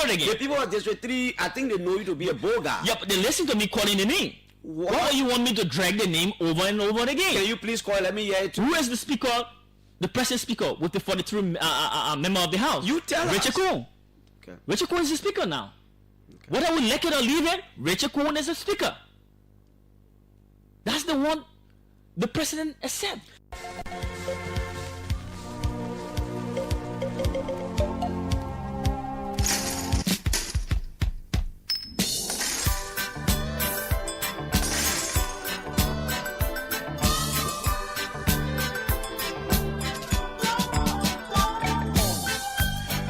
over again. The people of District 3, I think they know you to be a boga. Yep, they listen to me calling the name. What? Why do you want me to drag the name over and over again? Can you please call? Let me hear it. Who is the speaker, the president speaker with the 43 member of the House? You tell us. Richard Coon. Okay. Richard Coon is the speaker now. Okay. Whether we like it or leave it, Richard Coon is the speaker. That's the one the president accepts.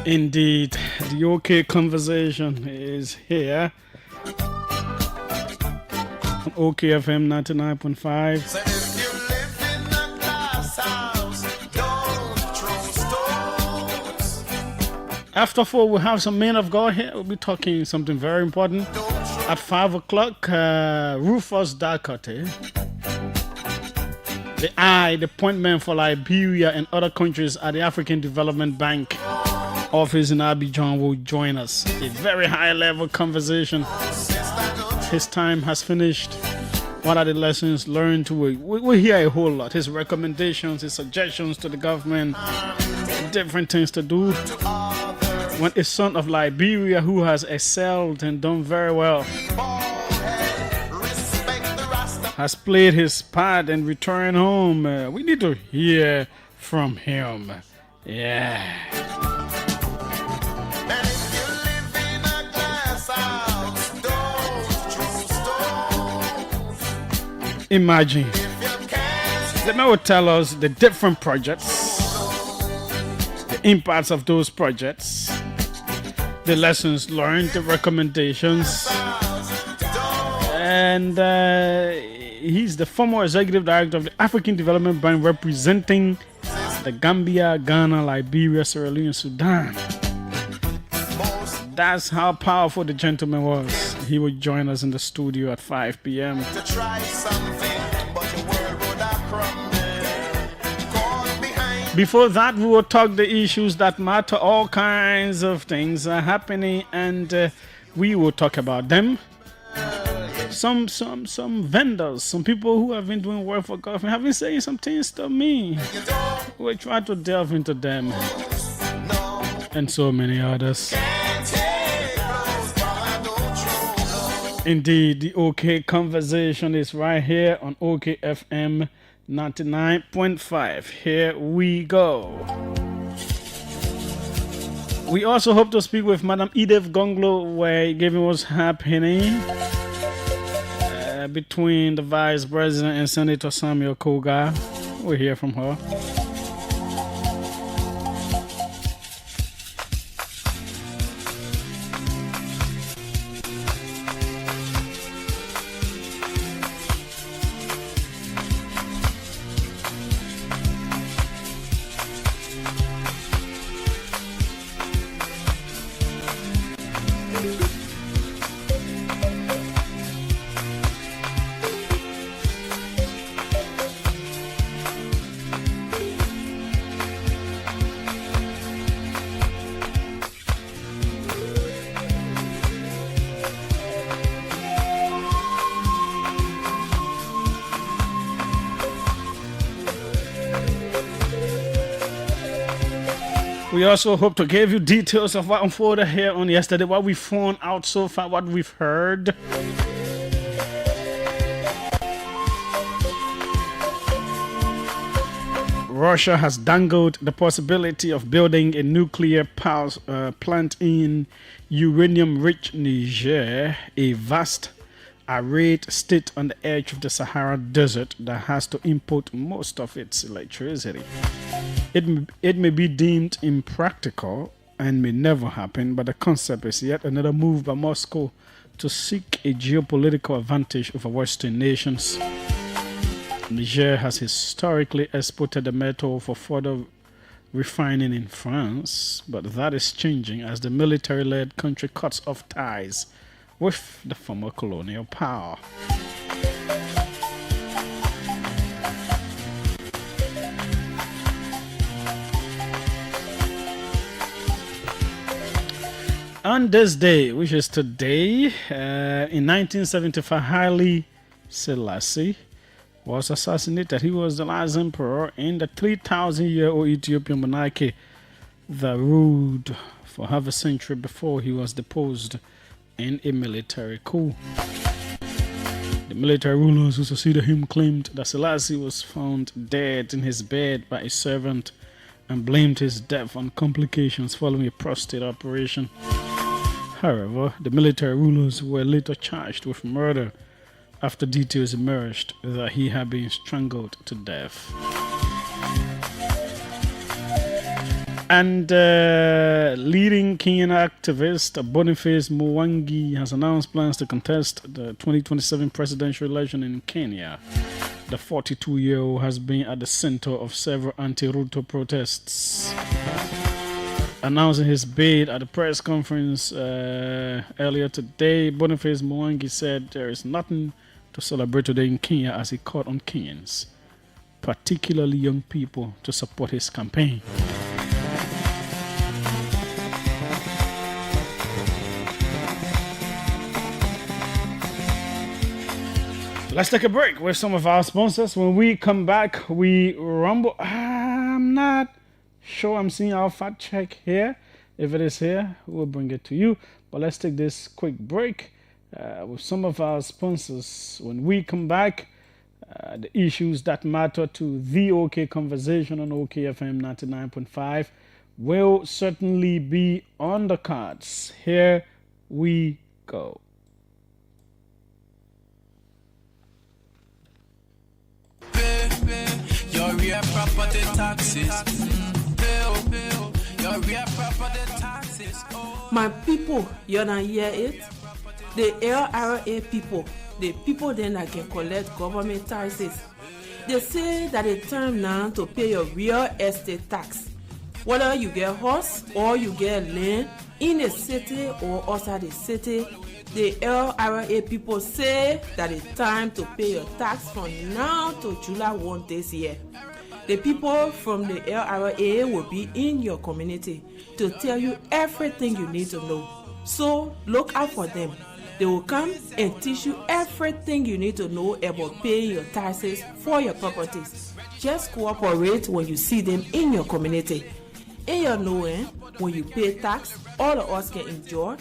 Indeed, the OK conversation is here on OKFM 99.5. So if you live in a glass house, don't throw stones. After 4, we'll have some men of God here. We'll be talking something very important. At 5 o'clock, Rufus Dakote, the point man for Liberia and other countries at the African Development Bank office in Abidjan, will join us. A very high-level conversation. His time has finished. What are the lessons learned? We hear a whole lot. His recommendations, his suggestions to the government, different things to do. When a son of Liberia who has excelled and done very well has played his part and returned home, we need to hear from him. Yeah. Imagine. The man will tell us the different projects, the impacts of those projects, the lessons learned, the recommendations. And he's the former executive director of the African Development Bank, representing the Gambia, Ghana, Liberia, Sierra Leone, and Sudan. That's how powerful the gentleman was. He would join us in the studio at 5 p.m. Before that, we will talk the issues that matter. All kinds of things are happening, and we will talk about them. Some vendors, some people who have been doing work for government have been saying some things to me. We'll try to delve into them and so many others. Indeed, the OK conversation is right here on OKFM 99.5. Here we go. We also hope to speak with Madam Edith Gonglo, where giving what's happening between the Vice President and Senator Samuel Koga. We'll hear from her. We also hope to give you details of what unfolded here on yesterday, what we found out so far, what we've heard. Russia has dangled the possibility of building a nuclear power plant in uranium-rich Niger, a vast arid state on the edge of the Sahara Desert that has to import most of its electricity. It may be deemed impractical and may never happen, but the concept is yet another move by Moscow to seek a geopolitical advantage over Western nations. Niger has historically exported the metal for further refining in France, but that is changing as the military-led country cuts off ties with the former colonial power. On this day, which is today, in 1975, Haile Selassie was assassinated. He was the last emperor in the 3,000-year-old Ethiopian monarchy that ruled for half a century before he was deposed in a military coup. The military rulers who succeeded him claimed that Selassie was found dead in his bed by a servant and blamed his death on complications following a prostate operation. However, the military rulers were later charged with murder after details emerged that he had been strangled to death. And leading Kenyan activist Boniface Mwangi has announced plans to contest the 2027 presidential election in Kenya. The 42-year-old has been at the center of several anti-Ruto protests. Announcing his bid at a press conference earlier today, Boniface Mwangi said there is nothing to celebrate today in Kenya as he called on Kenyans, particularly young people, to support his campaign. Let's take a break with some of our sponsors. When we come back, we rumble. I'm not sure I'm seeing our fact check here. If it is here, we'll bring it to you. But let's take this quick break with some of our sponsors. When we come back, the issues that matter to the OK conversation on OKFM 99.5 will certainly be on the cards. Here we go. Your real property taxes. Your real property taxes. My people, you don't hear it? The LRA people, the people then that can collect government taxes, they say that it's time now to pay your real estate tax. Whether you get house or you get land in a city or outside the city, the LRA people say that it's time to pay your tax from now to July 1 this year. The people from the LRA will be in your community to tell you everything you need to know. So look out for them. They will come and teach you everything you need to know about paying your taxes for your properties. Just cooperate when you see them in your community. In your knowing, when you pay tax, all of us can enjoy.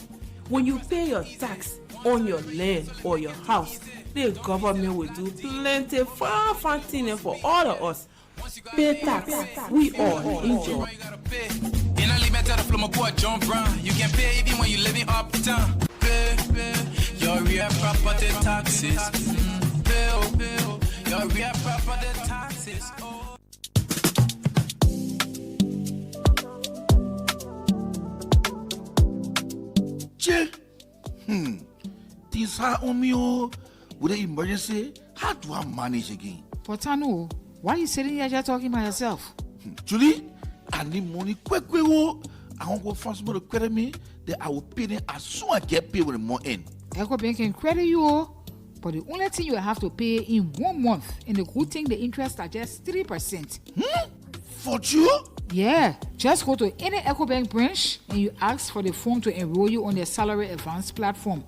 When you pay your tax on your land or your house, the government will do plenty fun things for all of us. Pay tax, we all enjoy. You can pay even when you living uptown. Pay your real property taxes. Pay your real property taxes. Things are on me, with the emergency. How do I manage again? Potano, why are you sitting here just talking by yourself? Julie, I need money quick. I want to go find somebody to credit me. Then I will pay them as soon as I get paid with the more in. EcoBank can credit you, but the only thing you have to pay in 1 month, and the good thing, the interest are just 3%. For you? Yeah, just go to any EcoBank branch and you ask for the form to enroll you on their salary advance platform.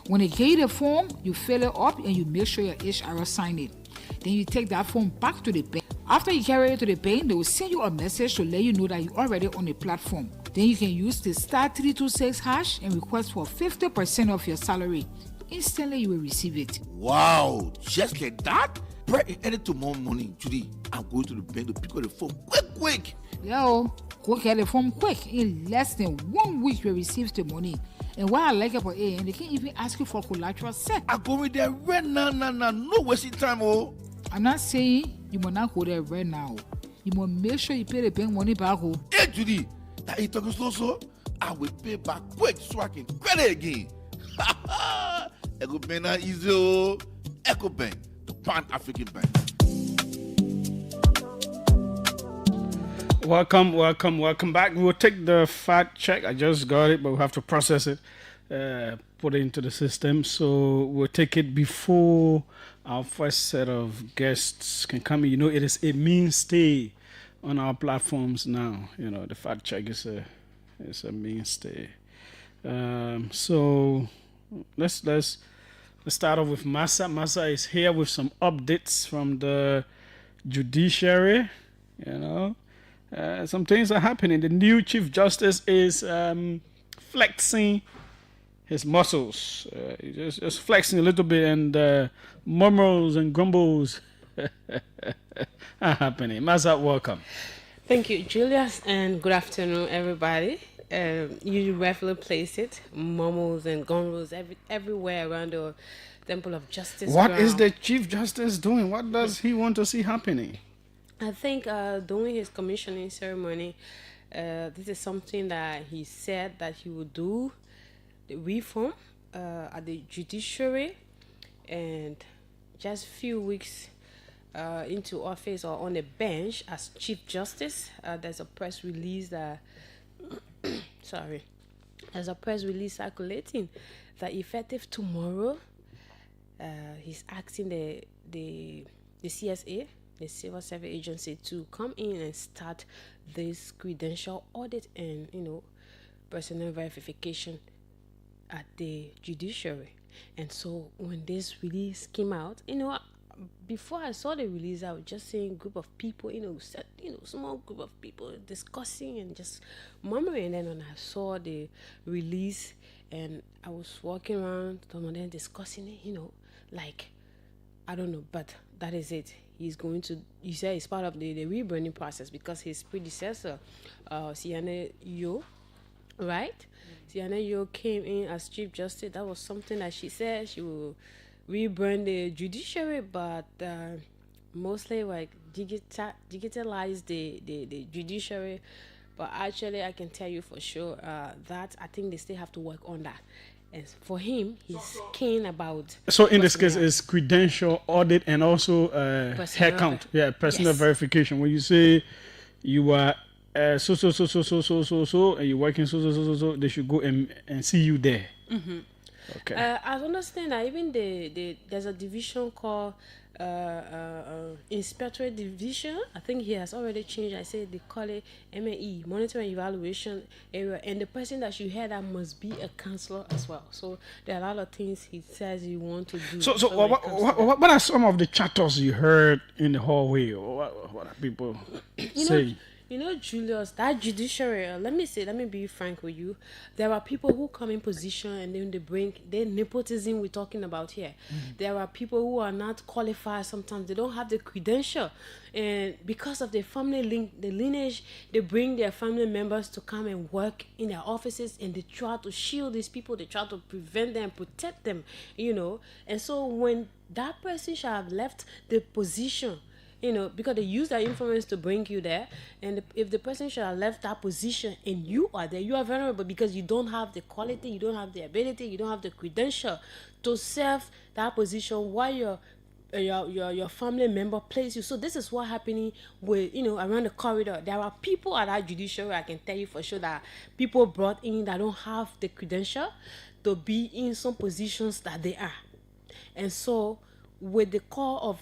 When they give you the form, you fill it up and you make sure your HR sign it. Then you take that form back to the bank. After you carry it to the bank, they will send you a message to let you know that you're already on the platform. Then you can use the *326# and request for 50% of your salary. Instantly, you will receive it. Wow, just like that? Pray any tomorrow morning, Judy. I'm going to the bank to pick up the phone quick. Yo, go get the form quick. In less than 1 week, you will receive the money. And what I like about it, and they can even ask you for collateral set. I'm going there right now. No wasting time, oh. I'm not saying you must not go there right now. You must make sure you pay the bank money back. Hey, Judy, that you talking so, I will pay back quick so I can credit again. EcoBank not easy, oh. EcoBank, the Pan-African Bank. Welcome back. We'll take the fact check. I just got it, but we have to process it, put it into the system. So we'll take it before our first set of guests can come in. You know, it is a mainstay on our platforms now. You know, the fact check is a mainstay. So let's start off with Massa. Massa is here with some updates from the judiciary. You know, some things are happening. The new Chief Justice is flexing his muscles. He's just flexing a little bit, and murmurs and grumbles are happening. Massa, welcome. Thank you, Julius, and good afternoon, everybody. You rightfully place it. Momos and gonros everywhere around the Temple of Justice. What ground. is the Chief Justice doing? What does he want to see happening? I think during his commissioning ceremony, this is something that he said that he would do, the reform at the judiciary, and just few weeks into office or on the bench as Chief Justice, there's a press release that there's a press release circulating that effective tomorrow, he's asking the CSA, the Civil Service Agency, to come in and start this credential audit and personnel verification at the judiciary. And so when this release came out, before I saw the release, I was just seeing group of people, small group of people discussing and just murmuring. And then when I saw the release and I was walking around, some of them discussing it, like, I don't know, but that is it. He said it's part of the rebranding process because his predecessor, Siane Yo, right? Siane Yo came in as Chief Justice. That was something that she said she will rebrand the judiciary, but mostly like digitalize the judiciary. But actually, I can tell you for sure that I think they still have to work on that. And for him, he's keen about. So in this case, it's credential audit and also head count. Personal Yes. verification. When you say you are so, and you're working so, they should go and see you there. Mm-hmm. Okay. I understand that even there's a division called Inspectorate Division. I think he has already changed. I say they call it MAE, Monitoring Evaluation Area, and the person that you hear that must be a counselor as well. So there are a lot of things he says he want to do. So what are some of the chatters you heard in the hallway? Or what are people saying? Julius, that judiciary, let me be frank with you. There are people who come in position and then they bring the nepotism we're talking about here. There are people who are not qualified sometimes. They don't have the credential. And because of their family link, the lineage, they bring their family members to come and work in their offices and they try to shield these people. They try to prevent them, protect them, And so when that person shall have left the position, because they use their influence to bring you there. And if the person should have left that position and you are there, you are vulnerable because you don't have the quality, you don't have the ability, you don't have the credential to serve that position while your family member plays you. So this is what happening with, around the corridor. There are people at that judiciary, I can tell you for sure, that people brought in that don't have the credential to be in some positions that they are. And so with the call of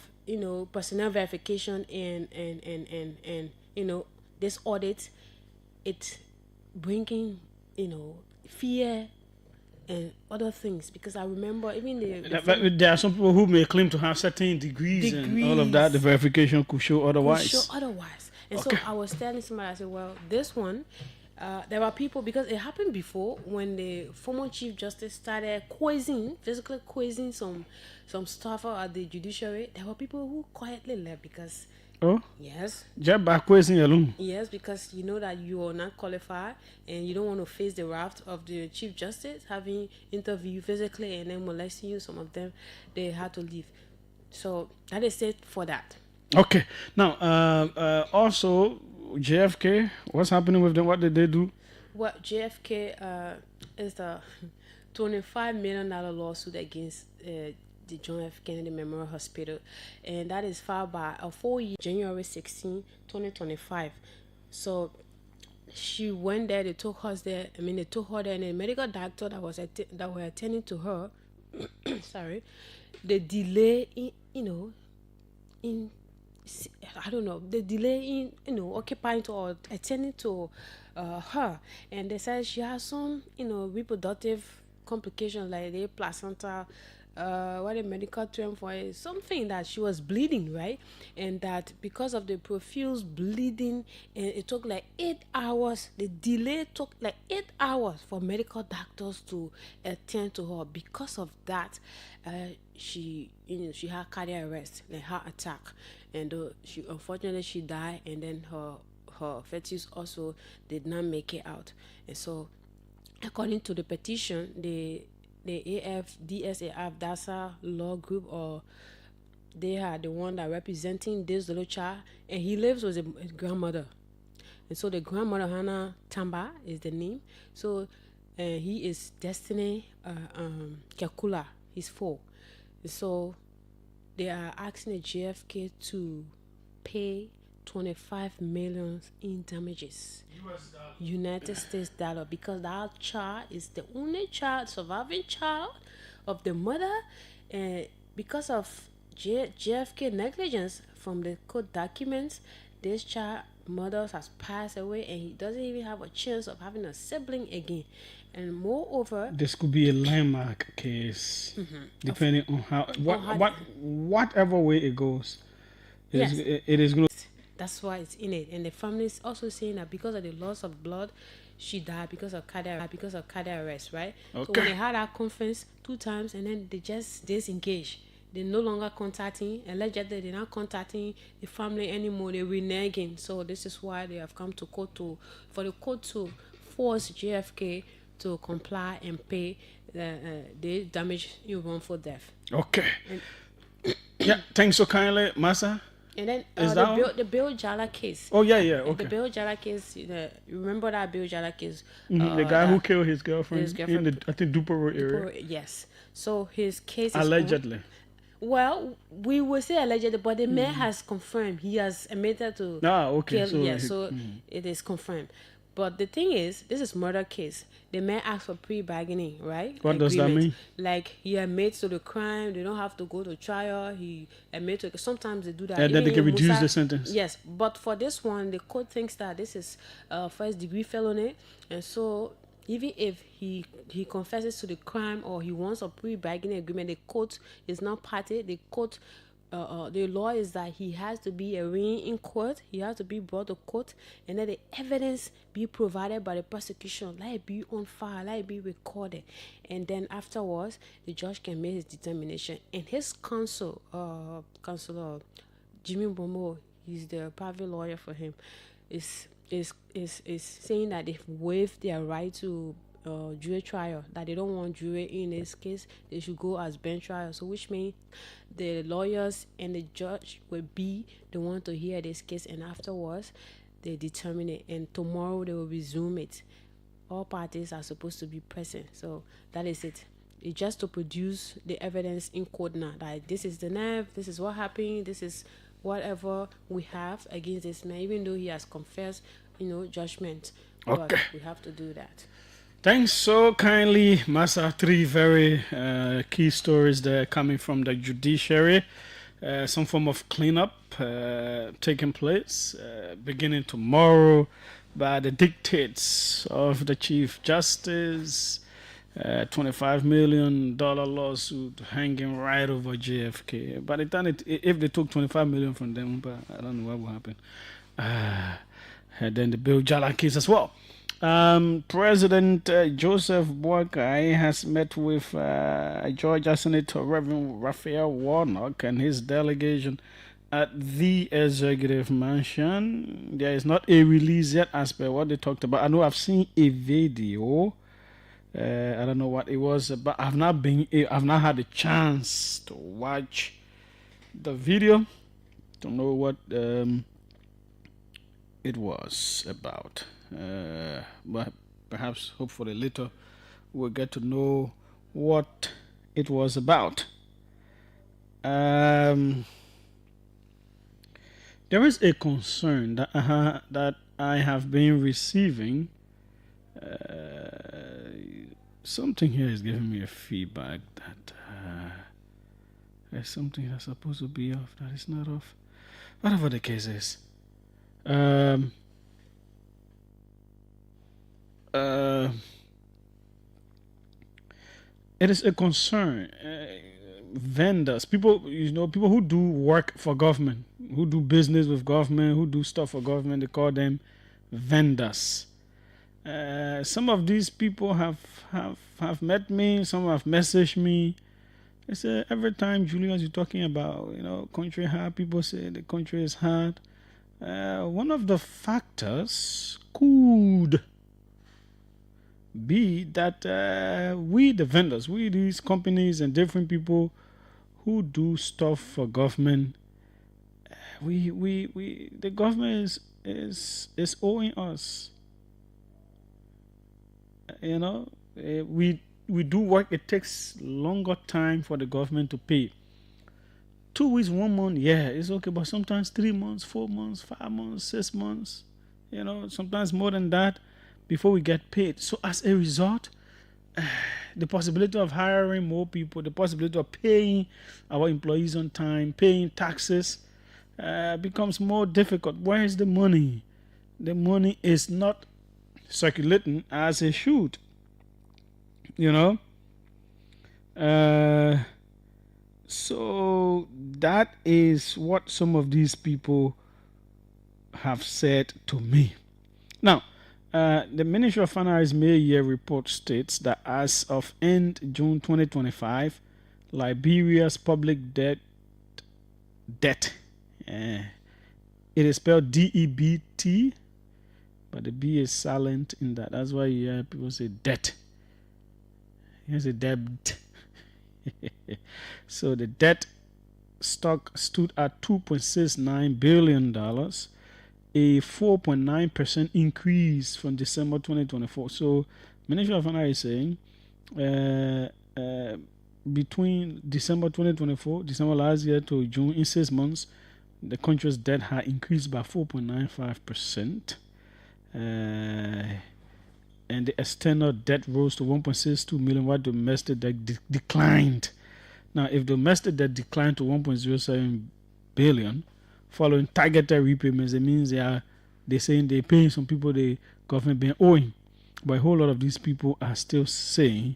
personnel verification and this audit, it's bringing fear and other things, because I remember even there are some people who may claim to have certain degrees and all of that. The verification could show otherwise. And so I was telling somebody, I said, well, this one, there are people, because it happened before when the former Chief Justice started physically quizzing some staff at the judiciary. There were people who quietly left because yes, yes, because you know that you are not qualified and you don't want to face the wrath of the Chief Justice having interviewed physically and then molesting you. Some of them, they had to leave. So that is it for that. Okay. Now, also JFK, what's happening with them? What did they do? Well, JFK is the $25 million lawsuit against the John F. Kennedy Memorial Hospital, and that is filed by a 4-year, January 16, 2025. So she went there. They took her there. They took her there, and the medical doctor that were attending to her, sorry, the delay in I don't know, the delay in, occupying to or attending to her, and they said she has some, reproductive complications like the placenta, what a medical term for it, something that she was bleeding, right? And that because of the profuse bleeding, and it took like 8 hours. The delay took like 8 hours for medical doctors to attend to her. Because of that, she had cardiac arrest, like heart attack, and she unfortunately she died, and then her fetus also did not make it out. And so, according to the petition, the AFDSAF DASA law group, or they are the one that representing this little child, and he lives with his grandmother. And so the grandmother, Hannah Tamba, is the name. So he is Destiny Kekula. He's 4. And so they are asking the JFK to pay 25 million in damages, United States dollar, because that child is the only surviving child of the mother, and because of JFK negligence from the court documents, this child mother has passed away, and he doesn't even have a chance of having a sibling again. And moreover, this could be a landmark case, depending on whatever way it goes. It is going to. That's why it's in it. And the family is also saying that because of the loss of blood, she died because of cardiac arrest, right? Okay. So when they had that conference 2 times, and then they just disengaged. They're no longer contacting, allegedly they're not contacting the family anymore. They're reneging. So this is why they have come to court for the court to force JFK to comply and pay the damage in wrongful death. Okay. Yeah, thanks so kindly, Massa. And then the Bill Jala case. Oh, yeah, okay. The Bill Jala case, remember that Bill Jala case? The guy who killed his girlfriend in the, I think, Dupero area. Yes. So his case allegedly. Well, we will say allegedly, but the man has confirmed. He has admitted to okay. kill. So it is confirmed. But the thing is, this is murder case. The man asked for pre-bargaining, right? What does that mean? Like, he admits to the crime. They don't have to go to trial. He admits to. Sometimes they do that. And then they can reduce the sentence. Yes, but for this one, the court thinks that this is first-degree felony, and so even if he confesses to the crime or he wants a pre-bargaining agreement, the court is not party. The court. The law is that he has to be arraigned in court. He has to be brought to court, and then the evidence be provided by the prosecution. Let it be on file. Let it be recorded, and then afterwards, the judge can make his determination. And his counselor Jimmy Bomo, he's the private lawyer for him, is saying that they've waived their right to jury trial, that they don't want jury in this case. They should go as bench trial. So which means the lawyers and the judge will be the one to hear this case, and afterwards they determine it, and tomorrow they will resume it. All parties are supposed to be present. So that is it. It's just to produce the evidence in court now, that this is the nerve, this is what happened, this is whatever we have against this man, even though he has confessed, judgment. Okay. But we have to do that. Thanks so kindly, Massa. 3 very key stories there coming from the judiciary. Some form of cleanup taking place beginning tomorrow by the dictates of the Chief Justice. $25 million lawsuit hanging right over JFK. By the time if they took $25 million from them, but I don't know what will happen. And then the Bill Jala case as well. President Joseph Boakai has met with Georgia Senator Reverend Raphael Warnock and his delegation at the Executive Mansion. There is not a release yet as per what they talked about. I know I've seen a video. I don't know what it was, but I've not had a chance to watch the video to know what it was about. But perhaps, hopefully, later we'll get to know what it was about. There is a concern that I have been receiving. Something here is giving me a feedback that there's something that's supposed to be off that is not off. whatever the case is. It is a concern. Vendors, people who do work for government, who do business with government, who do stuff for government, they call them vendors. Some of these people have met me, some have messaged me. They say every time, Julius, you're talking about country hard, people say the country is hard. One of the factors could be that we, the vendors, we these companies and different people who do stuff for government, the government is owing us. We do work. It takes longer time for the government to pay. 2 weeks, 1 month, yeah, it's okay. But sometimes 3 months, 4 months, 5 months, 6 months, sometimes more than that before we get paid. So as a result, the possibility of hiring more people, the possibility of paying our employees on time, paying taxes, becomes more difficult. Where is the money? The money is not circulating as it should. So that is what some of these people have said to me. Now, the Ministry of Finance May-year report states that as of end June 2025, Liberia's public debt, it is spelled DEBT, but the B is silent in that. That's why you hear people say debt. Here's a debt. So the debt stock stood at $2.69 billion, a 4.9% increase from December 2024. So Ministry of Finance is saying between December 2024, December last year to June, in 6 months, the country's debt had increased by 4.95%. And the external debt rose to 1.62 million, while domestic debt declined. Now, if domestic debt declined to 1.07 billion, following targeted repayments, it means they're saying they're paying some people the government been owing. But a whole lot of these people are still saying,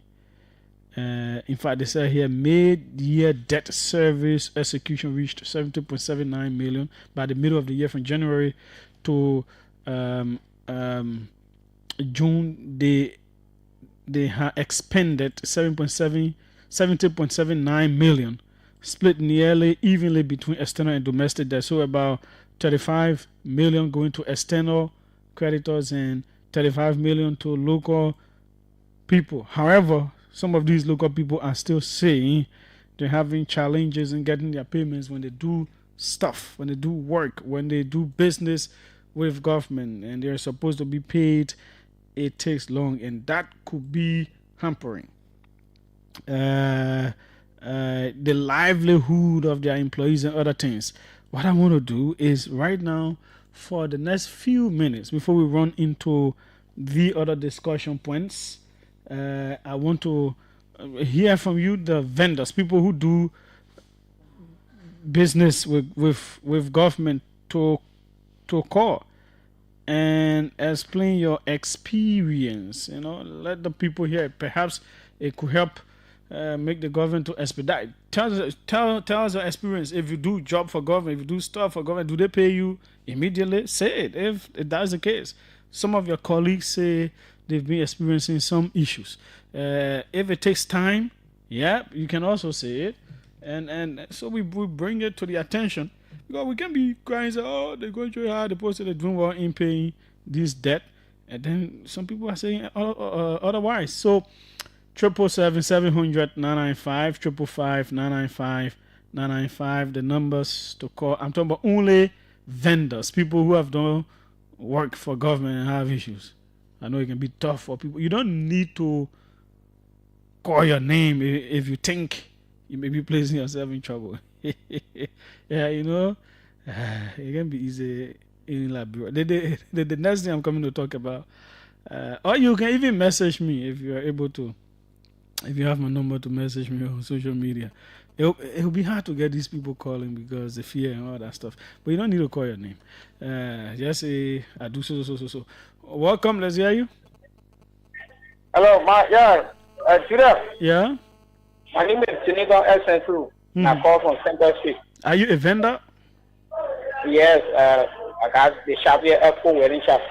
in fact, they say here, mid-year debt service execution reached 70.79 million by the middle of the year. From January to June, they have expended 70.79 million, split nearly evenly between external and domestic debt. So about 35 million going to external creditors and 35 million to local people. However, some of these local people are still saying they're having challenges in getting their payments when they do stuff, when they do work, when they do business with government and they're supposed to be paid. It takes long, and that could be hampering the livelihood of their employees and other things. What I want to do is right now, for the next few minutes before we run into the other discussion points, I want to hear from you, the vendors, people who do business with government, to call and explain your experience. Let the people hear. Perhaps it could help make the government to expedite. Tell us your experience. If you do job for government, if you do stuff for government, do they pay you immediately? Say it if that's the case. Some of your colleagues say they've been experiencing some issues. If it takes time, yeah, you can also say it. And so we bring it to the attention. Because we can be crying, say, oh, they're going through hard, they're doing well in paying this debt. And then some people are saying otherwise. So 777-995-555-995-995, the numbers to call. I'm talking about only vendors, people who have done work for government and have issues. I know it can be tough for people. You don't need to call your name if you think you may be placing yourself in trouble. Yeah, it can be easy in Liberia. The next thing I'm coming to talk about, or you can even message me if you are able to. If you have my number, to message me on social media, It'll be hard to get these people calling because the fear and all that stuff. But you don't need to call your name. Just say, I do so. Welcome, let's hear you. Hello, Julius. Yeah? My name is Senator SN2. I call from Central Street. Are you a vendor? Yes, I got the shop here, F4 wedding shop.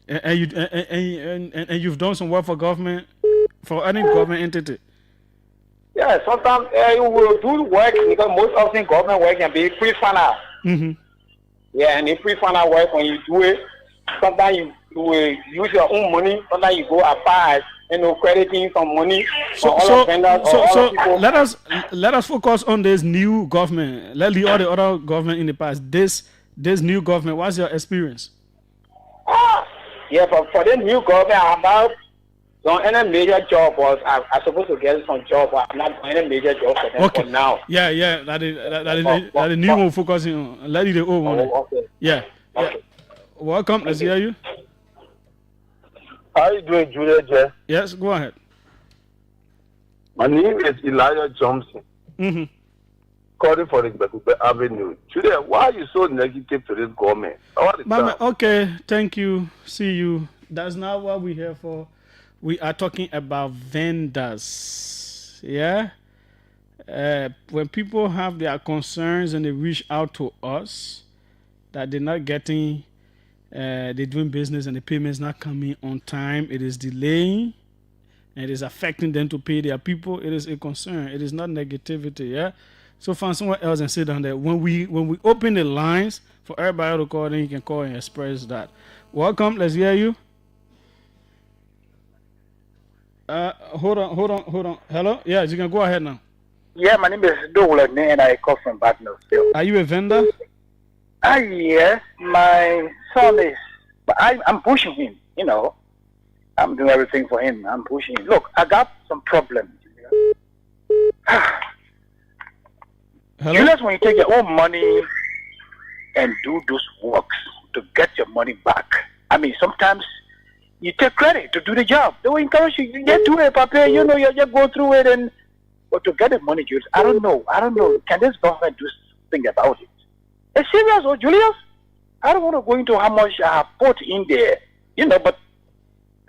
And you've done some work for government, for any government entity? Yeah, sometimes you will do work because most often government work can be pre-final. Mm-hmm. Yeah, and the pre-final work, when you do it, sometimes you will use your own money. Sometimes you go apart, crediting some money for all the vendors or all the people. Let us focus on this new government. Let all the other government in the past. This new government, what's your experience? Yeah, for the new government, I'm not done any major job. I'm supposed to get some job, but I'm not doing any major job for them for now. Yeah. That is the new one focusing on. Let you the old one. Okay. Yeah. Welcome. Let's hear you. How are you doing, Julius? Yes, go ahead. My name is Elijah Johnson. Mm-hmm. Calling for the Bekupe Avenue. Julius, why are you so negative to this government? Mama, okay, thank you. See you. That's not what we're here for. We are talking about vendors. Yeah? When people have their concerns and they reach out to us that they're not getting, they're doing business and the payment's not coming on time, it is delaying and it is affecting them to pay their people, it is a concern. It is not negativity. Yeah? So find someone else and sit down there. When we open the lines for everybody to call, then you can call and express that. Welcome. Let's hear you. Hold on. Hello? Yes, you can go ahead now. Yeah, my name is Douglas and I call from Battlefield. Are you a vendor? Yes, my son is. But I'm pushing him, I'm doing everything for him. I'm pushing him. Look, I got some problems. Hello? Julius, when you take your own money and do those works to get your money back, sometimes you take credit to do the job. They will encourage you. You get to it, Papa. You just go through it. But to get the money, Julius, I don't know. Can this government do something about it? It's serious, Julius? I don't want to go into how much I have put in there. But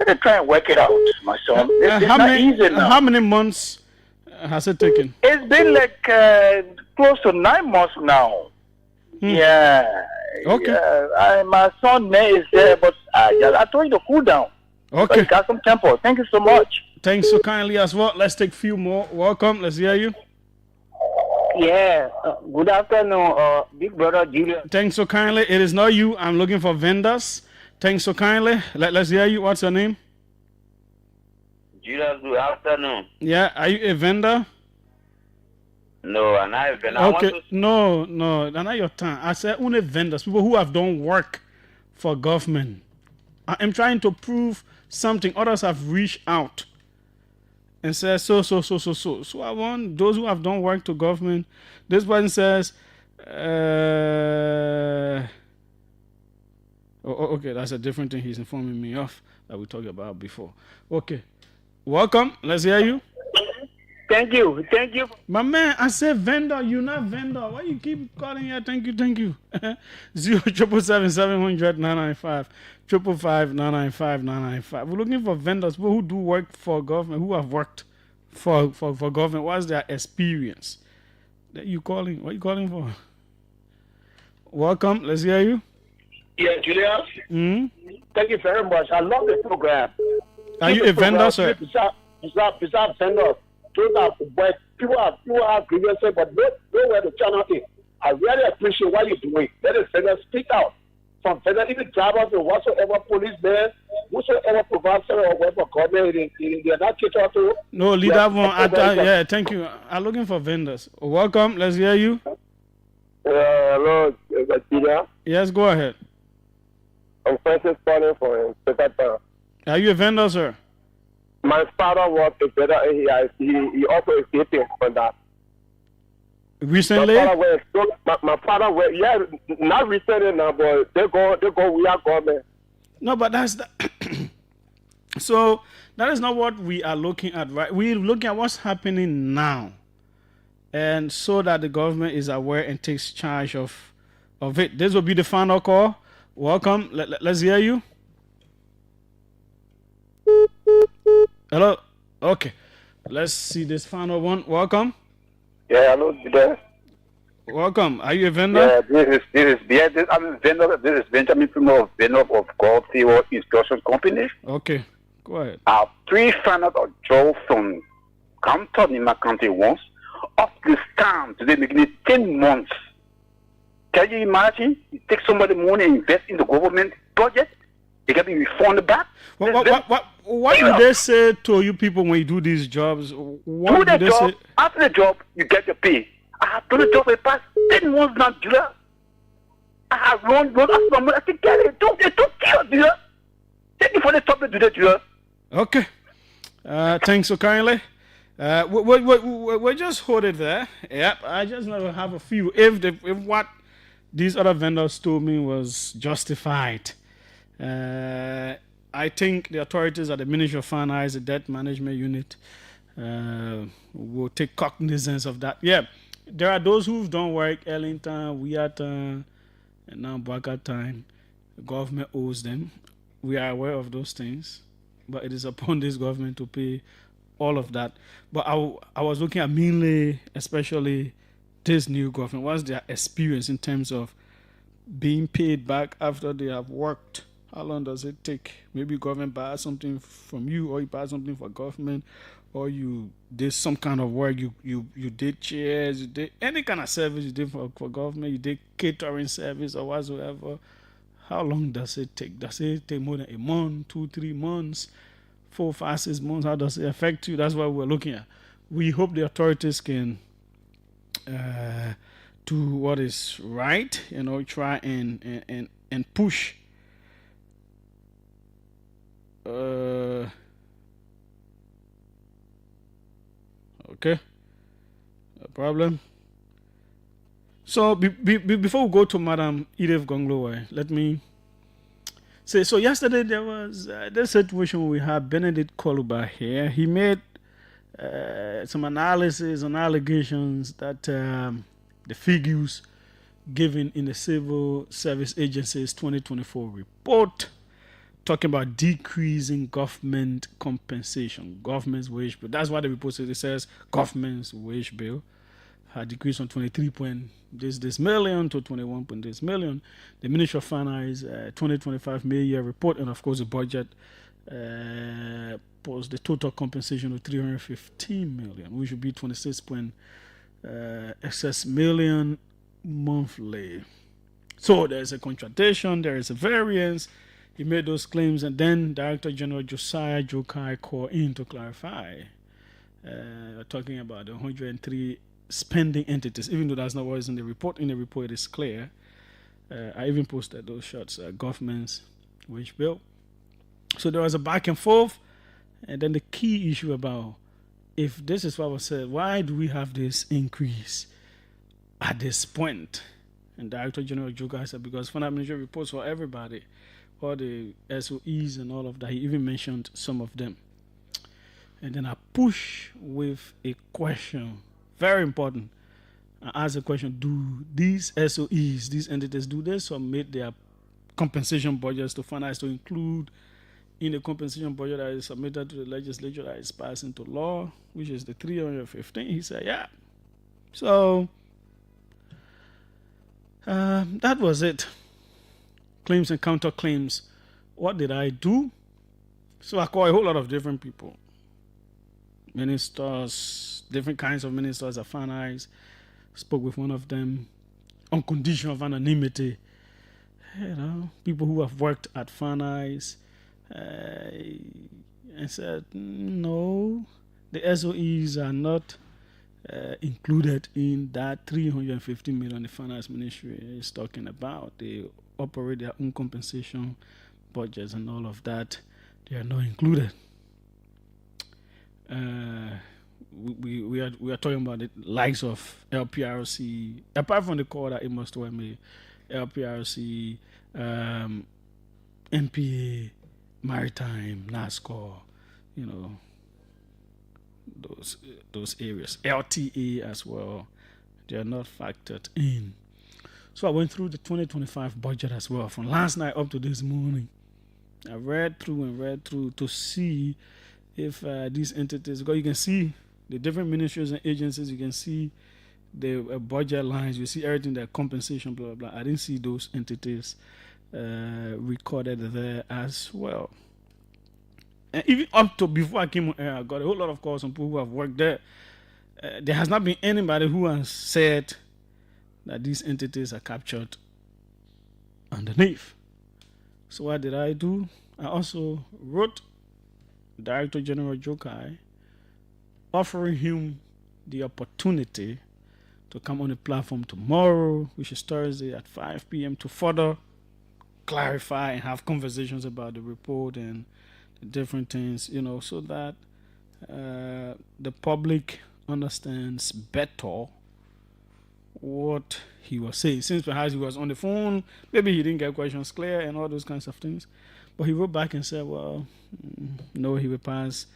let them try and work it out, my son. It's not easy now. How many months has it taken? It's been like close to 9 months now. Yeah. Okay. Yeah. My son is there, but I told you to cool down. Okay. But got some tempo. Thank you so much. Thanks so kindly as well. Let's take a few more. Welcome. Let's hear you. Yeah. Good afternoon, big brother Julius. Thanks so kindly. It is not you. I'm looking for vendors. Thanks so kindly. Let's hear you. What's your name? Julius, good afternoon. Yeah. Are you a vendor? No, I'm not a vendor. Okay. No. That's not your time. I said only vendors, people who have done work for government. I am trying to prove something. Others have reached out and said so. So I want those who have done work to government. This one says, okay, that's a different thing he's informing me of that we talked about before. Okay. Welcome. Let's hear you. Thank you. My man, I said vendor, you're not vendor. Why you keep calling here? Thank you. 0777700 555 We're looking for vendors, people who do work for government, who have worked for government. What's their experience? That you calling? What are you calling for? Welcome. Let's hear you. Yeah, Julius. Thank you very much. I love the program. Are you a vendor, sir? Besides vendors. Those are but people have grievances, but nowhere to channel it. I really appreciate what you're doing. Let us further speak out. From further even drivers or whatsoever policemen, whosoever provides or whatever government, they're not catered to. No, lead that one. Yeah, thank you. I'm looking for vendors. Welcome. Let's hear you. Hello, Peter. Yes, go ahead. I'm Francis calling for Secretary. Are you a vendor, sir? My father was a better. He also escaped from that. Recently? My father was not recently now, but they go. We are government. No, but that's so. That is not what we are looking at, right? We're looking at what's happening now. and so that the government is aware and takes charge of it. This will be the final call. Welcome. Let's hear you. Hello. Okay. Let's see this final one. Welcome. Yeah, hello, there. Welcome. Are you a vendor? I'm a vendor. This is Benjamin Primo, vendor of Gold Fuel Instruction Company. Okay. Go ahead. Our three found out a job from Compton in my country once. Up this time, today making it 10 months. Can you imagine? You take somebody money and invest in the government budget, they can be refunded back. What do they say to you people when you do these jobs? What do they say? After the job, you get your pay. I have done the job for the past 10 months now, Julius. I have run after my money. I said, get it. Don't kill, Julius. Thank you for the topic today, Julius. Okay. Thanks so kindly. We just hold it there. Yep. I just want to have a few. If what these other vendors told me was justified, I think the authorities at the Ministry of Finance, the Debt Management Unit, will take cognizance of that. Yeah. There are those who've done work Ellington, Weirton, and now Baka time. The government owes them. We are aware of those things, but it is upon this government to pay all of that. But I was looking at mainly, especially this new government. What's their experience in terms of being paid back after they have worked? How long does it take? Maybe government buys something from you, or you buy something for government, or you did some kind of work. You did chairs, you did any kind of service you did for government. You did catering service or whatsoever. How long does it take? Does it take more than a month, 2-3 months, 4, 5, 6 months? How does it affect you? That's what we're looking at. We hope the authorities can do what is right. Try and push. Okay, no problem. So before we go to Madam Edith Gonglowe, let me say, so yesterday there was this situation where we had Benedict Koluba here. He made some analysis on allegations that the figures given in the Civil Service Agency's 2024 report talking about decreasing government compensation, government's wage bill. That's what the report says. It says government's wage bill had decreased from 23 this million to 21 this million. The Ministry of Finance 2025 mid-year report, and of course the budget was the total compensation of 315 million, which would be 26 excess million monthly. So there's a contradiction, there is a variance. He made those claims, and then Director General Josiah Jokai called in to clarify, talking about the 103 spending entities, even though that's not what is in the report. In the report, it is clear. I even posted those shots, government's wage bill. So there was a back and forth, and then the key issue about, if this is what was said, why do we have this increase at this point? And Director General Jokai said, because Finance Ministry reports for everybody, all the SOEs and all of that. He even mentioned some of them. And then I push with a question, very important. I ask a question, do these SOEs, these entities, do they submit their compensation budgets to finance to include in the compensation budget that is submitted to the legislature that is passed into law, which is the 315? He said, yeah. So that was it. Claims and counterclaims. What did I do? So I called a whole lot of different people. Ministers, different kinds of ministers at finance. Spoke with one of them on condition of anonymity. People who have worked at finance. And said, no, the SOEs are not included in that 350 million the finance ministry is talking about. They operate their own compensation budgets and all of that. They are not included. We are talking about the likes of LPRC, apart from the call that it must have made, LPRC, MPA, Maritime, NASCOR, those areas, LTA as well. They are not factored in. So I went through the 2025 budget as well from last night up to this morning. I read through to see if these entities, because you can see the different ministries and agencies, you can see the budget lines, you see everything, their compensation, blah, blah, blah. I didn't see those entities recorded there as well. And even up to before I came on air, I got a whole lot of calls from people who have worked there. There has not been anybody who has said that these entities are captured underneath. So what did I do? I also wrote Director General Jokai, offering him the opportunity to come on the platform tomorrow, which is Thursday at 5 p.m. to further clarify and have conversations about the report and the different things, so that the public understands better what he was saying. Since perhaps he was on the phone, maybe he didn't get questions clear and all those kinds of things. But he wrote back and said, well, no, he will pass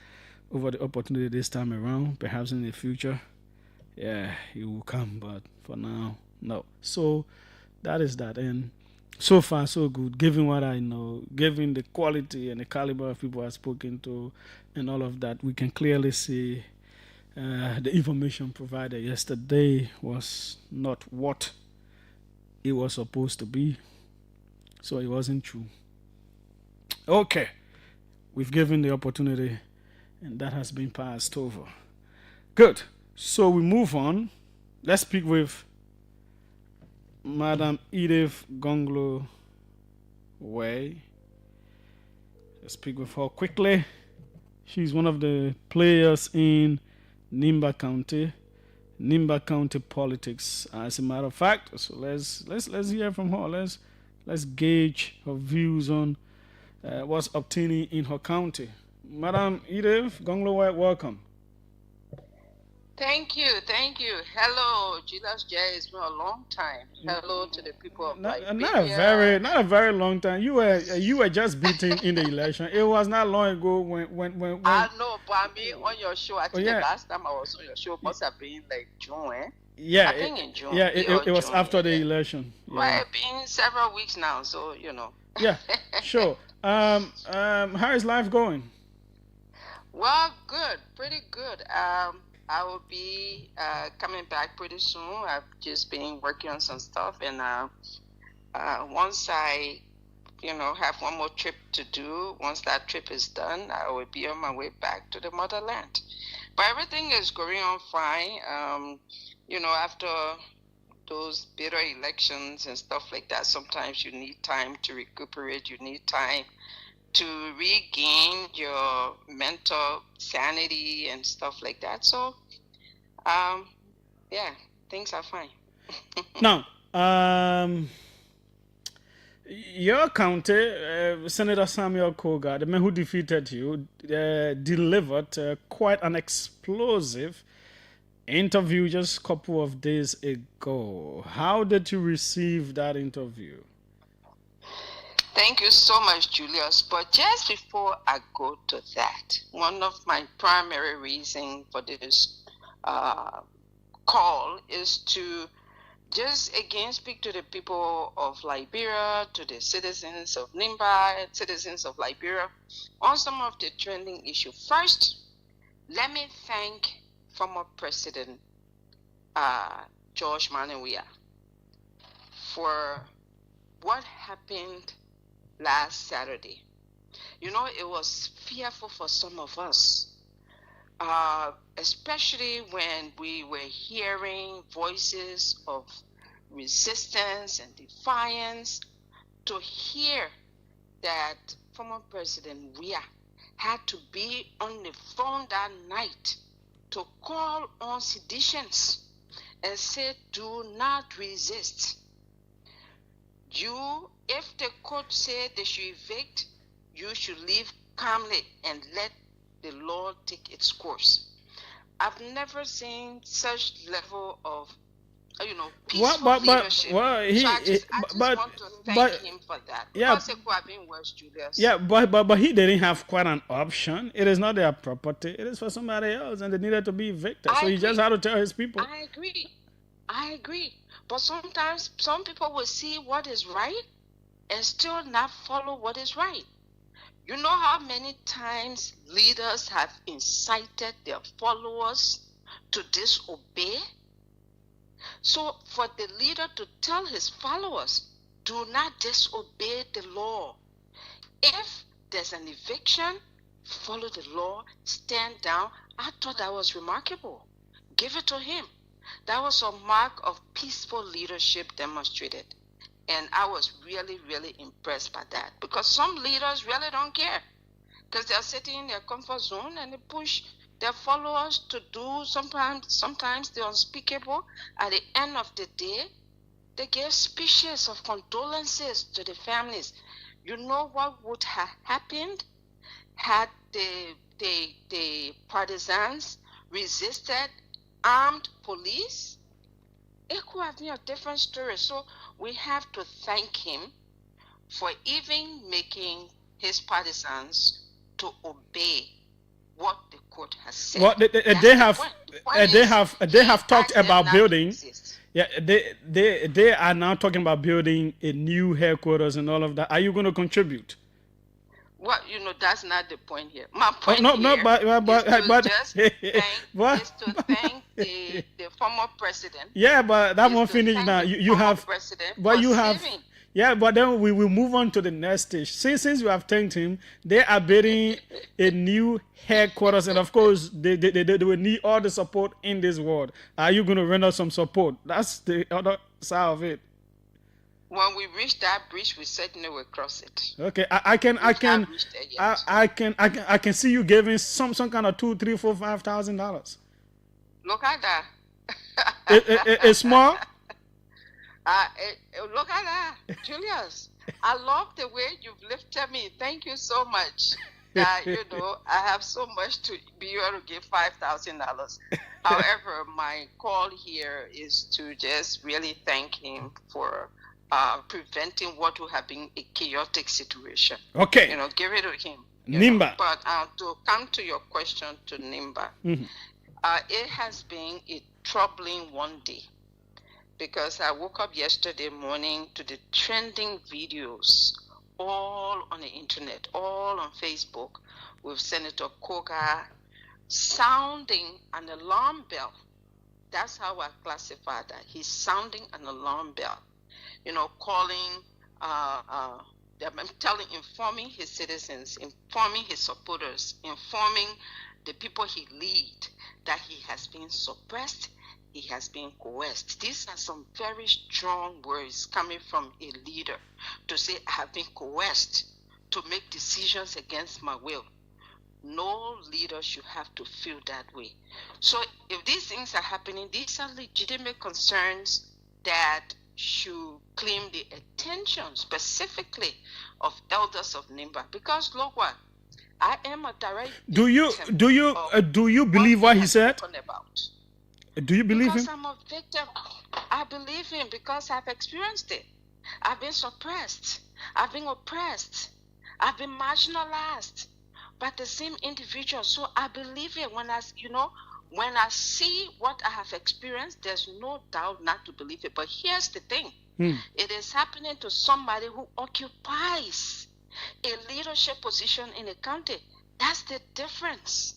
over the opportunity this time around. Perhaps in the future, yeah, he will come. But for now, no. So that is that. And so far, so good, given what I know, given the quality and the caliber of people I've spoken to and all of that, we can clearly see the information provided yesterday was not what it was supposed to be. So it wasn't true. Okay. We've given the opportunity and that has been passed over. Good. So we move on. Let's speak with Madam Edith Gonglo Way. Let's speak with her quickly. She's one of the players in Nimba County politics, as a matter of fact. So let's hear from her. Let's gauge her views on what's obtaining in her county. Madam Edith Gonglo, welcome. Thank you. Hello, Julius J. It's been a long time. Hello to the people of Liberia. Not a very long time. You were just beaten in the election. It was not long ago when I know, but I mean on your show. I think the last time I was on your show must have been like June. Yeah, I think in June. Yeah, it was June, after the election. Yeah. Well, it's been several weeks now, so Yeah, sure. How is life going? Well, good, pretty good. I will be coming back pretty soon. I've just been working on some stuff, and once I, have one more trip to do, once that trip is done, I will be on my way back to the motherland. But everything is going on fine. After those bitter elections and stuff like that, sometimes you need time to recuperate. You need time to regain your mental sanity and stuff like that. So, things are fine. Now, your county, Senator Samuel Koga, the man who defeated you, delivered quite an explosive interview just a couple of days ago. How did you receive that interview? Thank you so much, Julius. But just before I go to that, one of my primary reasons for this call is to just again speak to the people of Liberia, to the citizens of Nimba, citizens of Liberia, on some of the trending issues. First, let me thank former President George Manawia for what happened last Saturday. It was fearful for some of us, especially when we were hearing voices of resistance and defiance, to hear that former President Weah had to be on the phone that night to call on seditions and say, do not resist. If the court said they should evict, you should leave calmly and let the law take its course. I've never seen such level of, peaceful leadership. I just want to thank him for that. Yeah, Julius. Yeah, but he didn't have quite an option. It is not their property. It is for somebody else, and they needed to be evicted. So he just had to tell his people. I agree. I agree. But sometimes some people will see what is right and still not follow what is right. You know how many times leaders have incited their followers to disobey? So for the leader to tell his followers, do not disobey the law. If there's an eviction, follow the law, stand down. I thought that was remarkable. Give it to him. That was a mark of peaceful leadership demonstrated. And I was really, really impressed by that. Because some leaders really don't care. Because they're sitting in their comfort zone and they push their followers to do sometimes the unspeakable. At the end of the day, they gave speeches of condolences to the families. You know what would have happened had the partisans resisted armed police? It could have been a different story. So we have to thank him for even making his partisans to obey what the court has said. Well, they have talked about building. Yeah, they are now talking about building a new headquarters and all of that. Are you going to contribute? Well, that's not the point here. My point but is to thank the former president. Yeah, but that won't finish now. You have, but you have. Saving. Yeah, but then we will move on to the next stage. Since you have thanked him, they are building a new headquarters, and of course, they will need all the support in this world. Are you going to render some support? That's the other side of it. When we reach that bridge, we certainly will cross it. Okay, I can see you giving some kind of $2,000, $3,000, $4,000, $5,000. Look at that. It's small. Look at that, Julius. I love the way you've lifted me. Thank you so much. That I have so much to be able to give $5,000. However, my call here is to just really thank him for preventing what would have been a chaotic situation. Okay. Give it to him. Nimba. But to come to your question to Nimba, it has been a troubling one day. Because I woke up yesterday morning to the trending videos all on the internet, all on Facebook, with Senator Koga sounding an alarm bell. That's how I classify that. He's sounding an alarm bell. Calling, informing his citizens, informing his supporters, informing the people he leads that he has been suppressed, he has been coerced. These are some very strong words coming from a leader to say, I have been coerced to make decisions against my will. No leader should have to feel that way. So if these things are happening, these are legitimate concerns that should claim the attention specifically of elders of Nimba. Because look what, I am a direct Do you believe what he said? Do you believe because him? I'm a victim. I believe him because I've experienced it. I've been suppressed. I've been oppressed. I've been marginalized by the same individual. So I believe it when I see what I have experienced, there's no doubt not to believe it. But here's the thing. It is happening to somebody who occupies a leadership position in a county. That's the difference.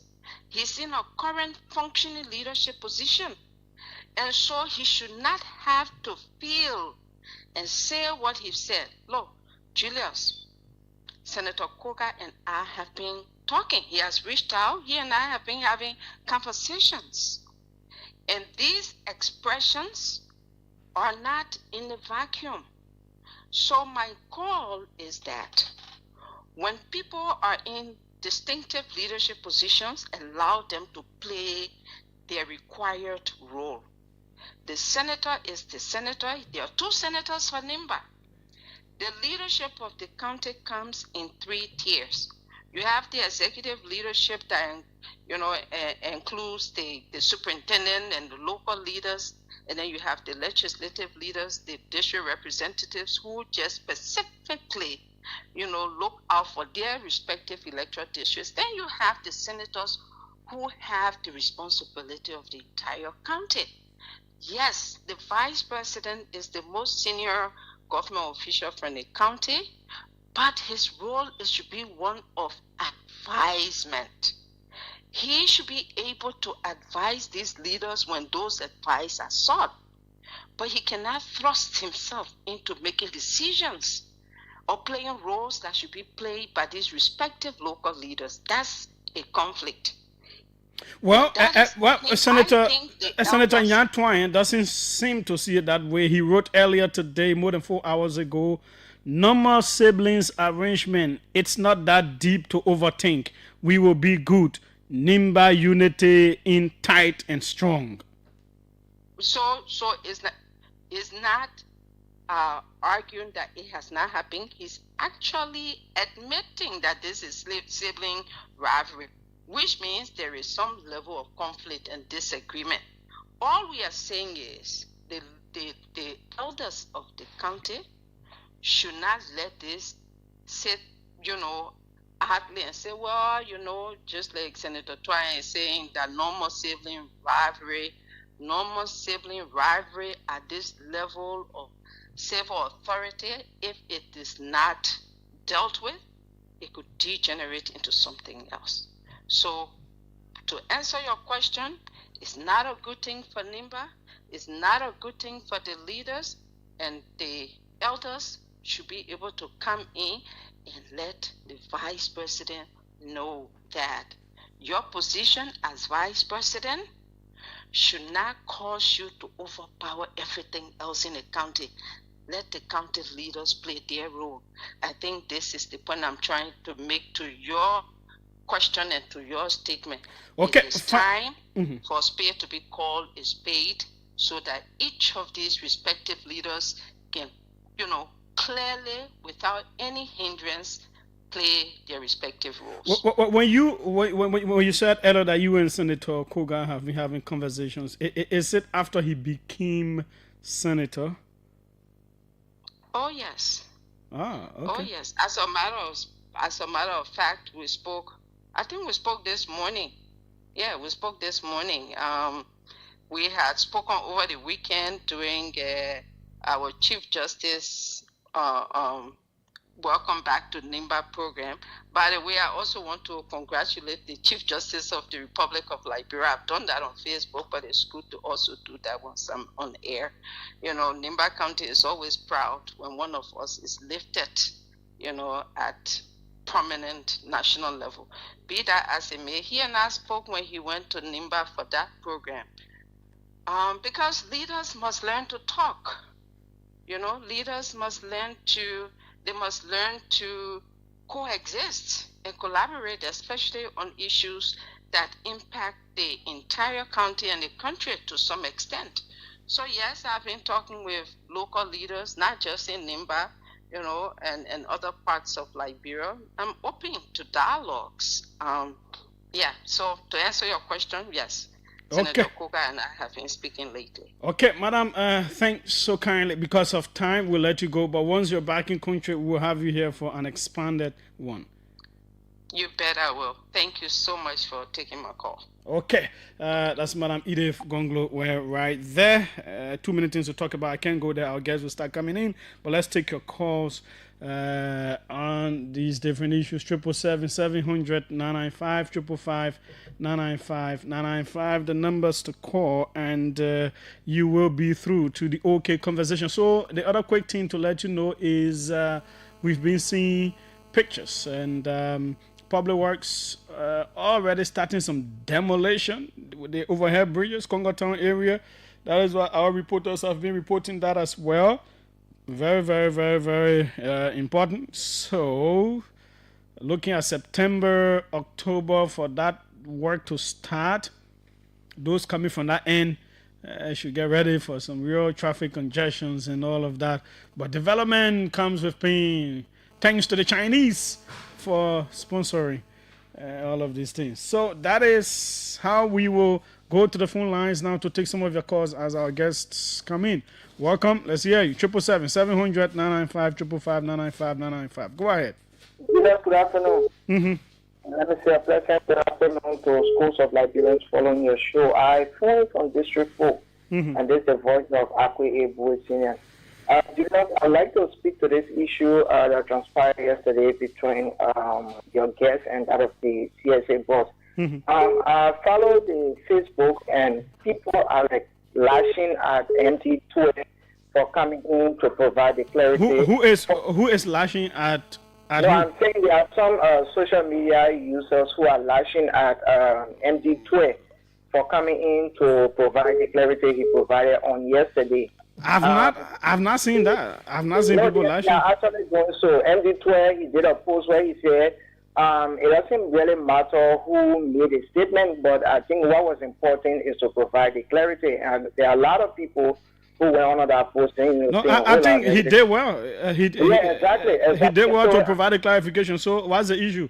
He's in a current functioning leadership position. And so he should not have to feel and say what he said. Look, Julius, Senator Koga and I have been talking. He has reached out. He and I have been having conversations. And these expressions are not in a vacuum. So my call is that when people are in distinctive leadership positions, allow them to play their required role. The senator is the senator. There are two senators for Nimba. The leadership of the county comes in 3 tiers. You have the executive leadership that includes the superintendent and the local leaders, and then you have the legislative leaders, the district representatives who just specifically look out for their respective electoral districts. Then you have the senators who have the responsibility of the entire county. yes, the vice president is the most senior government official from the county, but his role should be one of advisement. He should be able to advise these leaders when those advice are sought, but he cannot thrust himself into making decisions or playing roles that should be played by these respective local leaders. That's a conflict. Well, Senator Nyan Twine doesn't seem to see it that way. He wrote earlier today, more than 4 hours ago, normal siblings arrangement. It's not that deep to overthink. We will be good. Nimba unity in tight and strong. So it's not arguing that it has not happened. He's actually admitting that this is sibling rivalry, which means there is some level of conflict and disagreement. All we are saying is the elders of the county should not let this sit, idly and say, well, just like Senator Twine is saying, that normal sibling rivalry at this level of civil authority, if it is not dealt with, it could degenerate into something else. So, to answer your question, it's not a good thing for Nimba, it's not a good thing for the leaders, and the elders should be able to come in and let the vice president know that your position as vice president should not cause you to overpower everything else in the county. Let the county leaders play their role. I think this is the point I'm trying to make to your question and to your statement. Okay. It is time for a spade to be called a spade, so that each of these respective leaders can, clearly, without any hindrance, play their respective roles. When you said earlier that you and Senator Koga have been having conversations, is it after he became senator? Oh yes. Okay. Oh yes. As a matter of fact, we spoke. I think we spoke this morning. Yeah, we spoke this morning. We had spoken over the weekend during our Chief Justice Welcome Back to Nimba program. By the way, I also want to congratulate the Chief Justice of the Republic of Liberia. I've done that on Facebook, but it's good to also do that once I'm on air. Nimba County is always proud when one of us is lifted, at prominent national level. Be that as it may, he and I spoke when he went to Nimba for that program. Because leaders must learn to talk. Leaders must learn to coexist and collaborate, especially on issues that impact the entire county and the country to some extent. So yes, I've been talking with local leaders, not just in Nimba, and other parts of Liberia. I'm open to dialogues. So to answer your question, yes. Senator Koga and I have been speaking lately. Okay, Madam, thanks so kindly. Because of time, we'll let you go. But once you're back in country, we'll have you here for an expanded one. You bet I will. Thank you so much for taking my call. Okay, that's Madam Edith Gonglo. We're right there. 2 minutes to talk about. I can't go there. Our guests will start coming in. But let's take your calls on these different issues. 777-700-995, 555-995, the numbers to call, and you will be through to the OK conversation. So the other quick thing to let you know is we've been seeing pictures, and Public Works already starting some demolition with the overhead bridges, Congo Town area. That is what our reporters have been reporting that as well. Very, very, very, very important. So, looking at September, October for that work to start. Those coming from that end should get ready for some real traffic congestions and all of that. But development comes with pain. Thanks to the Chinese for sponsoring all of these things. So that is how we will go to the phone lines now to take some of your calls as our guests come in. Welcome. Let's hear you. 777-700-995, 555-995. Go ahead. Yes, good afternoon. Let me say a pleasant good afternoon to schools of Liberians following your show. I phone from District 4. and this is the voice of Akwe Abu Senior. Julius, I'd like to speak to this issue that transpired yesterday between your guest and that of the CSA boss. I followed the Facebook, and people are like lashing at MT2 for coming in to provide the clarity. Who is lashing at no, who? I'm saying there are some social media users who are lashing at MD2 for coming in to provide the clarity he provided on yesterday. I've not seen that. I've not seen people lashing. Yeah, actually doing so. MD2, he did a post where he said it doesn't really matter who made a statement, but I think what was important is to provide the clarity. And there are a lot of people who were on that post saying, no, I think he did well. Exactly. He did well So, to provide a clarification. So what's the issue?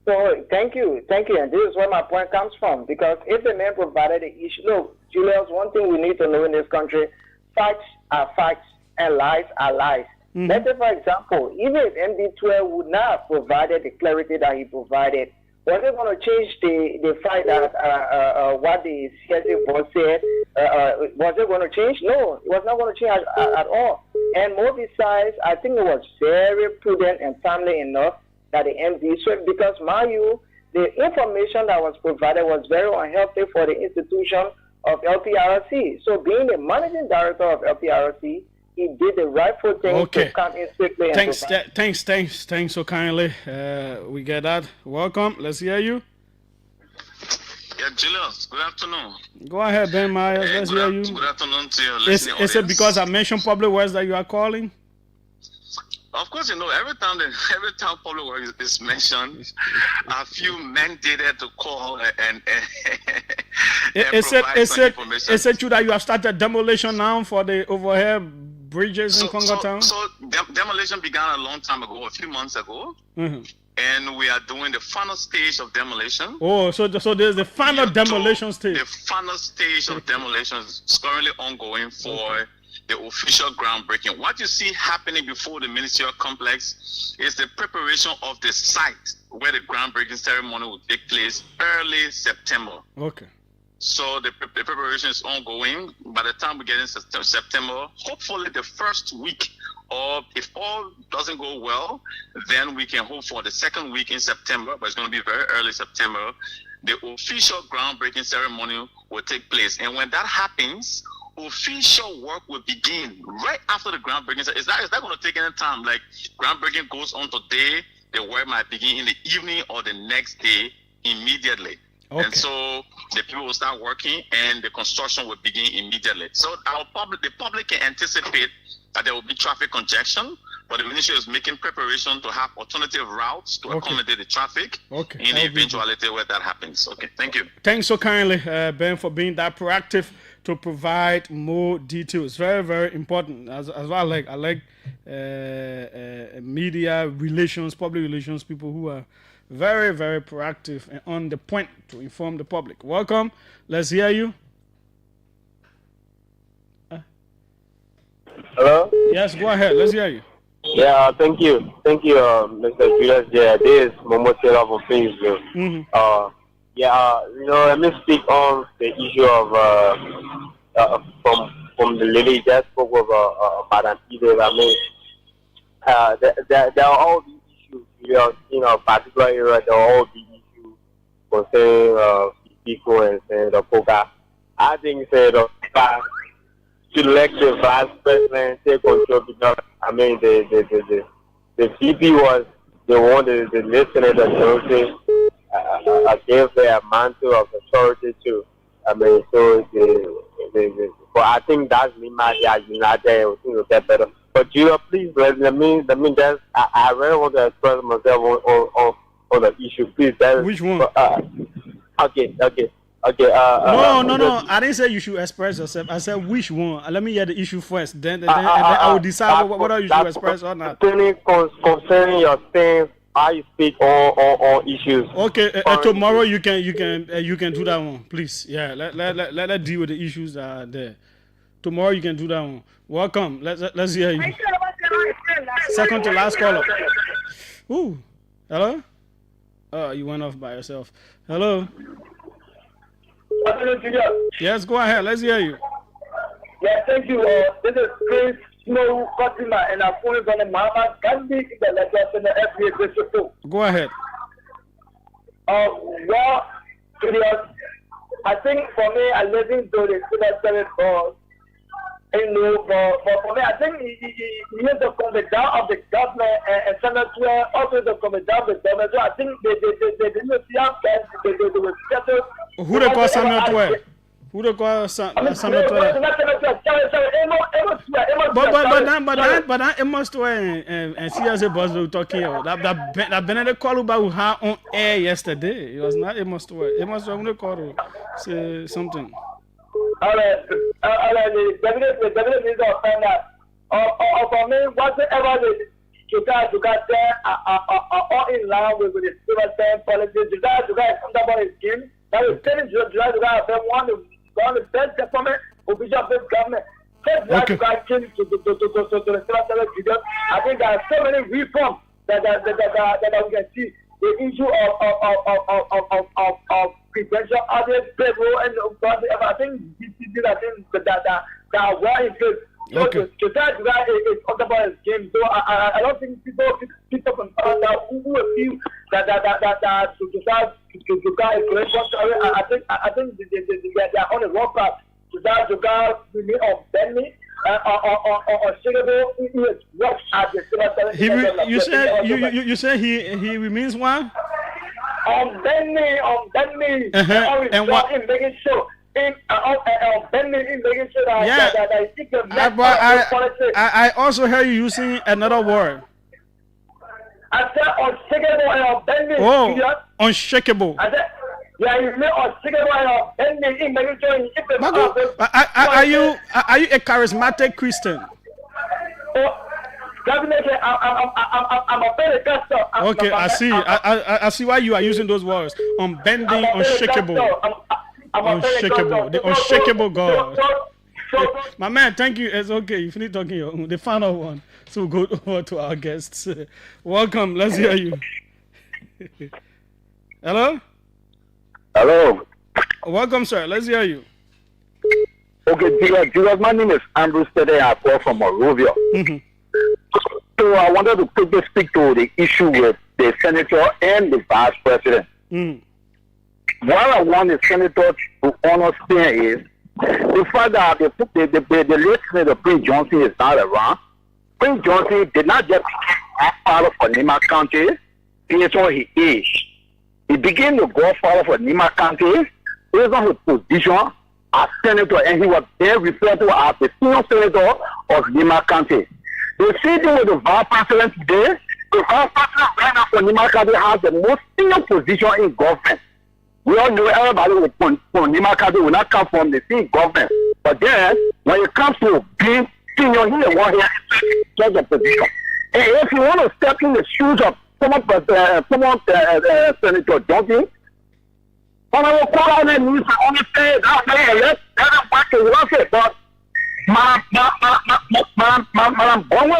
So thank you. And this is where my point comes from. Because if the man provided the issue, look, Julius, one thing we need to know in this country, facts are facts and lies are lies. Let's say, for example, even if MD12 would not have provided the clarity that he provided, was it going to change the fact that what the CSA boss said? Was it going to change? No, it was not going to change at all. And more besides, I think it was very prudent and timely enough that the MD swept, because, mind you, the information that was provided was very unhealthy for the institution of LPRC. So being the managing director of LPRC, he did the rightful thing to come in quickly. Thanks so kindly. We get that. Welcome. Let's hear you. Yeah, Julius, good afternoon. Go ahead, Ben Myers. Let's hear you. Good afternoon to your listening audience. Is it because I mentioned public words that you are calling? Of course, every time public words is mentioned, I feel mandated to call and is it true that you have started demolition now for the overhead bridges in Congo Town? So demolition began a long time ago, a few months ago. And we are doing the final stage of demolition. Oh, so there's the final demolition stage. The final stage of demolition is currently ongoing for the official groundbreaking. What you see happening before the ministerial complex is the preparation of the site where the groundbreaking ceremony will take place early September. Okay. So the preparation is ongoing. By the time we get into September, hopefully the first week, or if all doesn't go well, then we can hope for the second week in September, but it's going to be very early September. The official groundbreaking ceremony will take place. And when that happens, official work will begin right after the groundbreaking. Is that going to take any time? Like, groundbreaking goes on today, the work might begin in the evening or the next day immediately. Okay. And so the people will start working and the construction will begin immediately. So the public can anticipate that there will be traffic congestion, but the ministry is making preparation to have alternative routes to accommodate the traffic in the eventuality where that happens. Okay, thank you. Thanks so kindly, Ben, for being that proactive to provide more details. Very, very important. As well, I like media relations, public relations, people who are very, very proactive and on the point to inform the public. Welcome. Let's hear you. Hello? Yes, go ahead. Let's hear you. Yeah, thank you. Mr. Julius. Yeah, this is Momo Taylor from Facebook. Let me speak on the issue of from the lady that spoke about an email. I mean, there are all these issues, particular area, there are all these issues concerning people and the Coca. I think the to elect the vice president, take control, because I mean the VP was the one the listener that gave their mantle of authority to. I mean, so but I think that's Lima United will get better. But you please let me just I really want to express myself on the issue. Please, which one? Okay. No. I didn't say you should express yourself. I said which one. Let me hear the issue first. Then I will decide whether you should express or not. Concerning your things, how you speak on issues. Okay, tomorrow you can do that one, please. Yeah, let deal with the issues that are there. Tomorrow you can do that one. Welcome. Let's hear you. Second to last caller. Ooh. Hello? Oh, you went off by yourself. Hello? Yes, go ahead. Let's hear you. Yeah, thank you. This is Chris Snow Fatima, and I'm calling from the Mama Gandhi in the letter in the FBA District. Go ahead. Well, Julius, I think for me, I listen to the civil service for, but for me, I think he is the commander of the government and senator also the commander of the government. So I think they didn't see how they will settle. Who they call senator? Who they call senator? But that it must and see as a boss we talking that Benedict called about her on air yesterday. It was not it must when they called say something. All right. The definitely needs to find out. For me, whatever you guys there are in line with the civil service policy. You guys comfortable with scheme. That is telling you guys have one of the best government, official of this government. Okay. To the civil service. I think there are so many reforms that we can see. The issue of prevention, other payroll, and I think these are things that are well in place. Okay. So that guy is about his game. So I don't think people from Canada who will feel that to guy is great. I think they are on the wrong path. To guy remain on Benny or Singapore. What at the you say he remains what? On Benny. And what? In making sure. I also heard you using another word. I said unshakable and bending. Oh, unshakable. I said, yeah, you mean unshakable and bending in making sure. Are you a charismatic Christian? Definitely, I'm a Pentecostal. Okay, I see. I see why you are using those words. Unbending, unshakable. Unshakable, the unshakable God. My man, thank you. It's okay. You finish talking. The final one. So we'll go over to our guests. Welcome. Let's hear you. Hello? Hello. Welcome, sir. Let's hear you. Okay, Julius, my name is Andrew Stede. I call from Morovia. So I wanted to quickly speak to the issue with the senator and the vice president. What I want the senator to understand is the fact that the late Senator Prince Johnson is not around. Prince Johnson did not just become godfather for Nima County based on his age. He became the godfather for Nima County based on his position as senator, and he was then referred to as the senior senator of Nima County. The same thing with the vice president today. The vice president right now for Nima County has the most senior position in government. We all know everybody from Nima County will not come from the same government. But then, when it comes to being senior, he is one here in the position. And if you want to step in the shoes of someone Senator Johnson, I will call out the news and understand that way, let them back to work. But my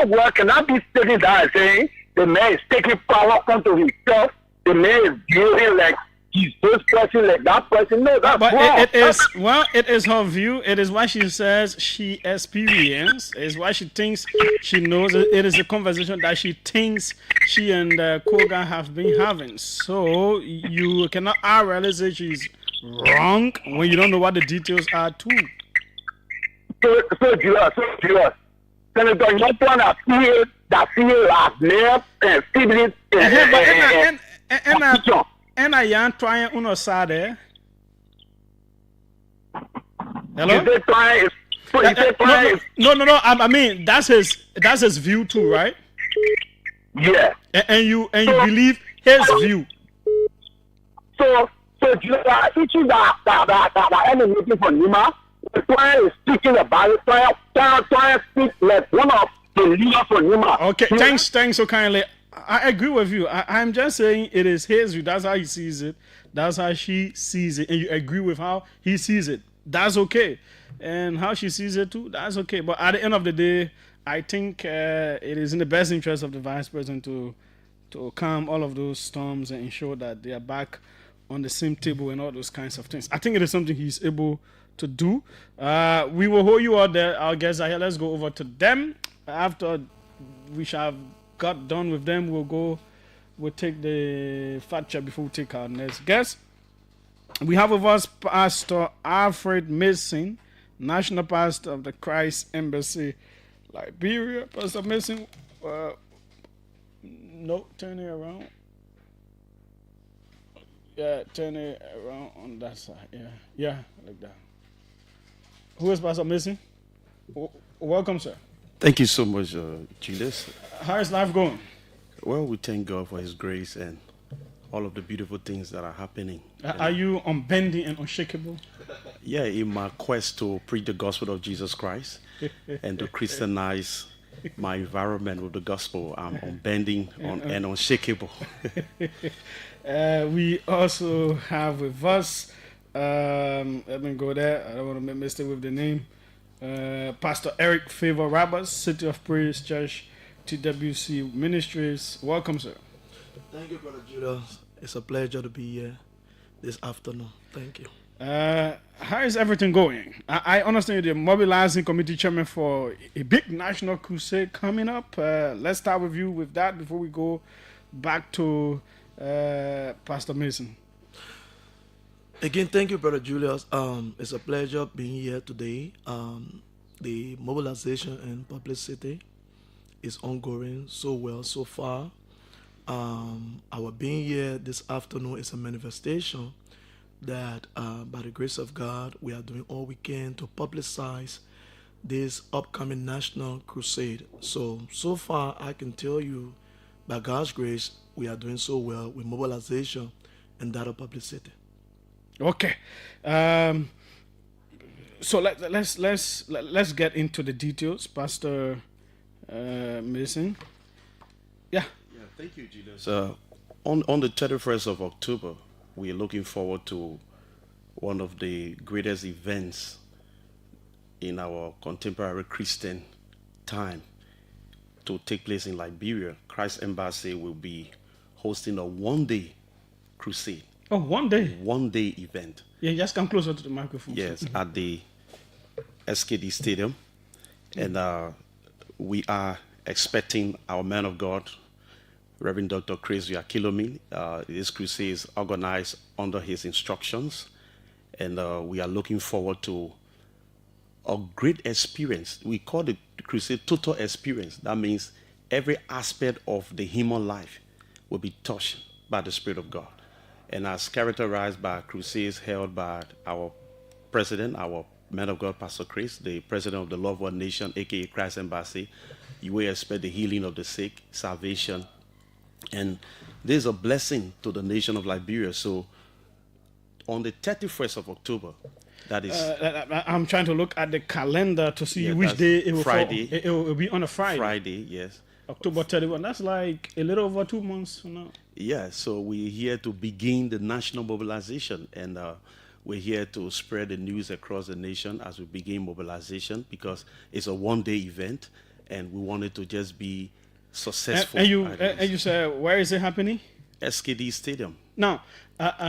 work cannot be sitting there saying the man is taking power onto himself. The man is dealing like he's this person, like that person. No, that's wrong. It is her view. It is what she says she experienced. It is what she thinks she knows. It is a conversation that she thinks she and Koga have been having. So you cannot really say she's wrong when you don't know what the details are too. So Julius, Senator, you don't want to feel last name and siblings and I am trying uno side. Hello? No. I mean that's his view too, right? Yeah. And you believe his view. So issue that any meeting for Nima, the client is speaking about it. Client speak like one of the leaders for Nima. Okay, thanks so kindly. I agree with you. I'm just saying it is his view. That's how he sees it. That's how she sees it. And you agree with how he sees it. That's okay. And how she sees it too, that's okay. But at the end of the day, I think it is in the best interest of the vice president to calm all of those storms and ensure that they are back on the same table and all those kinds of things. I think it is something he's able to do. We will hold you out there. Our guests are here. Let's go over to them. After we shall have got done with them, we'll take the fact check before we take our next guest. We have with us Pastor Alfred Mason, National Pastor of the Christ Embassy, Liberia. Pastor Mason, no, turn it around. Yeah, turn it around on that side. Yeah, like that. Who is Pastor Mason? Welcome, sir. Thank you so much, Julius. How is life going? Well, we thank God for His grace and all of the beautiful things that are happening. Are you unbending and unshakable? Yeah, in my quest to preach the gospel of Jesus Christ and to Christianize my environment with the gospel, I'm unbending and unshakable. We also have with us, let me go there, I don't want to make a mistake with the name, Pastor Eric Favor Roberts, City of Praise Church, TWC Ministries. Welcome, sir. Thank you, Brother Julius. It's a pleasure to be here this afternoon. Thank you. How is everything going? I understand you're the mobilizing committee chairman for a big national crusade coming up. Let's start with you with that before we go back to Pastor Mason. Again, thank you, Brother Julius. It's a pleasure being here today. The mobilization and publicity is ongoing so well so far. Our being here this afternoon is a manifestation that by the grace of God, we are doing all we can to publicize this upcoming national crusade. So far, I can tell you, by God's grace, we are doing so well with mobilization and data publicity. Okay. So let's get into the details, Pastor Mason. Yeah. Thank you, Julius. On the 31st of October, we are looking forward to one of the greatest events in our contemporary Christian time to take place in Liberia. Christ Embassy will be hosting a one-day crusade. Oh, one day? One-day event. Yeah, just come closer to the microphone. Yes, at the SKD Stadium. And we are expecting our man of God, Reverend Dr. Chris Yakilomi. This crusade is organized under his instructions, and we are looking forward to a great experience. We call the crusade total experience. That means every aspect of the human life will be touched by the Spirit of God. And as characterized by crusades held by our president, our man of God, Pastor Chris, the president of the Love One Nation, aka Christ Embassy, you will expect the healing of the sick, salvation. And there's a blessing to the nation of Liberia. So on the 31st of October, that is... I'm trying to look at the calendar to see which day it will Friday. fall. It will be on a Friday. Friday, yes. October 31. That's like a little over 2 months from now. Yeah, so we're here to begin the national mobilization. And we're here to spread the news across the nation as we begin mobilization, because it's a one-day event, and we want it to just be successful. And you said, where is it happening? SKD Stadium. Now, that's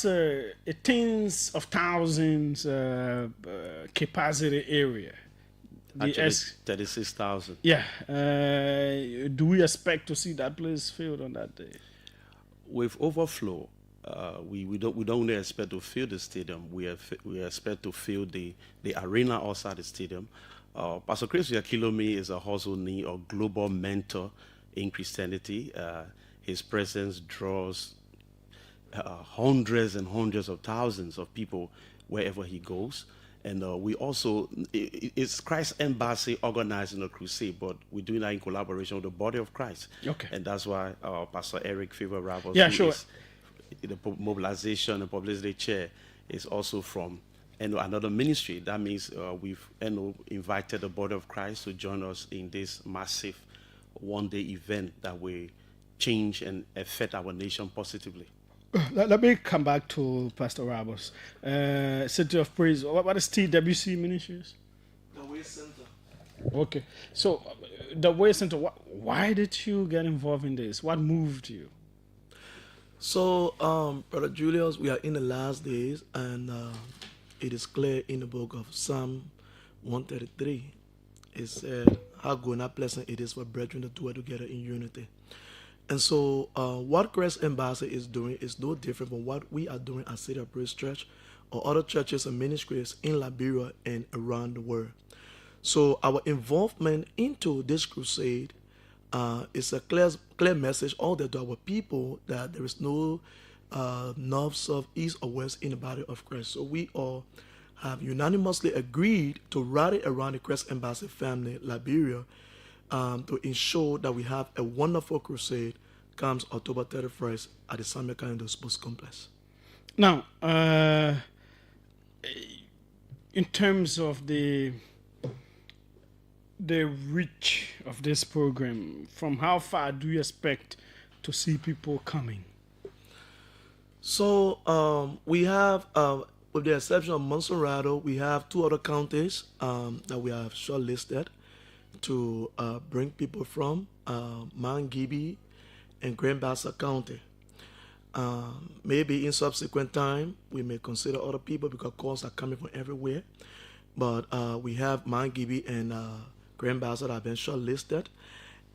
a tens of thousands capacity area. Actually, 36,000. Yeah. Do we expect to see that place filled on that day? With overflow, we don't only expect to fill the stadium. We expect to fill the arena outside the stadium. Pastor Chris Yakilomi is a husband, a global mentor in Christianity. His presence draws hundreds and hundreds of thousands of people wherever he goes. And we also, it's Christ Embassy organizing a crusade, but we're doing that in collaboration with the body of Christ. Okay. And that's why Pastor Eric Favor Roberts, is the mobilization and publicity chair, is also from another ministry. That means we've invited the body of Christ to join us in this massive one-day event that will change and affect our nation positively. Let me come back to Pastor Roberts. City of Praise. What is TWC Ministries? The Way Center. Okay. So, the Way Center, why did you get involved in this? What moved you? So, Brother Julius, we are in the last days, and it is clear in the book of Psalm 133. It said, "How good and how pleasant it is for brethren to dwell together in unity." And so, what Christ Embassy is doing is no different from what we are doing at City of Praise Church or other churches and ministries in Liberia and around the world. So, our involvement into this crusade is a clear message all that to our people that there is no north, south, east, or west in the body of Christ. So we all have unanimously agreed to rally around the Christ Embassy family, Liberia, to ensure that we have a wonderful crusade comes October 31st at the Samuel Kaindo Sports Complex. Now, in terms of the reach of this program, from how far do you expect to see people coming? So we have, with the exception of Monserrado, we have 2 other counties that we have shortlisted to bring people from, Mount Gibby and Grand Bassa County. Maybe in subsequent time, we may consider other people because calls are coming from everywhere. But we have Mount Gibby and Grand Bassa that have been shortlisted.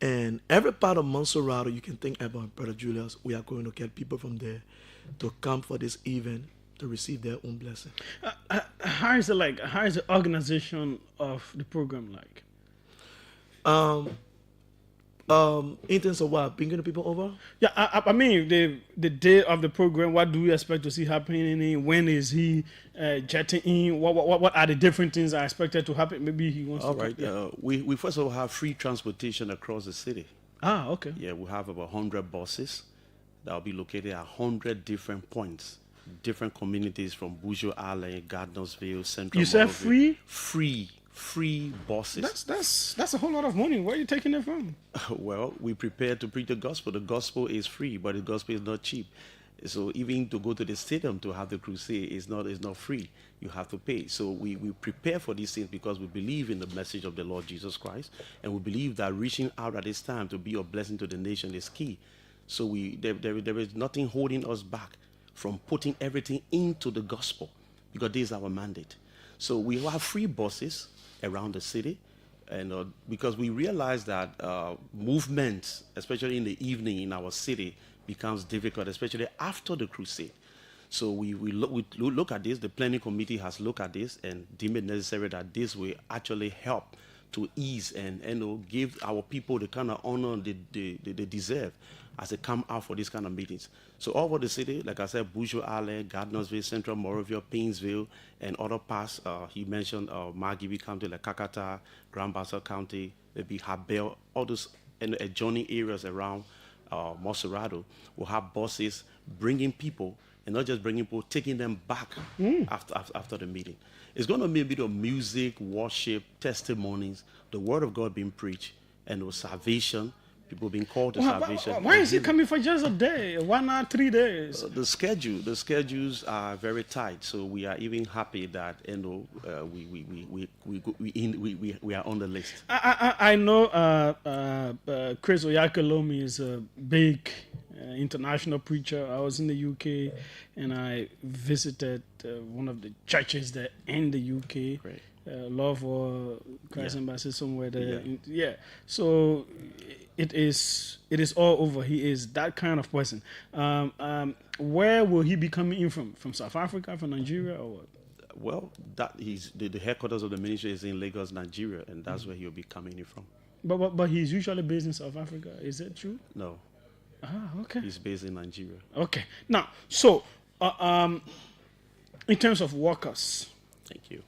And every part of Monserrado you can think about, Brother Julius, we are going to get people from there to come for this event to receive their own blessing. How is it like? How is the organization of the program like? In terms of what, bringing the people over? Yeah, I mean the day of the program. What do we expect to see happening? When is he jetting in? What are the different things are expected to happen? Maybe he wants. All to right. Yeah. We first of all have free transportation across the city. Ah, okay. Yeah, we have about 100 buses that will be located at 100 different points, different communities from Bujo Island, Gardnersville, Central. You said Morovia. free? Free buses. That's a whole lot of money. Where are you taking it from? Well, we prepare to preach the gospel. The gospel is free, but the gospel is not cheap. So even to go to the stadium to have the crusade is not free. You have to pay. So we prepare for these things because we believe in the message of the Lord Jesus Christ, and we believe that reaching out at this time to be a blessing to the nation is key. So there is nothing holding us back from putting everything into the gospel because this is our mandate. So we have free buses around the city, and because we realize that movement, especially in the evening in our city, becomes difficult, especially after the crusade. So we look at this. The planning committee has looked at this and deemed it necessary that this will actually help to ease and give our people the kind of honor they deserve as they come out for these kind of meetings. So all over the city, like I said, Bujo Island, Gardnersville, Central Morovia, Painesville, and other parts. He mentioned Margibi County, like Kakata, Grand Bassa County, maybe Habel, all those adjoining areas around Monserrado will have buses bringing people, and not just bringing people, taking them back after the meeting. It's going to be a bit of music, worship, testimonies, the word of God being preached, and salvation, people being called to salvation. Why is he coming for just a day? Why not 3 days? The schedules are very tight, so we are even happy that we are on the list. I know Chris Oyakalomi is a big international preacher. I was in the UK and I visited one of the churches there in the UK. Great. Love or Christ Embassy somewhere there. Yeah. So it is all over. He is that kind of person. Where will he be coming in from? From South Africa, from Nigeria, or what? Well, that he's the headquarters of the ministry is in Lagos, Nigeria, and that's where he'll be coming in from. But he's usually based in South Africa. Is that true? No. Ah, okay. He's based in Nigeria. Okay. Now, so in terms of workers, thank you.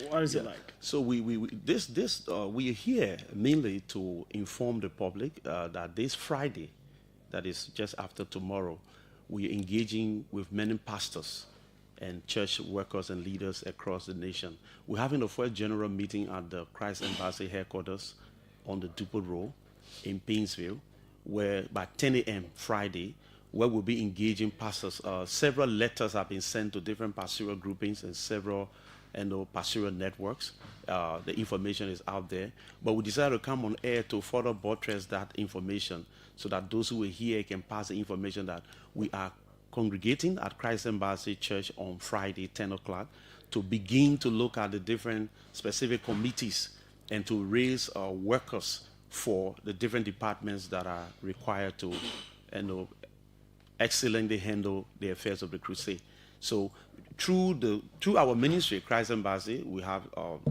What is it like? So we are here mainly to inform the public that this Friday, that is just after tomorrow, we are engaging with many pastors and church workers and leaders across the nation. We're having the first general meeting at the Christ Embassy headquarters on the Dupont Road in Painesville, where by 10 a.m. Friday, where we'll be engaging pastors. Several letters have been sent to different pastoral groupings and several pastoral networks. The information is out there, but we decided to come on air to further buttress that information so that those who are here can pass the information that we are congregating at Christ Embassy Church on Friday, 10 o'clock, to begin to look at the different specific committees and to raise workers for the different departments that are required to excellently handle the affairs of the crusade. So through our ministry, Christ Embassy, we have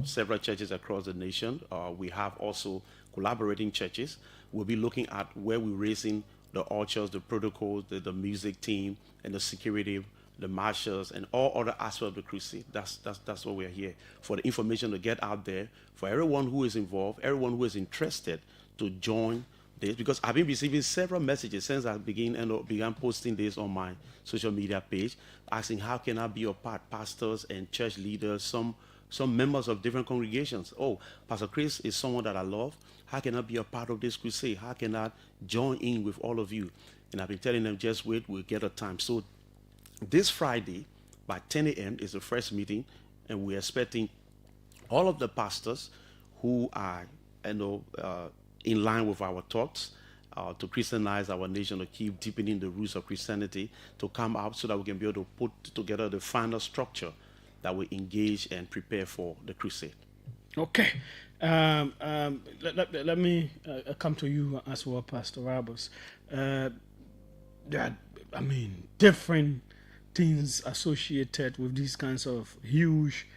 several churches across the nation. We have also collaborating churches. We'll be looking at where we're raising the altars, the protocols, the music team, and the security, the marshals, and all other aspects of the crusade. That's what we're here for, the information to get out there for everyone who is involved, everyone who is interested to join this, because I've been receiving several messages since I began posting this on my social media page, asking how can I be a part, pastors and church leaders, some members of different congregations. Oh, Pastor Chris is someone that I love. How can I be a part of this crusade? How can I join in with all of you? And I've been telling them, just wait, we'll get a time. So this Friday by 10 a.m. is the first meeting, and we're expecting all of the pastors who are in line with our thoughts to Christianize our nation, to keep deepening the roots of Christianity, to come out so that we can be able to put together the final structure that will engage and prepare for the crusade. Okay. Let me come to you as well, Pastor Rabos. Different things associated with these kinds of huge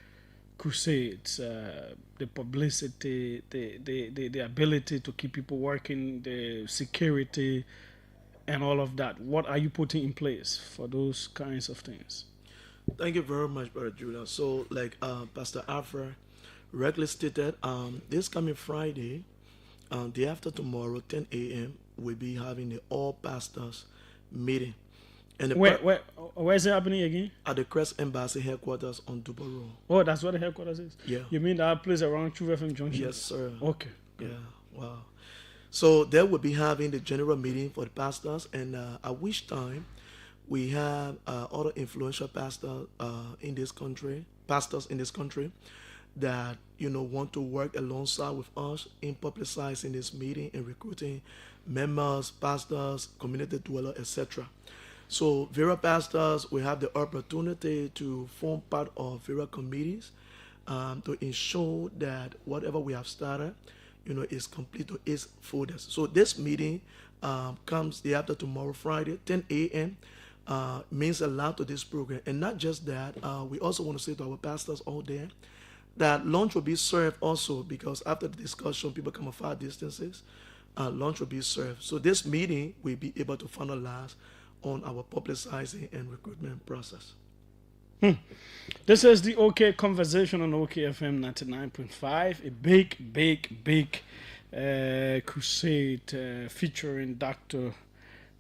crusades, the publicity, the ability to keep people working, the security, and all of that. What are you putting in place for those kinds of things? Thank you very much, Brother Julius. So, like Pastor Afra rightly stated, this coming Friday, day after tomorrow, 10 a.m., we'll be having the all pastors meeting. And where is it happening again? At the Christ Embassy headquarters on Dubai Road. Oh, that's where the headquarters is? Yeah. You mean that place around True FM Junction? Yes, sir. Okay. Yeah, wow. So they will be having the general meeting for the pastors, and at which time we have other influential pastors in this country that want to work alongside with us in publicizing this meeting and recruiting members, pastors, community dwellers, etc. So various pastors will have the opportunity to form part of various committees to ensure that whatever we have started, is complete to its fullness. So this meeting comes day after tomorrow, Friday, 10 a.m. Means a lot to this program. And not just that, we also want to say to our pastors out there that lunch will be served also, because after the discussion, people come from far distances, lunch will be served. So this meeting will be able to finalize on our publicizing and recruitment process. This is the OK Conversation on OKFM 99.5, a big crusade featuring Dr.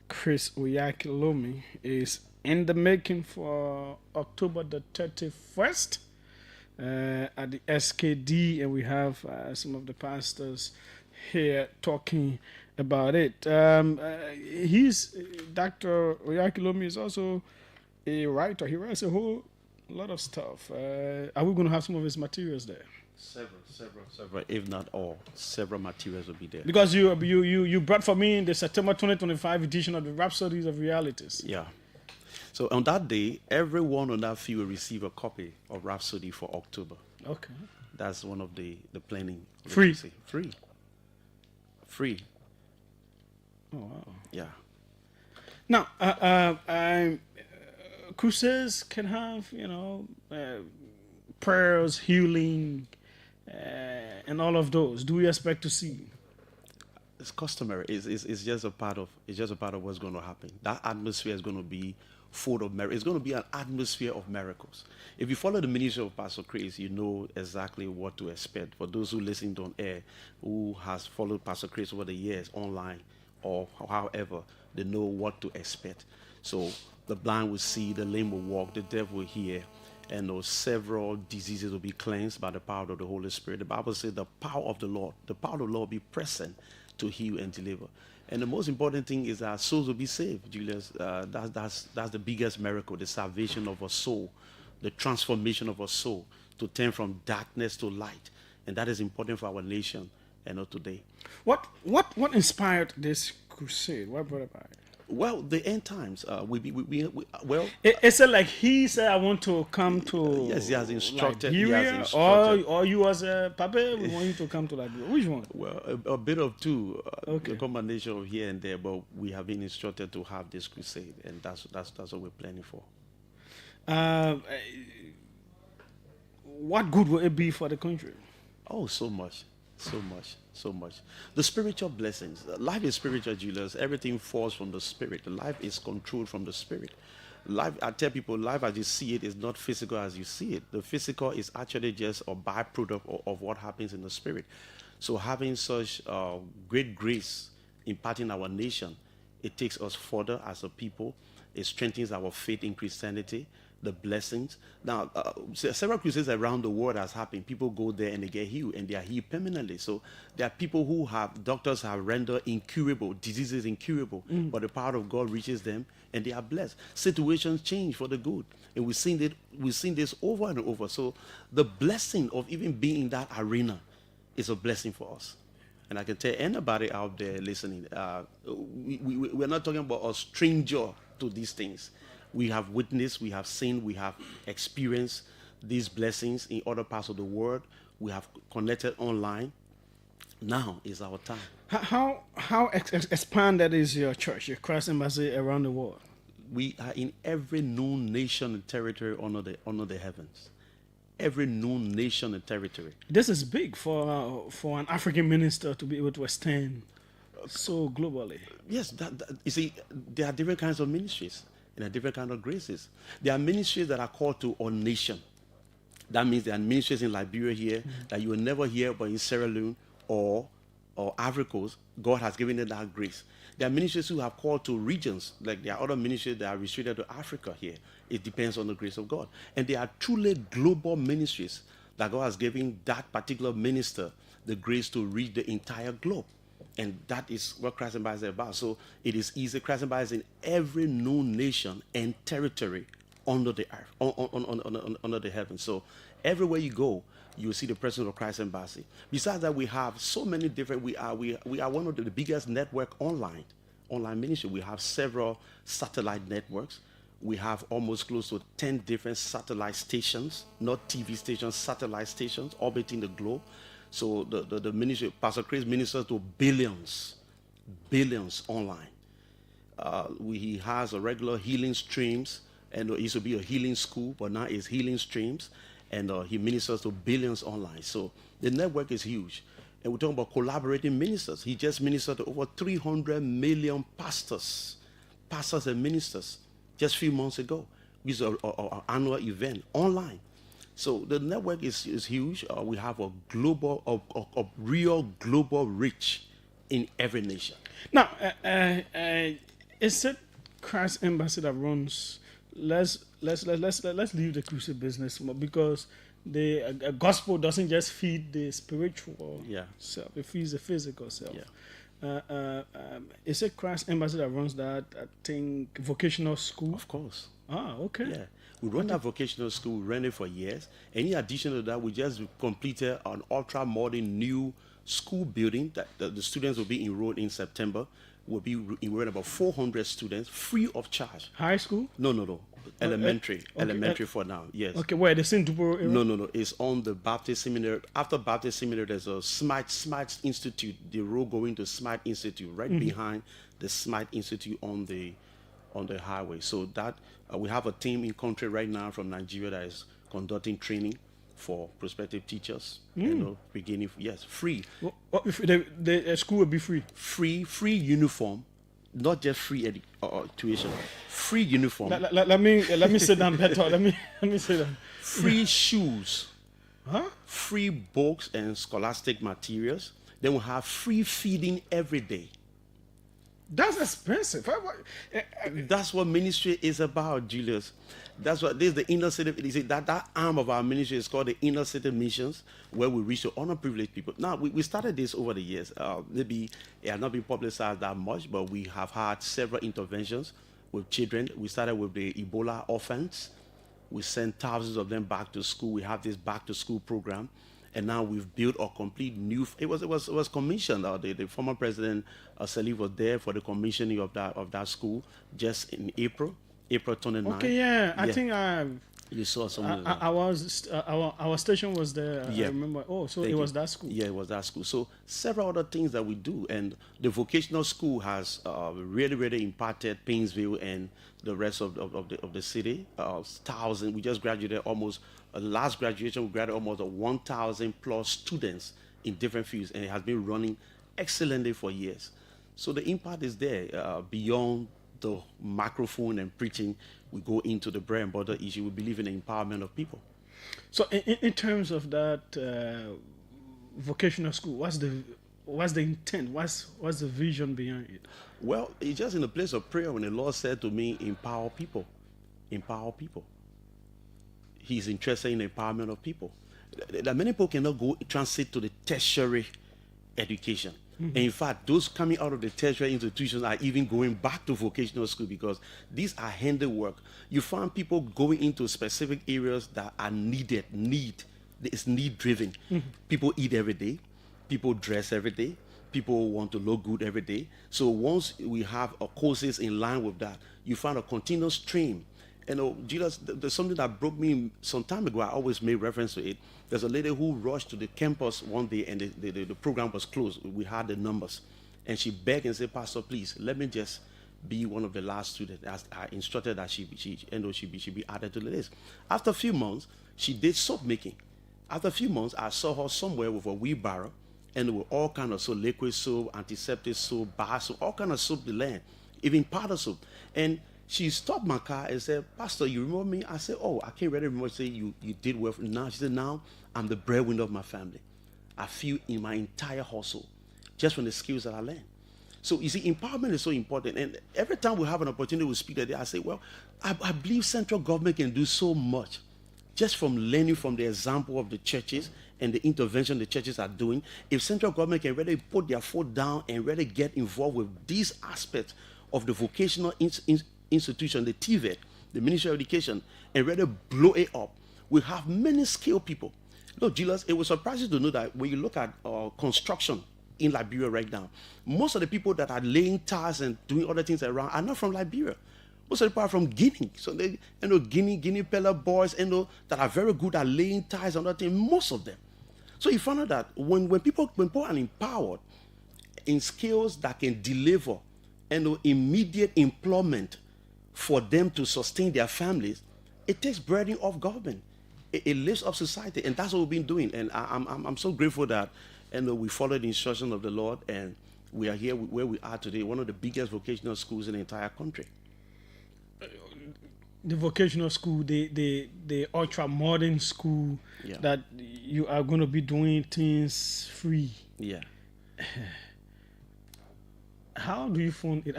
Chris Oyakhilome is in the making for October the 31st at the SKD, and we have some of the pastors here talking about it. Dr. Oyakhilome is also a writer. He writes a whole lot of stuff. Are we going to have some of his materials there? Several, if not all, several materials will be there. Because you brought for me the September 2025 edition of the Rhapsodies of Realities. Yeah. So on that day, everyone on that field will receive a copy of Rhapsody for October. Okay. That's one of the planning. Free. Free. Oh, wow. Yeah. Now, crusades can have, prayers, healing, and all of those. Do we expect to see? It's customary. It's just a part of what's going to happen. That atmosphere is going to be full of miracles. It's going to be an atmosphere of miracles. If you follow the ministry of Pastor Chris, you know exactly what to expect. For those who listen on air, who has followed Pastor Chris over the years online or however, they know what to expect. So the blind will see, the lame will walk, the deaf will hear, and those several diseases will be cleansed by the power of the Holy Spirit. The Bible says the power of the Lord will be present to heal and deliver. And the most important thing is that souls will be saved, Julius. That's the biggest miracle, the salvation of a soul, the transformation of a soul to turn from darkness to light. And that is important for our nation and not today. What inspired this crusade? What brought about it? Well, the end times. Well, It said like he said, I want to come to yes, he has instructed. Liberia, or you as a Papa, we want you to come to Liberia. Which one? Well, a bit of two. Okay. A combination of here and there, but we have been instructed to have this crusade, and that's what we're planning for. What good will it be for the country? Oh, so much. The spiritual blessings. Life is spiritual, Julius. Everything falls from the spirit. Life is controlled from the spirit. Life, I tell people, life as you see it is not physical as you see it. The physical is actually just a byproduct of what happens in the spirit. So having such great grace imparting our nation, it takes us further as a people. It strengthens our faith in Christianity. The blessings. Now, several crusades around the world has happened. People go there and they get healed, and they are healed permanently. So there are people who doctors have rendered incurable, diseases incurable, but the power of God reaches them, and they are blessed. Situations change for the good, and we've seen this over and over. So the blessing of even being in that arena is a blessing for us. And I can tell anybody out there listening, we're not talking about a stranger to these things. We have witnessed, we have seen, we have experienced these blessings in other parts of the world. We have connected online. Now is our time. How expanded is your church, your Christ Embassy around the world? We are in every known nation and territory under the heavens. Every known nation and territory. This is big for an African minister to be able to extend so globally. Yes, you see, there are different kinds of ministries. And a different kind of graces. There are ministries that are called to our nation. That means there are ministries in Liberia here that you will never hear, but in Sierra Leone or Ivory Coast, God has given them that grace. There are ministries who have called to regions, like there are other ministries that are restricted to Africa here. It depends on the grace of God. And there are truly global ministries that God has given that particular minister the grace to reach the entire globe. And that is what Christ Embassy is about. So it is easy. Christ Embassy is in every known nation and territory under the earth, under the heavens. So everywhere you go, you will see the presence of Christ Embassy. Besides that, we have so many different. We are one of the biggest network online ministry. We have several satellite networks. We have almost close to 10 different satellite stations, not TV stations, satellite stations orbiting the globe. So the ministry, Pastor Chris ministers to billions online. He has a regular healing streams, and it used to be a healing school, but now it's healing streams, and he ministers to billions online. So the network is huge. And we're talking about collaborating ministers. He just ministered to over 300 million pastors and ministers just a few months ago. This is our annual event online. So the network is huge. We have a real global reach in every nation. Now, is it Christ Embassy that runs? Let's leave the crusade business because the gospel doesn't just feed the spiritual self; it feeds the physical self. Yeah. Is it Christ Embassy that runs that? I think vocational school. Of course. Ah, okay. Yeah. We run that vocational school, we ran it for years. And in addition to that, we just completed an ultra-modern new school building that the students will be enrolled in September. We'll be enrolling about 400 students free of charge. High school? No. Elementary. Elementary for now, yes. Okay, where? The St. Duboro area? No. It's on the Baptist Seminary. After Baptist Seminary, there's a Smite Institute, the road going to Smite Institute, right behind the Smite Institute on the highway. So that we have a team in country right now from Nigeria that is conducting training for prospective teachers. Beginning free. The school will be free. Free uniform, not just free tuition. Free uniform. Let me sit down better. Let me sit down. Free shoes. Free books and scholastic materials. Then we'll have free feeding every day. That's expensive. That's what ministry is about, Julius. That's what this is the inner city. That arm of our ministry is called the inner city missions, where we reach to underprivileged people. Now we started this over the years. Maybe it has not been publicized that much, but we have had several interventions with children. We started with the Ebola orphans. We sent thousands of them back to school. We have this back to school program. and now we've built a complete new. It was commissioned. The former president Salif was there for the commissioning of that school just in April 29. Okay, yeah, I think you saw some. Our station was there. Yeah. I remember. Oh, so Thank it you. was that school. Yeah, it was that school. So several other things that we do, and the vocational school has really impacted Painesville and the rest of the city. Thousand. We just graduated almost. Last graduation, we graduated almost 1,000 plus students in different fields, and it has been running excellently for years. So the impact is there beyond the microphone and preaching. We go into the bread and butter issue. We believe in the empowerment of people. So in terms of that vocational school, what's the intent? What's the vision behind it? Well, it's just in a place of prayer when the Lord said to me, empower people. Empower people. He's interested in the empowerment of people. That many people cannot go transit to the tertiary education. And in fact, those coming out of the tertiary institutions are even going back to vocational school because these are handiwork. You find people going into specific areas that are it's need driven. People eat every day, people dress every day, people want to look good every day. So once we have courses in line with that, you find a continuous stream. And Julius, there's something that broke me some time ago. I always made reference to it. There's a lady who rushed to the campus one day and the program was closed. We had the numbers. And she begged and said, Pastor, please, let me just be one of the last students. As I instructed that she be added to the list. After a few months, she did soap making. After a few months, I saw her somewhere with a wheelbarrow and with all kinds of soap, liquid soap, antiseptic soap, bar soap, all kinds of soap they land, even powder soap. And she stopped my car and said, Pastor, you remember me? I said, oh, I can't really remember. Say you did well. Now she said, now I'm the breadwinner of my family. I feel in my entire household just from the skills that I learned. So you see, empowerment is so important. And every time we have an opportunity to speak that day, I say, well, I believe central government can do so much just from learning from the example of the churches and the intervention the churches are doing. If central government can really put their foot down and really get involved with these aspects of the vocational institution, the TVET, the Ministry of Education, and rather blow it up. We have many skilled people. Look, Julius, it was surprising to know that when you look at construction in Liberia right now, most of the people that are laying tiles and doing other things around are not from Liberia. Most of the people are from Guinea. So they, Guinea Pella boys, that are very good at laying tiles and other things, most of them. So you find out that when people are empowered in skills that can deliver immediate employment for them to sustain their families, it takes burden off government. It lifts up society, and that's what we've been doing. And I'm so grateful that we followed the instructions of the Lord, and we are here where we are today, one of the biggest vocational schools in the entire country. The vocational school, the ultra modern school, that you are going to be doing things free. Yeah. How do you fund it?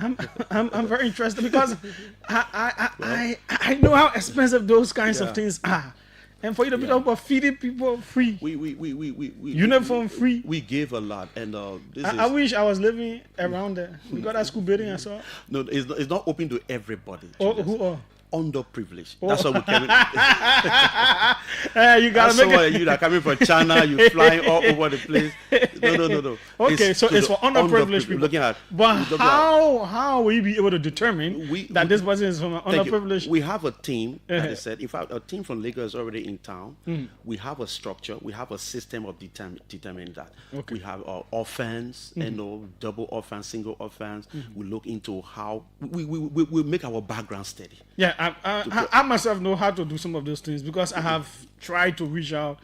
I'm very interested because I know how expensive those kinds of things are, and for you to be talking about feeding people free, we uniform free. We gave a lot, and I wish I was living around there. We got that school building I saw. No, it's not open to everybody. Who? Underprivileged. That's what we came. You gotta make it. You are coming from China, you flying all over the place. No. Okay, so it's for underprivileged people. Looking at, how will you be able to determine that this person is from an underprivileged? We have a team. Like I said, in fact, a team from Lagos is already in town. We have a structure. We have a system of determining that. Okay. We have offense, double offense, single offense. We look into how we make our background steady. Yeah, I myself know how to do some of those things because I have tried to reach out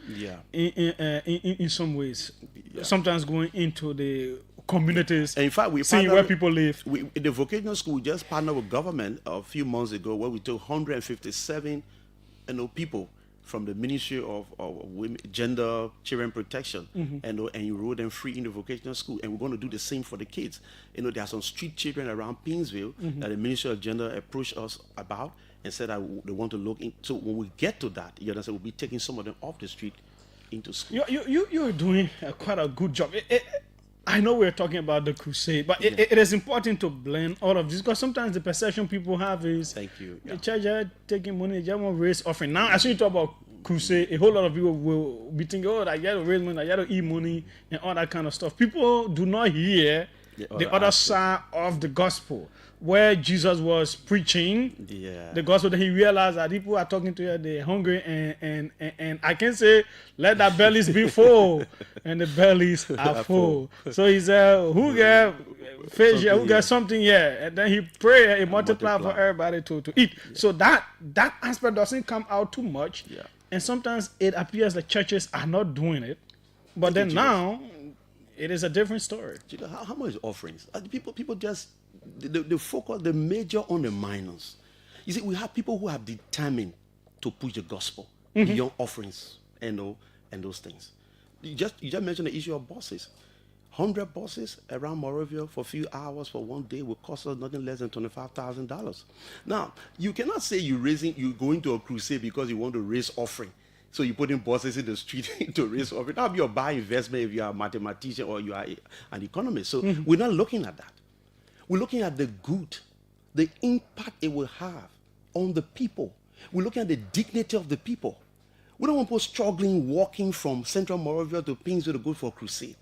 in some ways. Yeah. Sometimes going into the communities, and in fact, seeing where people live. In the vocational school, we just partnered with government a few months ago where we took 157 people from the Ministry of Women, Gender, Children Protection, and enroll them free in the vocational school. And we're going to do the same for the kids. There are some street children around Painesville that the Ministry of Gender approached us about and said that they want to look in. So when we get to that, you understand, we'll be taking some of them off the street into school. You're doing quite a good job. I know we're talking about the crusade, but it is important to blend all of this because sometimes the perception people have is the church are taking money, they want to raise offering. Now, as you talk about crusade, a whole lot of people will be thinking, oh, I got to raise money, I got to eat money, and all that kind of stuff. People do not hear the other side of the gospel, where Jesus was preaching the gospel. That he realized that people are talking to you, they're hungry, and I can say, let that bellies be full, and the bellies are full. So he said, who got fish here, who got something here? And then he prayed and multiplied for everybody to eat. So that aspect doesn't come out too much, and sometimes it appears that churches are not doing it, but then now it is a different story. How much offerings? People just they focus, they major on the minors. You see, we have people who are determined to push the gospel beyond offerings and those things. You just mentioned the issue of buses. 100 buses around Moravia for a few hours for one day will cost us nothing less than $25,000. Now, you cannot say you're going to a crusade because you want to raise offering. So you put in buses in the street to raise offering. That would be a bad investment if you are a mathematician or you are an economist. So we're not looking at that. We're looking at the good, the impact it will have on the people. We're looking at the dignity of the people. We don't want people struggling, walking from Central Moravia to Pingsville to go for a crusade.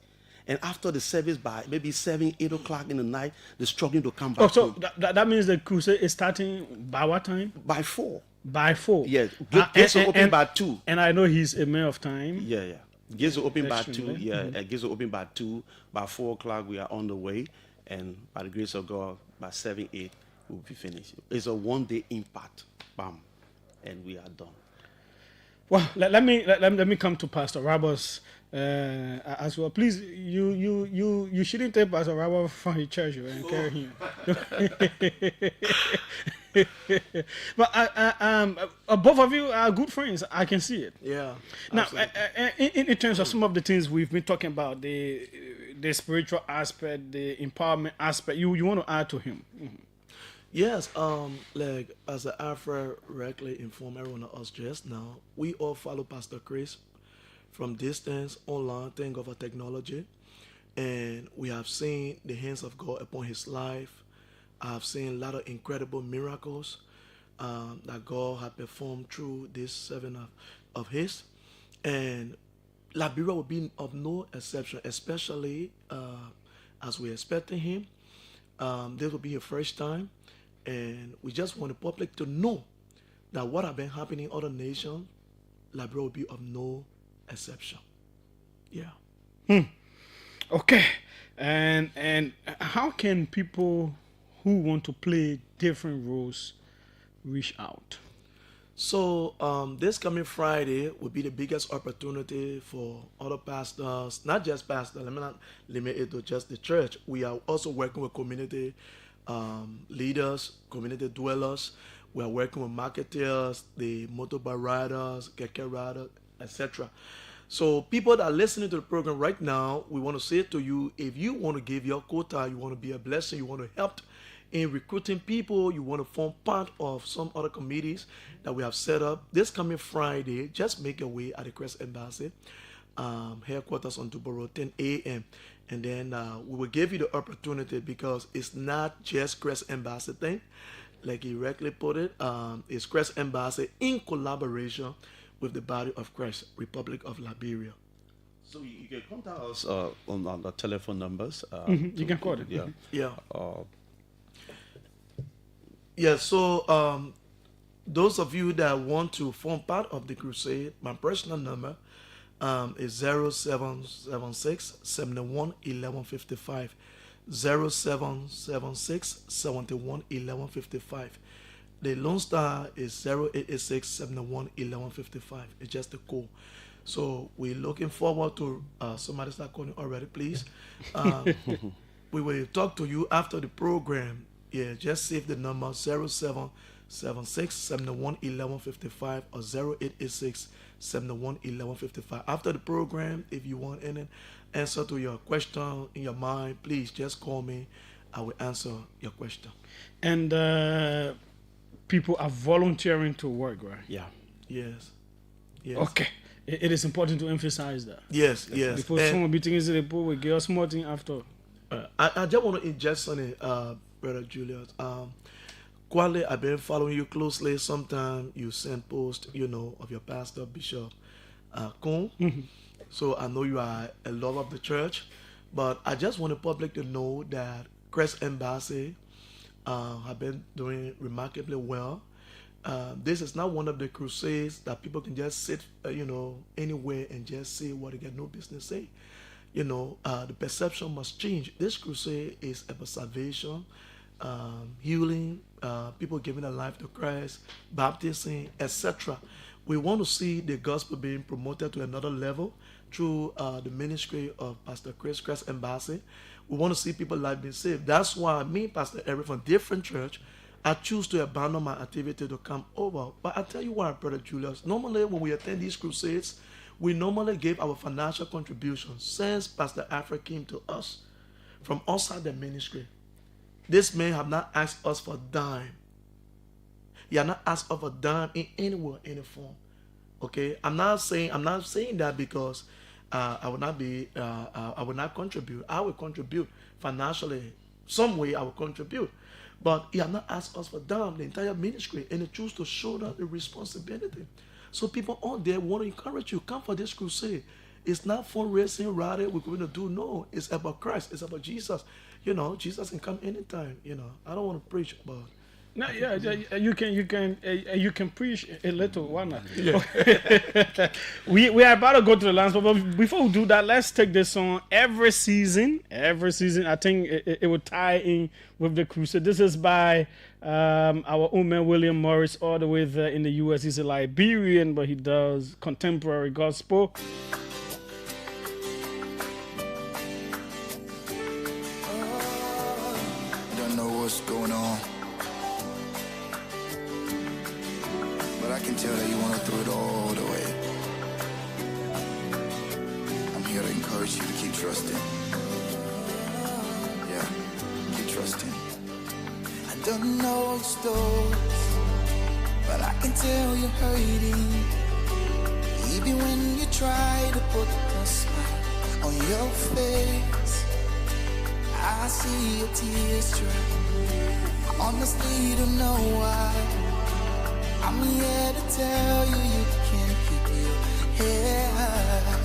And after the service, by maybe 7, 8 o'clock in the night, they're struggling to come back. Oh, so that means the crusade is starting by what time? By 4. By 4? Yes. Gates will open by 2. And I know he's a man of time. Yeah. Gates will open by 2. Yeah, gates will open by 2. By 4 o'clock, we are on the way. And by the grace of God, by 7, 8, we'll be finished. It's a one-day impact. Bam. And we are done. Well, let me come to Pastor Roberts as well. Please, you shouldn't take Pastor Roberts from his church and carry him. But both of you are good friends. I can see it. Yeah. Now, in terms of some of the things we've been talking about, the spiritual aspect, the empowerment aspect, you want to add to him? Mm-hmm. Yes, like as Alfred correctly informed everyone of us just now, we all follow Pastor Chris from distance, online, thank God for technology. And we have seen the hands of God upon his life. I have seen a lot of incredible miracles that God has performed through this servant of his. And Liberia will be of no exception, especially as we're expecting him. This will be his first time. And we just want the public to know that what has been happening in other nations, Liberia will be of no exception. Yeah. Okay. And how can people who want to play different roles reach out? So this coming Friday will be the biggest opportunity for other pastors, not just pastors. Let me not limit it to just the church. We are also working with community leaders, community dwellers. We are working with marketers, the motorbike riders, keke riders, etc. So people that are listening to the program right now, we want to say to you, if you want to give your quota, you want to be a blessing, you want to help in recruiting people, you want to form part of some other committees that we have set up, this coming Friday, just make your way at the Crest Embassy, headquarters on Duboro, 10 a.m. And then we will give you the opportunity, because it's not just Crest Embassy thing, like he correctly put it. It's Crest Embassy in collaboration with the body of Christ, Republic of Liberia. So you can contact us on the telephone numbers. You can call it. Yeah. Yeah. Yeah, so those of you that want to form part of the crusade, my personal number is 0776 71 1155. 0776 71 1155. The Lone Star is 0886 71 1155. It's just a call. So we're looking forward to somebody start calling already, please. We will talk to you after the program. Yeah, just save the number 0776 71 1155 or 0886 71 1155. After the program, if you want any answer to your question in your mind, please just call me. I will answer your question. And people are volunteering to work, right? Yeah. Yes. Okay. It is important to emphasize that. Yes. Before someone be thinking the people will get a small thing after. I just want to inject something, Brother Julius. Quali, I've been following you closely. Sometimes you send posts, of your pastor, Bishop Kuhn. So I know you are a lover of the church. But I just want the public to know that Christ Embassy have been doing remarkably well. This is not one of the crusades that people can just sit, anywhere and just say what they got no business saying. The perception must change. This crusade is about salvation, healing, people giving their life to Christ, baptism, etc. We want to see the gospel being promoted to another level through the ministry of Pastor Christ Embassy. We want to see people's life being saved. That's why me, Pastor Eric, from different church, I choose to abandon my activity to come over. But I tell you what, Brother Julius, normally when we attend these crusades, we normally give our financial contributions since Pastor Alfred came to us from outside the ministry. This man have not asked us for a dime. He have not asked us for a dime in any way, any form. Okay, I'm not saying that because I will not contribute. I will contribute financially. Some way I will contribute. But he have not asked us for dime, the entire ministry, and he choose to shoulder the responsibility. So people out there want to encourage you, come for this crusade. It's not fundraising, rather we're going to do. No, it's about Christ. It's about Jesus. Jesus can come anytime. I don't want to preach, but no, you can preach a little. Why not? Yeah. we are about to go to the last, but before we do that, let's take this song. Every season, I think it will tie in with the crusade. This is by our own man William Morris, all the way there in the U.S. He's a Liberian, but he does contemporary gospel. I don't know what's going on, but I can tell that you want to throw it all the way. I'm here to encourage you to keep trusting. Yeah, keep trusting. I don't know your stories, but I can tell you're hurting. Even when you try to put a smile on your face, I see your tears dry. I honestly don't know why. I'm here to tell you you can't keep your head high.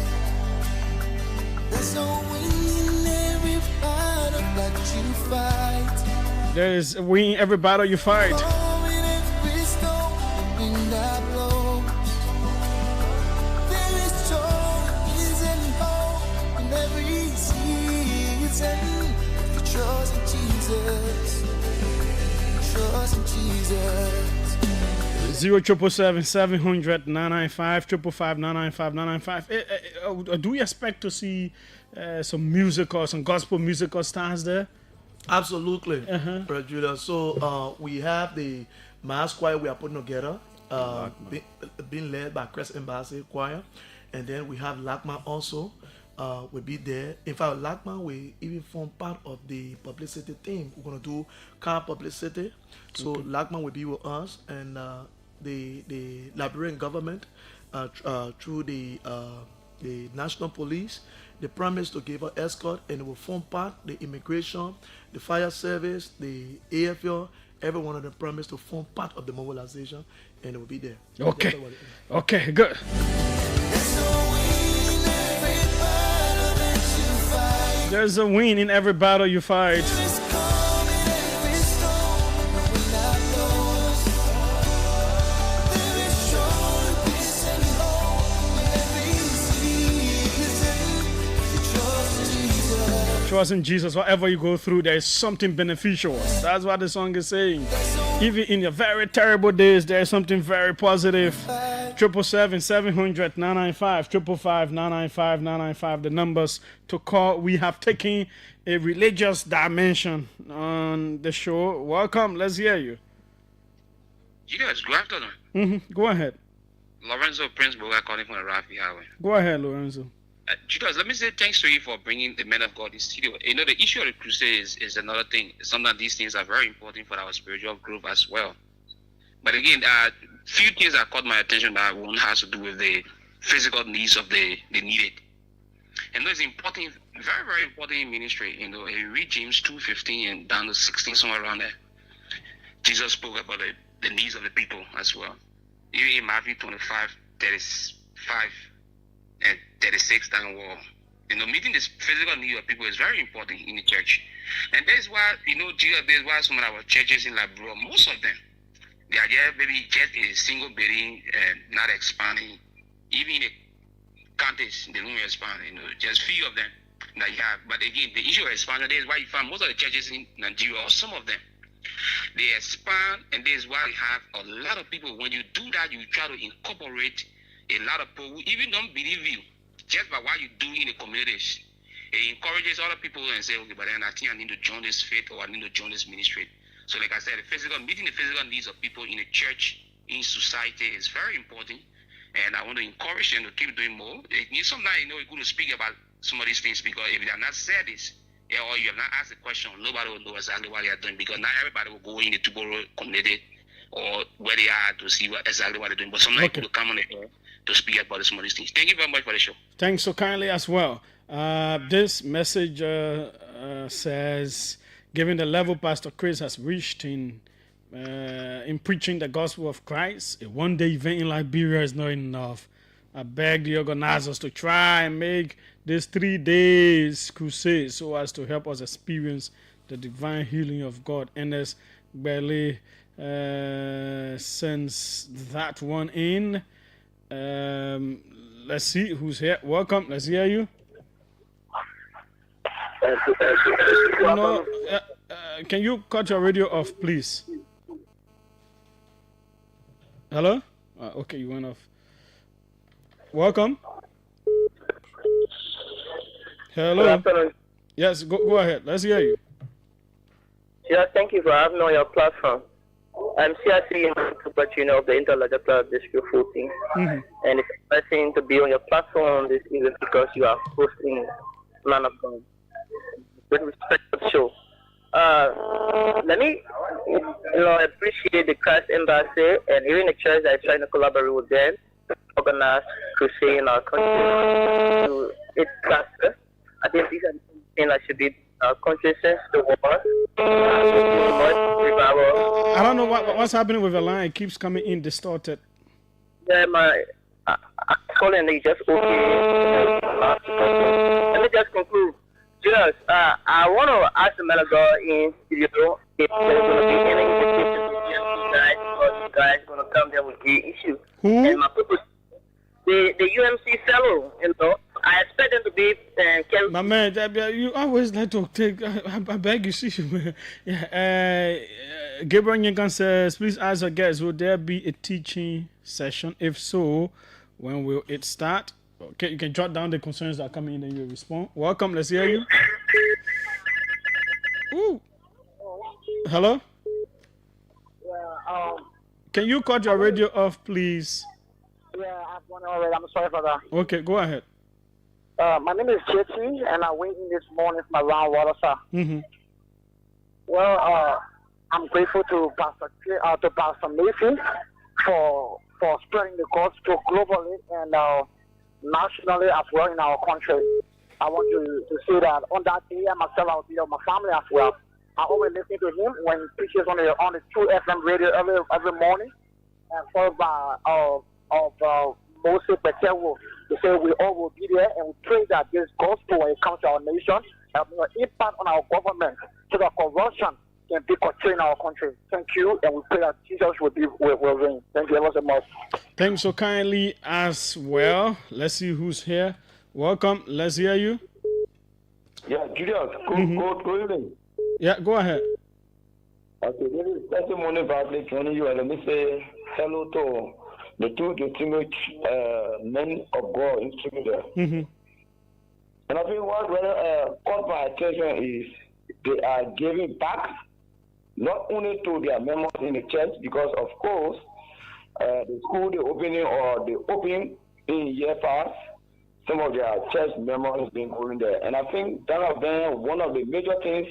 There's no winning in every battle that you fight. There is a win in every battle you fight. Trust in Jesus. Trust in Jesus. 077-700-995, do you expect to see some gospel musical stars there? Absolutely, Brother Julius. So we have the mass choir we are putting together, being led by Christ Embassy Choir, and then we have Lakma also. Will be there. In fact, Lakman will even form part of the publicity team. We're gonna do car publicity, so okay. Lakman will be with us, and the Liberian government through the national police, they promised to give us escort, and it will form part the immigration, the fire service, the AFL. Every one of them promised to form part of the mobilization, and it will be there. Okay, good. There's a win in every battle you fight. Trust in Jesus. Whatever you go through, there is something beneficial. That's what the song is saying. Even in your very terrible days, there is something very positive. 777-700-995, 555-995-995, the numbers to call. We have taken a religious dimension on the show. Welcome. Let's hear you. Julius, good afternoon. Go ahead. Lorenzo Prince Boga calling from the Rafi Highway. Go ahead, Lorenzo. Julius, let me say thanks to you for bringing the men of God in studio. The issue of the crusade is another thing. Sometimes these things are very important for our spiritual growth as well. But again, few things that caught my attention that one has to do with the physical needs of the needed. And it's important, very, very important in ministry. You read James 2:15 and down to 16, somewhere around there. Jesus spoke about the needs of the people as well. Even in Matthew 25, 35 and 36 downward. Meeting this physical need of people is very important in the church. And that's why, Jesus, that's why some of our churches in Labrador, most of them, they are just maybe just a single building and not expanding. Even in the counties, they don't expand, just few of them that you have. But again, the issue of expansion, that is why you find most of the churches in Nigeria, or some of them, they expand, and that is why you have a lot of people. When you do that, you try to incorporate a lot of people who even don't believe you, just by what you do in the communities. It encourages other people and say, okay, but then I think I need to join this faith, or I need to join this ministry. So like I said, meeting the physical needs of people in the church, in society is very important. And I want to encourage them to keep doing more. Sometimes, it's good to speak about some of these things, because if they have not said this, or you have not asked the question, nobody will know exactly what they are doing, because not everybody will go in the Tuboro community or where they are to see exactly what they're doing. But sometimes people come on the air to speak about some of these things. Thank you very much for the show. Thanks so kindly as well. This message says, given the level Pastor Chris has reached in preaching the gospel of Christ, a one-day event in Liberia is not enough. I beg the organizers to try and make this 3 days crusade so as to help us experience the divine healing of God. Ernest barely sends that one in. Let's see who's here. Welcome. Let's hear you. No, can you cut your radio off, please? Hello? Okay, you went off. Welcome. Hello. Good afternoon. Yes, go ahead. Let's hear you. Yeah, thank you for having me on your platform. I'm CRC of the Interlogical District 14. And it's a blessing to be on your platform this evening because you are hosting Man of God. With respect to the show. Let me appreciate the Christ Embassy and even the church that is trying to collaborate with them to organize crusade in our country to its cluster. I think these are the things that should be country since the war. I don't know what's happening with the line. It keeps coming in distorted. Yeah, I'm calling it just okay. Let me just conclude. Julius, I want to ask the man of God in studio if there's going to be any invitation to guys, because you guys going to come there with the issue. Who? And my purpose, the UMC fellow, I expect them to be. My man, you always like to take. I beg you, see, man. Yeah. Gabriel Nyegan says, please ask our guests, will there be a teaching session? If so, when will it start? Okay, you can jot down the concerns that are coming in and you respond. Welcome, let's hear you. Ooh. Hello? Yeah, can you cut your radio off, please? Yeah, I've gone already. I'm sorry for that. Okay, go ahead. My name is JT, and I went in this morning for my round water, sir. Mm-hmm. Well, I'm grateful to Pastor Mason for spreading the gospel globally and nationally as well in our country. I want to say that on that day, myself, I'll be with my family as well. I always listen to him when he preaches on the 2 FM radio every morning, and followed by Moses Betewo. They say we all will be there, and we pray that this gospel, when it comes to our nation, will impact on our government so that corruption can be contained in our country. Thank you, and we pray that Jesus will reign. Thank you ever so much. Thanks so kindly as well. Let's see who's here. Welcome. Let's hear you. Yeah, Julius. Good evening. Yeah, go ahead. Okay, this is testimony public on you, and let me say hello to the two distinguished men of God in Trinidad. Mm-hmm. And I think what really caught my attention is they are giving back not only to their members in the church, because of course the school they opening in year past, some of their church members have been going there. And I think that has been one of the major things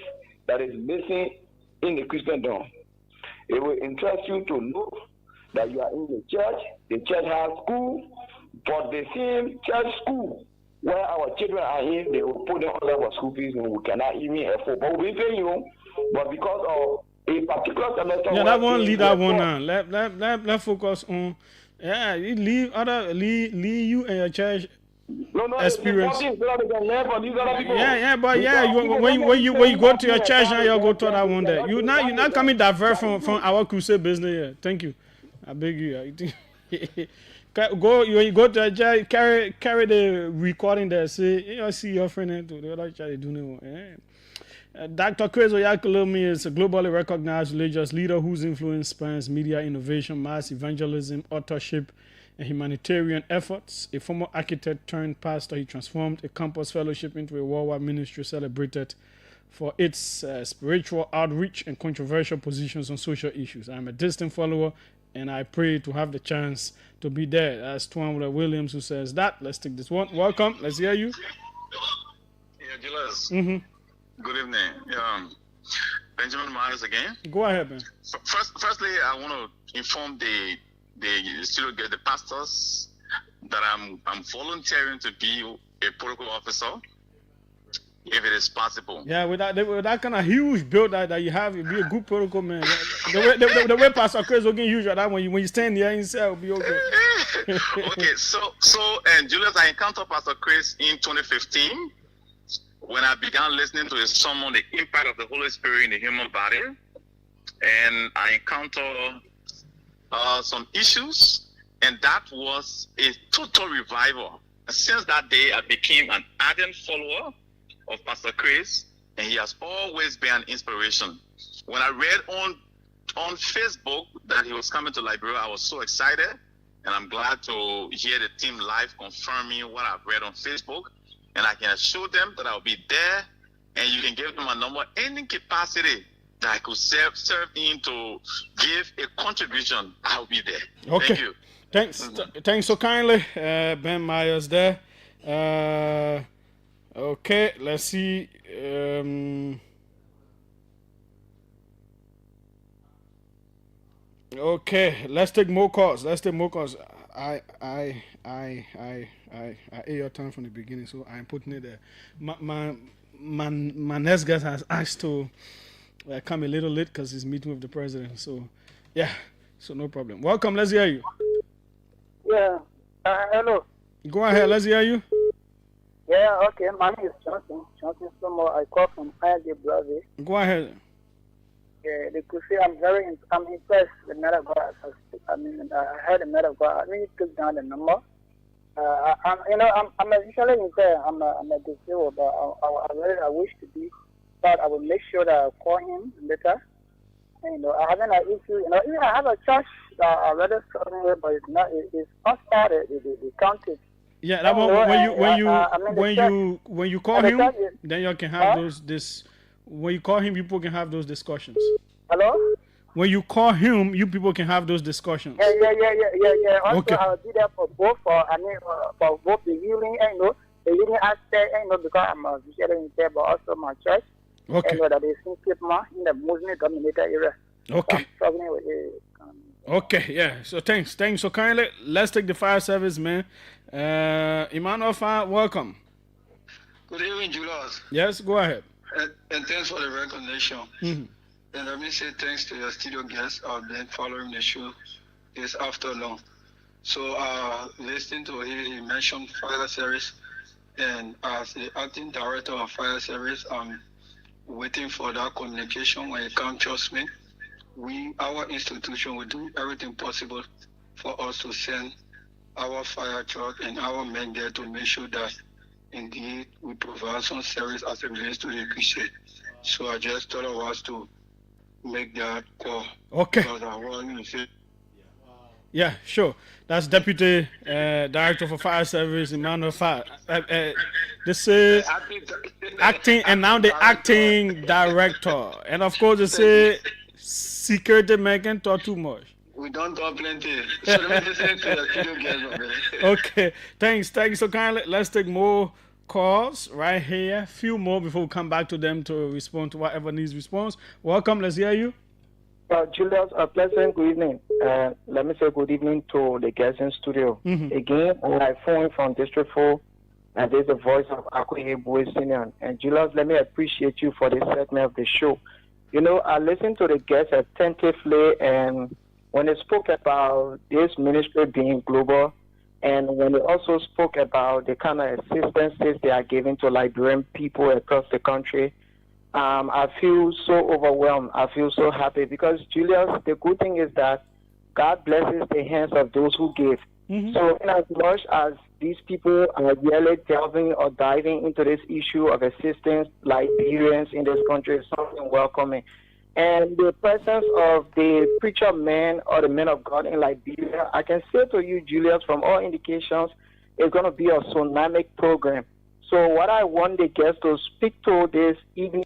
that is missing in the Christendom. It will interest you to know that you are in the church has school, but the same church school where our children are they will put them on our school fees and we cannot even afford. But we pay you, but because of a particular semester. Yeah, that one, leave that one on. Let focus on. Yeah, you leave you and your church experience. It's important so that they can learn from these other people. Yeah, but when you go to your church now, you go to that one there. You're not coming divert from our crusade business here. Thank you. I beg you. Go you go to a church, carry the recording there. Say see your friend to the other church doing it. Dr. Chris Oyakhilome is a globally recognized religious leader whose influence spans media innovation, mass evangelism, authorship, and humanitarian efforts. A former architect turned pastor, he transformed a campus fellowship into a worldwide ministry celebrated for its spiritual outreach and controversial positions on social issues. I'm a distant follower, and I pray to have the chance to be there. That's Twanwiller Williams who says that. Let's take this one. Welcome. Let's hear you. Yeah, Julius. Mm-hmm. Good evening. Benjamin Myers again. Go ahead, man. Firstly, I want to inform the pastors that I'm volunteering to be a protocol officer if it is possible. Yeah, with that kind of huge build that you have, you'll be a good protocol man. The way Pastor Chris will get huge that when you stand there inside, will be okay. Okay, so and Julius, I encountered Pastor Chris in 2015. When I began listening to his sermon, The Impact of the Holy Spirit in the Human Body, and I encountered some issues, and that was a total revival. And since that day, I became an ardent follower of Pastor Chris, and he has always been an inspiration. When I read on Facebook that he was coming to Liberia, I was so excited, and I'm glad to hear the team live confirming what I've read on Facebook. And I can assure them that I'll be there, and you can give them a number, any capacity that I could serve in to give a contribution. I'll be there. Okay. Thank you. Thanks. Thanks so kindly, Ben Myers there. Okay, let's see. Okay, let's take more calls. I ate your time from the beginning, so I'm putting it there. My next guest has asked to come a little late because he's meeting with the president. So, yeah, so no problem. Welcome, let's hear you. Yeah, hello. Go ahead, let's hear you. Yeah, okay, my name is Johnson Somo. I call from IJ Brazil. Go ahead. Yeah, they could say I'm impressed with the man of God. I heard the man of God. I really took down the number. I'm usually in there. I'm a disabled, but I wish to be. But I will make sure that I call him later. And, I haven't an issue. Even I have a church that I rather starting with, but it's not started. They counted. Yeah, that one when you call him, then you can have those. When you call him, people can have those discussions. Hello? When you call him, you people can have those discussions. Yeah. Also, Okay. I'll do that for both for both the healing and the healing aspect, because I'm usually in there, but also my church. Okay. That is in Kipma in the Muslim dominated area. Okay. So I'm struggling with it. Okay, yeah. So thanks so kindly. Let's take the fire service, man. Emmanuel Fire, welcome. Good evening, Julius. Yes, go ahead. And thanks for the recognition. Mm-hmm. And let me say thanks to your studio guests. I've been following the show this afternoon. So listening to it, he mentioned fire service. And as the acting director of fire service, I'm waiting for that communication. When it comes, trust me, our institution will do everything possible for us to send our fire truck and our men there to make sure that indeed we provide some service as it relates to the crusade. So I just thought of us to make that call. Okay. Because I want to say, yeah, sure. That's Deputy Director for Fire Service, Emmanuel Fire. This is acting, and now the acting director. And of course, they say security man can talk too much. we don't talk plenty. So let me listen to the studio guys. Okay, thanks so kindly. Let's take more calls right here. Few more before we come back to them to respond to whatever needs response. Welcome, let's hear you. Julius, a pleasant good evening. Let me say good evening to the guests in studio. Mm-hmm. Again, I phone from District 4, and there's the voice of Akwe Boy Senior. And Julius, let me appreciate you for this segment of the show. You know, I listened to the guests attentively, and when they spoke about this ministry being global, and when they also spoke about the kind of assistances they are giving to Liberian people across the country, I feel so overwhelmed. I feel so happy because, Julius, the good thing is that God blesses the hands of those who give. So, in as much as these people are really delving or diving into this issue of assistance Liberians in this country, is something welcoming. And the presence of the preacher man or the men of God in Liberia, I can say to you, Julius, from all indications, it's going to be a tsunamic program. So what I want the guests to speak to this evening,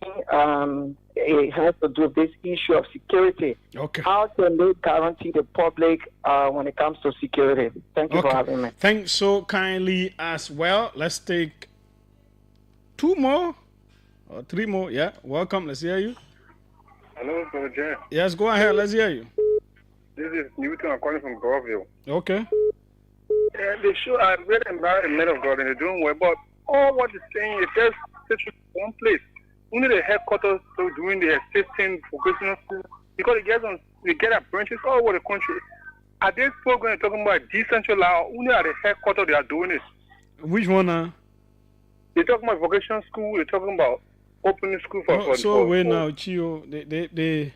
it has to do with this issue of security. Okay. How can they guarantee the public when it comes to security? Thank you for having me. Thanks so kindly as well. Let's take 2 more or 3 more. Yeah, welcome. Let's hear you. Hello, Brother Jay. Yes, go ahead. Let's hear you. This is Newton. I'm calling from Groveville. Okay. They show I really admire the men of God and they're doing well, but all what is saying is just one place. Only the headquarters are doing the assisting vocational school because they get at branches all over the country. At this program, they're talking about decentralized. Only at the headquarters they are doing it. Which one? They're talking about vocational school. They're talking about opening school for. So wait now, Chio. They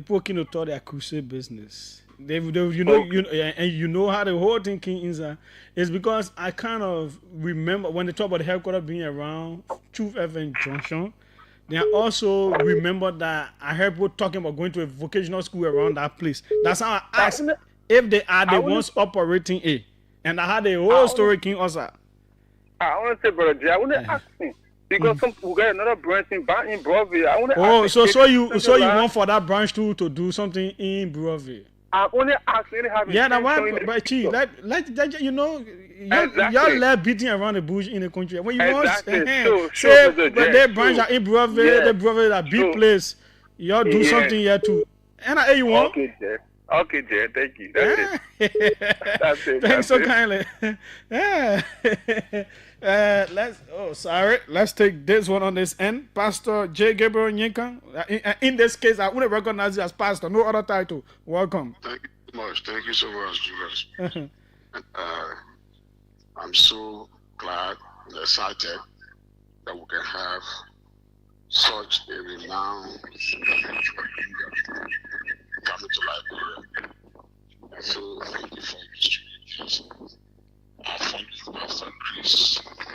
poking to their crusade business. You know how the whole thinking is because I kind of remember when they talk about the headquarters being around Truth FM Junction. Then I also remember that I heard people talking about going to a vocational school around that place. That's how I asked if they are the ones operating it, and I had the whole story King Osa. I want to say, Brother Jay, I want to ask him. Because we got another branch in Broadview. I want to ask so you want for that branch to do something in Broadview? I only ask any have. Yeah, that's why. But Chief, let you know, y'all left beating around the bush in the country. When you want say, but their branch are in Broadview, the Broadview are big place. Y'all do something here too. And you want? Okay, Jay. Thank you. That's it. That's it. Thanks so kindly. Yeah. Let's take this one on this end. Pastor J. Gabriel Nyinka. In this case, I wouldn't recognize you as pastor. No other title. Welcome. Thank you so much. Thank you so much, Julius. I'm so glad and excited that we can have such a renowned coming to Liberia. And so thank you for your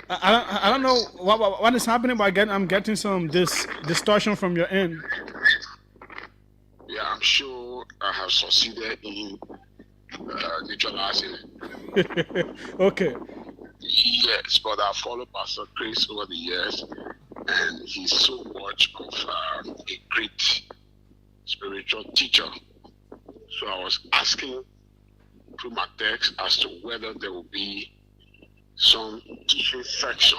I don't know what is happening, but I'm getting some distortion from your end. Yeah, I'm sure I have succeeded in neutralizing it. Okay. Yes, but I followed Pastor Chris over the years, and he's so much of a great spiritual teacher. So I was asking through my text as to whether there will be some teaching section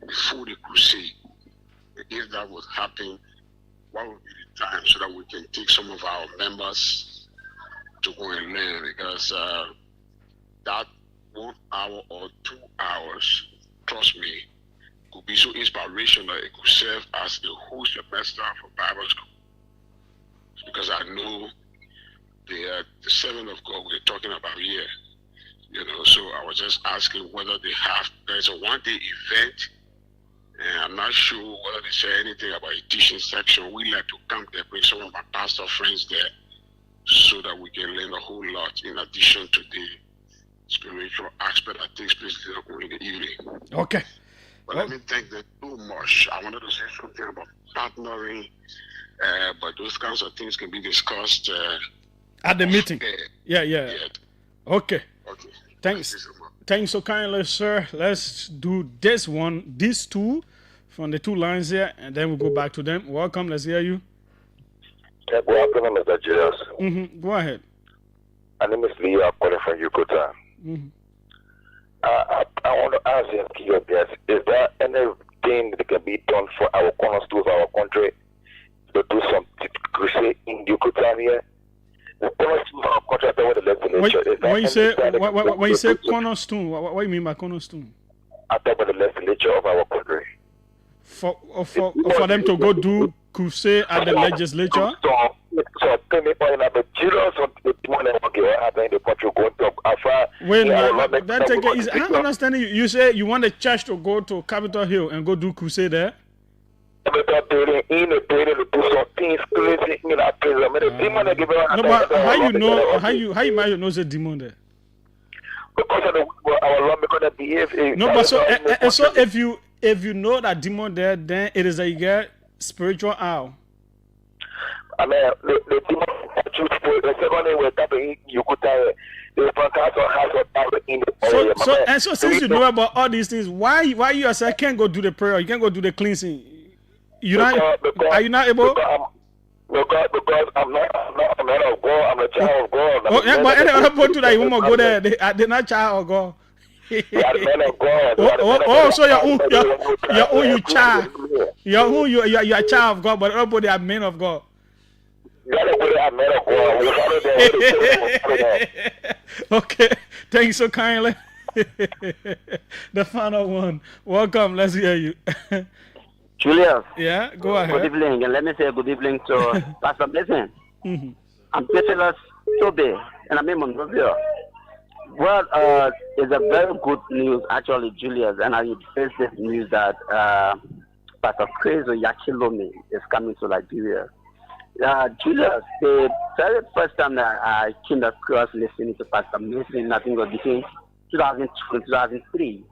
before the crusade. If that would happen, what would be the time so that we can take some of our members to go and learn? Because that 1 hour or 2 hours, trust me, could be so inspirational. It could serve as a whole semester for Bible school. Because I know the servant of God we're talking about here, so I was just asking whether there's a one-day event, and I'm not sure whether they say anything about a teaching section. We like to come there, bring some of my pastor friends there, so that we can learn a whole lot in addition to the spiritual aspect that takes place in the evening. Okay. But let me thank them so much. I wanted to say something about partnering, but those kinds of things can be discussed at the meeting. Yeah. Okay. Thanks so kindly, sir. Let's do these two from the 2 lines here, and then we'll go back to them. Welcome. Let's hear you. Yeah, good afternoon, Mr. Julius. Go ahead. My name is Lee. I'm calling from Yucatan. I want to ask you, is there anything that can be done for our cornerstone of our country to do some crusade in Yucatan here? When you say cornerstone, what do you mean by cornerstone? I talk about the legislature of our country. For them to go do crusade at the legislature? So tell me for the Julius on the demon and okay, what happened in the country going to Afra. Wait, then take it easy. I'm understanding you. You say you want the church to go to Capitol Hill and go do crusade there? In the building to do some things crazy in that place. I mean, the demon they give it. No, but how you know? How you might know the demon there? Because of our law, because of behave. No, but so if you know that demon there, then it is that you get spiritual owl. I mean, the demon truthful. The second thing was that you could tell the fantastic has a power in the area. So since you know about all these things, why you yourself can't go do the prayer? You can't go do the cleansing. Are you not able? Because I'm not of God. I'm a child of God. Oh, yeah, but any other people that you want to go there, they're not child of God. So your own you child. Your own you are child of God, but everybody are men of God. Okay, thank you so kindly. The final one. Welcome. Let's hear you. Julius. Yeah, go ahead. Good evening, and let me say good evening to Pastor Blessing. I'm Petrus Tobe, and I'm in Monrovia. Well, it's a very good news, actually, Julius, and I face this news that Pastor Chris Yachilomi is coming to Liberia. Julius, the very first time that I came across listening to Pastor Mason, I think it was between 2002 and 2003,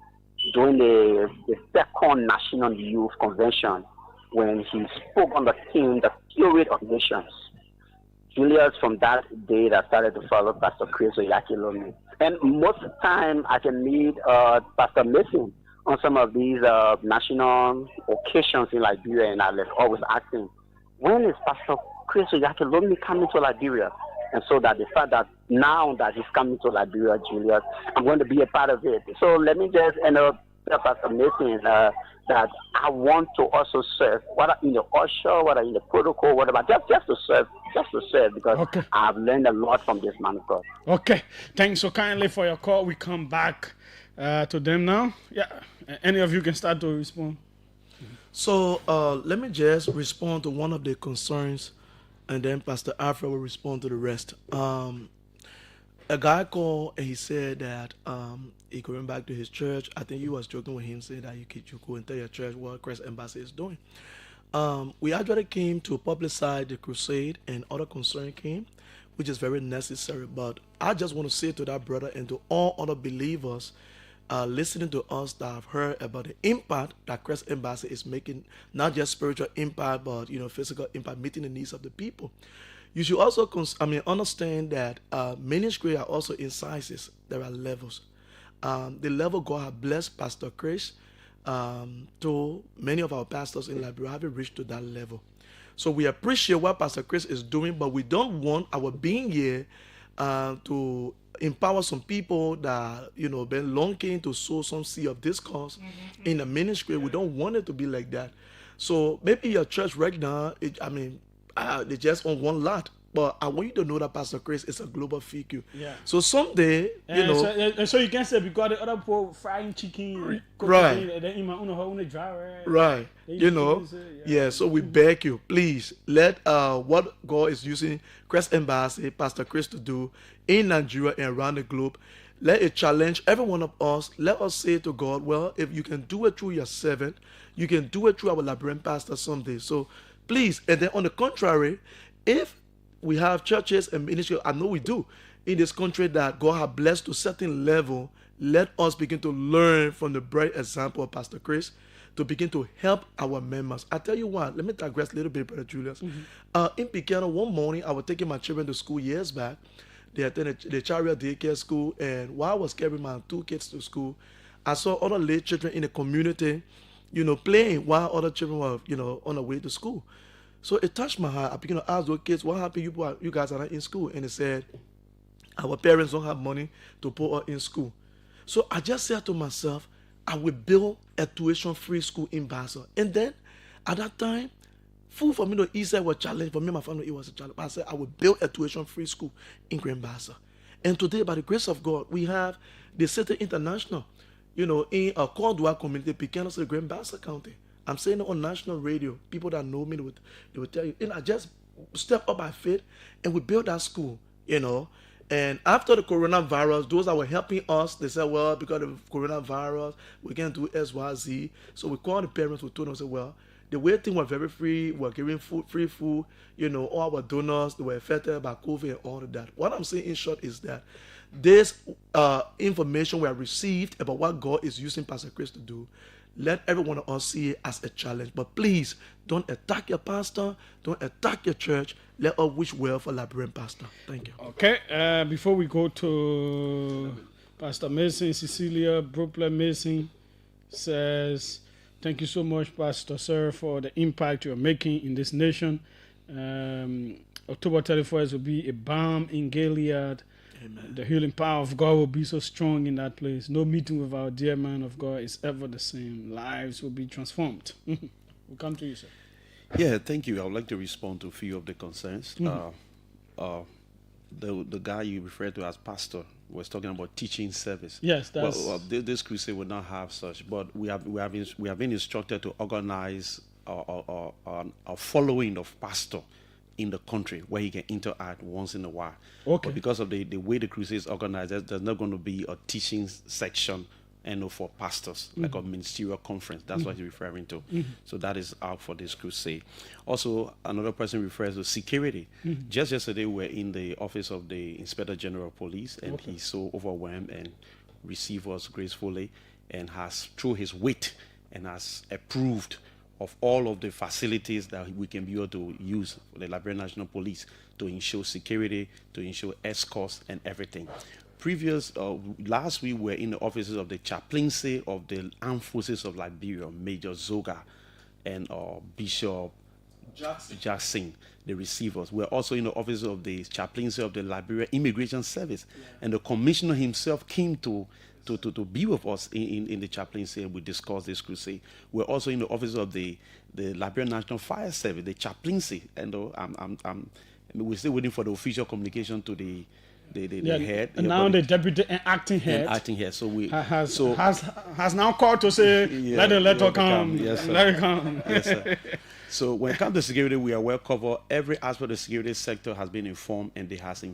during the second National Youth Convention, when he spoke on the theme, the Spirit of Nations. Julius, from that day, I started to follow Pastor Chris Yachilomi. And most of the time, I can meet Pastor Mason on some of these national occasions in Liberia, and I was always asking, when is Pastor Chris Yachilomi coming to Liberia? And so that the fact that now that he's coming to Liberia, Julius, I'm going to be a part of it. So let me just tell Pastor Mason that I want to also serve, whether in the usher, whether in the protocol, whatever, just to serve, because I've learned a lot from this man of God. Okay, thanks so kindly for your call. We come back to them now. Yeah, any of you can start to respond. So let me just respond to one of the concerns, and then Pastor Alfred will respond to the rest. A guy called and he said that he going back to his church. I think he was joking with him, saying that you go and tell your church what Christ Embassy is doing. We actually came to publicize the crusade, and other concern came, which is very necessary. But I just want to say to that brother and to all other believers listening to us that have heard about the impact that Christ Embassy is making, not just spiritual impact, but physical impact, meeting the needs of the people. You should also understand that ministry are also in sizes. There are levels. The level God has blessed Pastor Chris to many of our pastors in Liberia haven't reached to that level. So we appreciate what Pastor Chris is doing, but we don't want our being here to empower some people that been longing to sow some seed of discourse in the ministry. We don't want it to be like that. So maybe your church right now, they're just on one lot. But I want you to know that Pastor Chris is a global figure. Yeah. So someday, So you can say because the other people frying chicken, right? Right. Yeah. So we beg you, please let what God is using Christ Embassy, Pastor Chris to do in Nigeria and around the globe. Let it challenge every one of us. Let us say to God, well, if you can do it through your servant, you can do it through our Liberian pastor someday. So please, and then on the contrary, if we have churches and ministry, I know we do, in this country that God has blessed to a certain level, let us begin to learn from the bright example of Pastor Chris to begin to help our members. I tell you what, let me digress a little bit, Brother Julius. In Pequeno, one morning, I was taking my children to school years back. They attended the chariot daycare school, and while I was carrying my 2 kids to school, I saw other lay children in the community, playing while other children were, on the way to school. So it touched my heart. I began to ask those kids, what happened? You guys are not in school. And they said, our parents don't have money to put us in school. So I just said to myself, I will build a tuition-free school in Basel. And then at that time, food for me to eat was a challenge. For me and my family, it was a challenge. But I said, I will build a tuition-free school in Grand Basel. And today, by the grace of God, we have the City International, in a Cordoua community, Pequeno, Grand Basel County. I'm saying it on national radio. People that know me, they would tell you, I just step up by faith and we built that school, And after the coronavirus, those that were helping us, they said, well, because of coronavirus, we can't do XYZ. So we called the parents, we told them, well, the way things were very free, we're giving free food, all our donors, they were affected by COVID and all of that. What I'm saying in short is that this information we have received about what God is using Pastor Chris to do, let every one of us see it as a challenge. But please, don't attack your pastor. Don't attack your church. Let us wish well for Liberian pastor. Thank you. Okay, before we go to Pastor Mason, Cecilia Brooklyn Mason says, thank you so much, Pastor Sir, for the impact you're making in this nation. October 31st will be a balm in Gilead. Amen. The healing power of God will be so strong in that place. No meeting with our dear man of God is ever the same. Lives will be transformed. We'll come to you, sir. Yeah, thank you. I would like to respond to a few of the concerns. The guy you referred to as pastor was talking about teaching service. Yes, that's... Well, this crusade will not have such, but we have been instructed to organize a following of pastor in the country where he can interact once in a while. Okay. But because of the way the crusade is organized, there's not going to be a teaching section for pastors, like a ministerial conference. That's what he's referring to. So that is out for this crusade. Also, another person refers to security. Just yesterday, we were in the office of the Inspector General of Police, and he's so overwhelmed and received us gracefully and has, through his wit, and has approved of all of the facilities that we can be able to use for the Liberian National Police to ensure security, to ensure escorts and everything. Last week we were in the offices of the chaplaincy of the Armed Forces of Liberia, Major Zoga and Bishop Jackson, the receivers. We're also in the office of the chaplaincy of the Liberia Immigration Service, and the commissioner himself came to be with us in the chaplaincy, and we discussed this crusade. We're also in the office of the Liberian National Fire Service, the chaplaincy, and we're still waiting for the official communication to the head. And now the deputy and acting head. So we has now called to say, let the letter come. Yes, let it come. Yes, sir. So when it comes to security, we are well covered. Every aspect of the security sector has been informed, and they have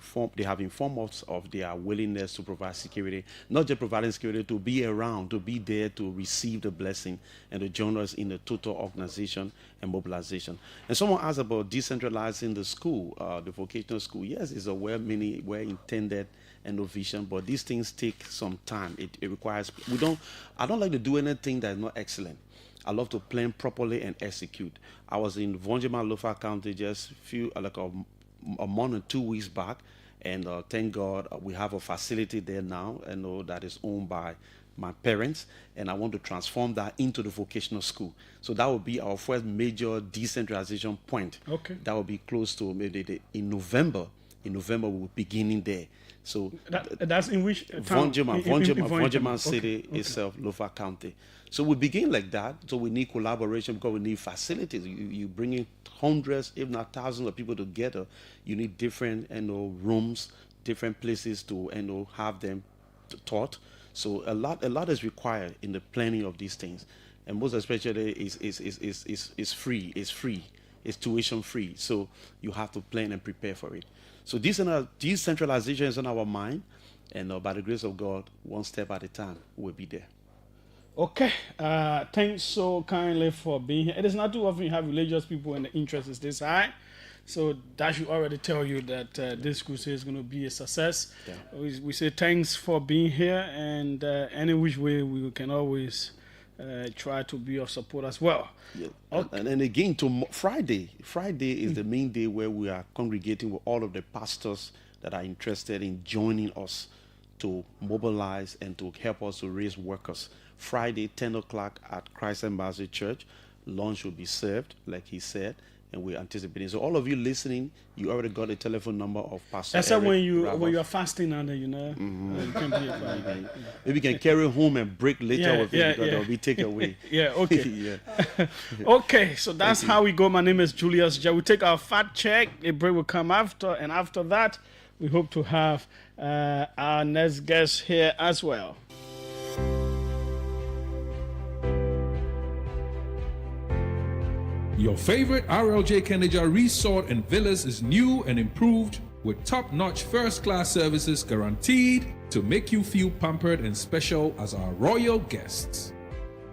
informed us of their willingness to provide security, not just providing security, to be around, to be there to receive the blessing and to join us in the total organization and mobilization. And someone asked about decentralizing the school, the vocational school. Yes, it's a well-intended and vision, but these things take some time. It requires. I don't like to do anything that is not excellent. I love to plan properly and execute. I was in Vonjima Lofa County just a month or 2 weeks back, and thank God we have a facility there now, that is owned by my parents, and I want to transform that into the vocational school. So that will be our first major decentralization point. Okay. That will be close to maybe in November. In November, we'll be beginning there. So that's in which town? Vonjima City itself, Lofa County. So we begin like that. So we need collaboration because we need facilities. You bring in hundreds, if not thousands of people together. You need different rooms, different places to have them taught. So a lot is required in the planning of these things, and most especially is free. It's tuition free. So you have to plan and prepare for it. So decentralization is on our mind, and by the grace of God, one step at a time, we'll be there. Okay, thanks so kindly for being here. It is not too often you have religious people and the interest is this high. So that should already tell you that this crusade is going to be a success. Yeah. We say thanks for being here, and any which way we can always try to be of support as well. Yeah. Okay. And again, Friday is the main day where we are congregating with all of the pastors that are interested in joining us to mobilize and to help us to raise workers. Friday, 10 o'clock at Christ Embassy Church. Lunch will be served, like he said, and we're anticipating. So all of you listening, you already got a telephone number of Pastor Except Eric when you Ravos. are fasting under, you can be a Maybe you can carry home and break later with it because they'll be taken away. Yeah, okay. Okay, so that's how we go. My name is Julius. We take our fact check. A break will come after, and after that, we hope to have our next guest here as well. Your favorite RLJ Kendeja Resort and Villas is new and improved with top-notch first-class services guaranteed to make you feel pampered and special as our royal guests.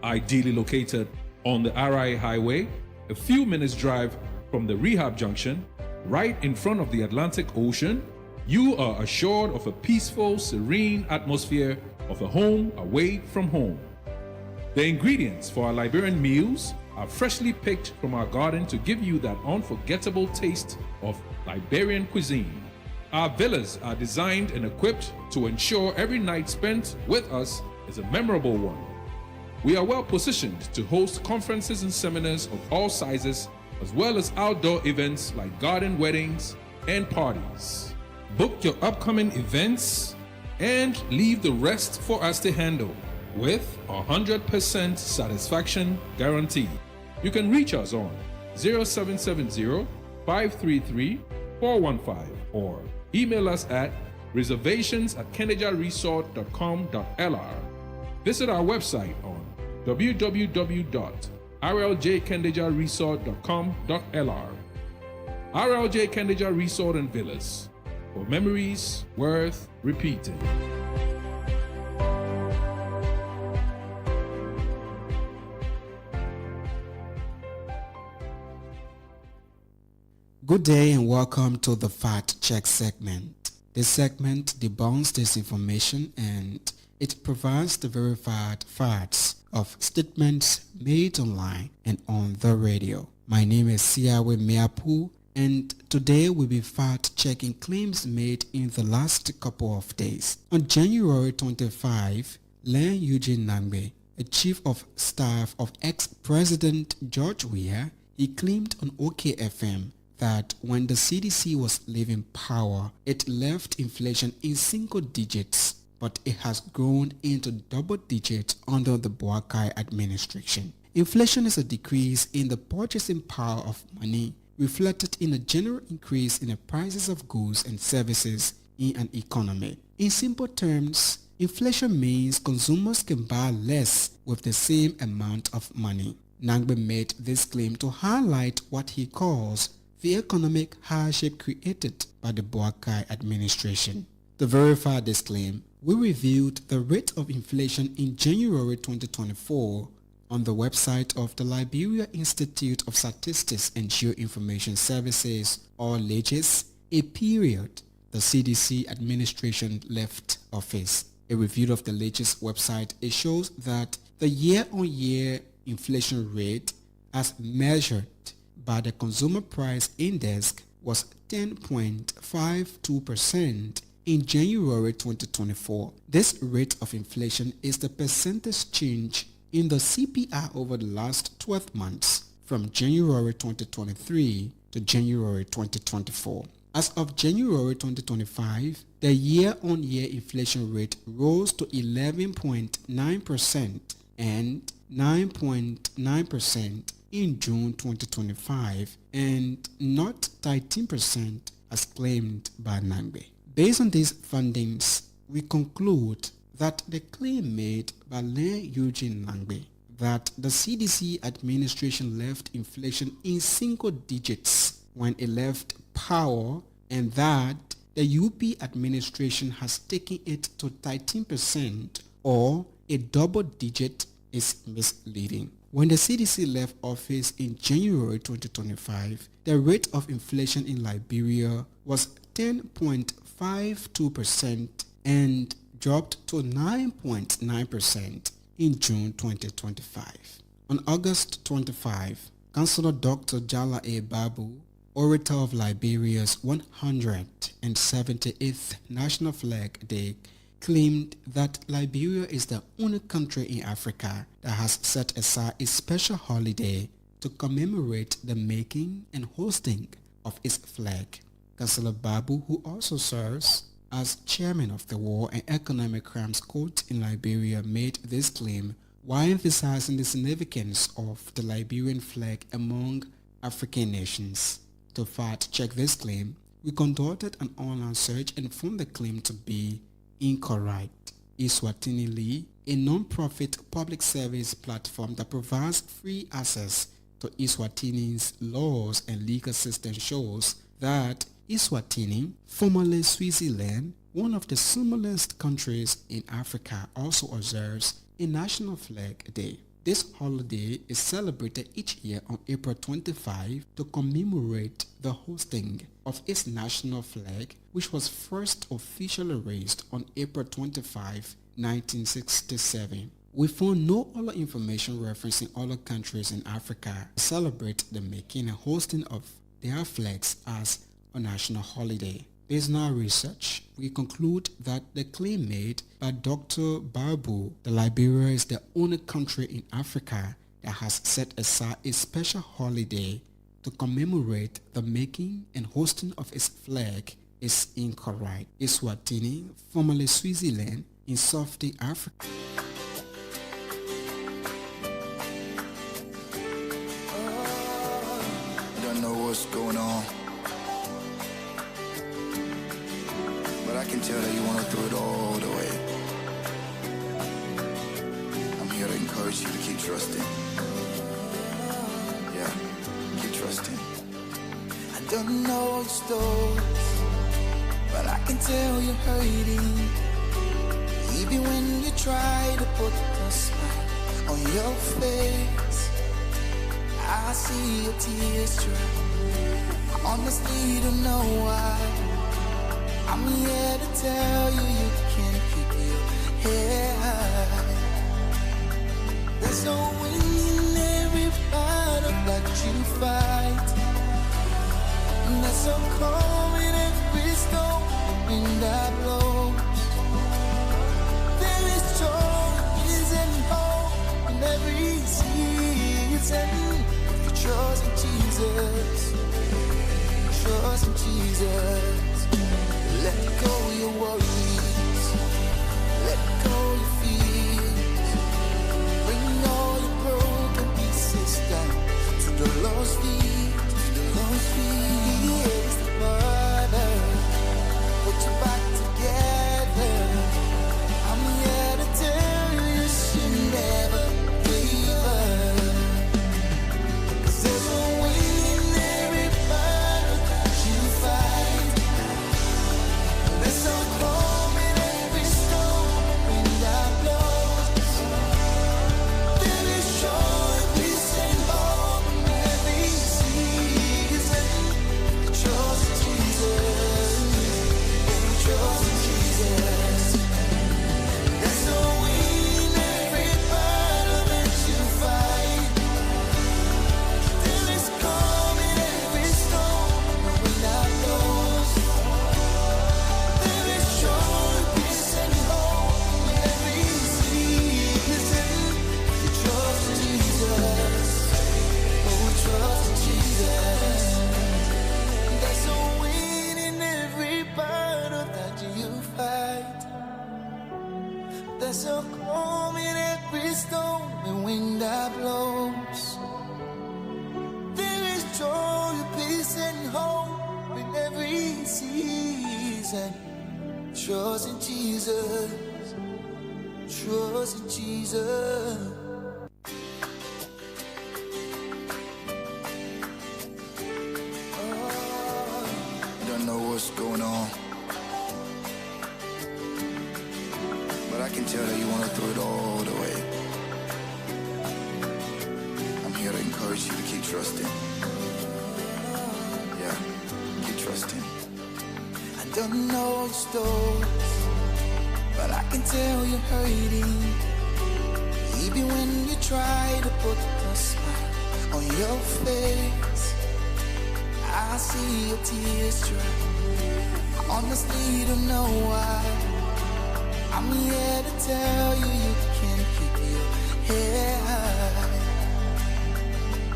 Ideally located on the RI Highway, a few minutes drive from the rehab junction, right in front of the Atlantic Ocean, you are assured of a peaceful, serene atmosphere of a home away from home. The ingredients for our Liberian meals are freshly picked from our garden to give you that unforgettable taste of Liberian cuisine. Our villas are designed and equipped to ensure every night spent with us is a memorable one. We are well positioned to host conferences and seminars of all sizes, as well as outdoor events like garden weddings and parties. Book your upcoming events and leave the rest for us to handle with 100% satisfaction guarantee. You can reach us on 0770-533-415 or email us at reservations@kendejaresort.com.lr. Visit our website on www.rljkendejaresort.com.lr. RLJ Kendeja Resort and Villas, for memories worth repeating. Good day and welcome to the Fact Check segment. This segment debunks disinformation and it provides the verified facts of statements made online and on the radio. My name is Siawe Meapu, and today we'll be fact-checking claims made in the last couple of days. On January 25, Len Eugene Nangbe, a chief of staff of ex-President George Weah, he claimed on OKFM that when the CDC was leaving power, it left inflation in single digits, but it has grown into double digits under the Boakai administration. Inflation is a decrease in the purchasing power of money, reflected in a general increase in the prices of goods and services in an economy. In simple terms, inflation means consumers can buy less with the same amount of money. Nangbe made this claim to highlight what he calls the economic hardship created by the Boakai administration. To verify this claim, we reviewed the rate of inflation in January 2024 on the website of the Liberia Institute of Statistics and Geoinformation Services, or LAGIS, a period the CDC administration left office. A review of the LAGIS website, it shows that the year-on-year inflation rate as measured by the Consumer Price Index was 10.52% in January 2024. This rate of inflation is the percentage change in the CPI over the last 12 months from January 2023 to January 2024. As of January 2025, the year-on-year inflation rate rose to 11.9% and 9.9% in June 2025 and not 13% as claimed by Nangbe. Based on these findings, we conclude that the claim made by Len Eugene Nangbe that the CDC administration left inflation in single digits when it left power and that the UP administration has taken it to 13% or a double digit is misleading. When the CDC left office in January 2025, the rate of inflation in Liberia was 10.52% and dropped to 9.9% in June 2025. On August 25, Councillor Dr. Jala A. Babu, orator of Liberia's 178th National Flag Day, claimed that Liberia is the only country in Africa that has set aside a special holiday to commemorate the making and hosting of its flag. Councillor Babu, who also serves as chairman of the War and Economic Crimes Court in Liberia, made this claim while emphasizing the significance of the Liberian flag among African nations. To fact-check this claim, we conducted an online search and found the claim to be incorrect. Eswatini, a non-profit public service platform that provides free access to Eswatini's laws and legal system shows that Eswatini, formerly Swaziland, one of the smallest countries in Africa, also observes a National Flag Day. This holiday is celebrated each year on April 25 to commemorate the hosting of its national flag, which was first officially raised on April 25, 1967. We found no other information referencing other countries in Africa to celebrate the making and hosting of their flags as a national holiday. Based on our research, we conclude that the claim made by Dr. Barbu that Liberia is the only country in Africa that has set aside a special holiday to commemorate the making and hosting of its flag is incorrect. Eswatini, formerly Swaziland, in South Africa. I don't know what's going on, but I can tell that you want to throw it all the way. I'm here to encourage you to keep trusting. Yeah, keep trusting. I don't know your stories, but I can tell you're hurting. Even when you try to put a smile on your face, I see your tears dry. Honestly, don't know why. I'm here to tell you you can keep your head high. There's no winning in every battle that you fight. And there's no calm in every storm when that blows. There is joy, peace, and hope in every season. If you trust in Jesus, trust in Jesus. Let go your worries, let go your fears. Bring all your broken pieces down to the Lord's feet, to the Lord's feet. He is the Father, put your back together. I'm here to tell you you should never give up. 'Cause there's a win in every battle that you fight. There's a calm in every storm when that blows. There is joy, peace, and hope in every season. Trust in Jesus, trust in Jesus. There's no win in every battle that you fight. There is calm in every storm when that blows. There is joy, peace, and hope in every season. You trust in Jesus, oh, trust in Jesus. There's no win in every battle that you fight. There's no calm in every storm and wind that blows. There is joy, peace, and hope in every season. Trust in Jesus, trust in Jesus. I don't know what's going on, but I can tell that you want to throw it all the way. I'm here to encourage you to keep trusting. Yeah, keep trusting. I don't know your stories, but I can tell you're hurting. Even when you try to put a smile on your face, I see your tears dry. Honestly, don't know why. I'm here to tell you you can keep your head high.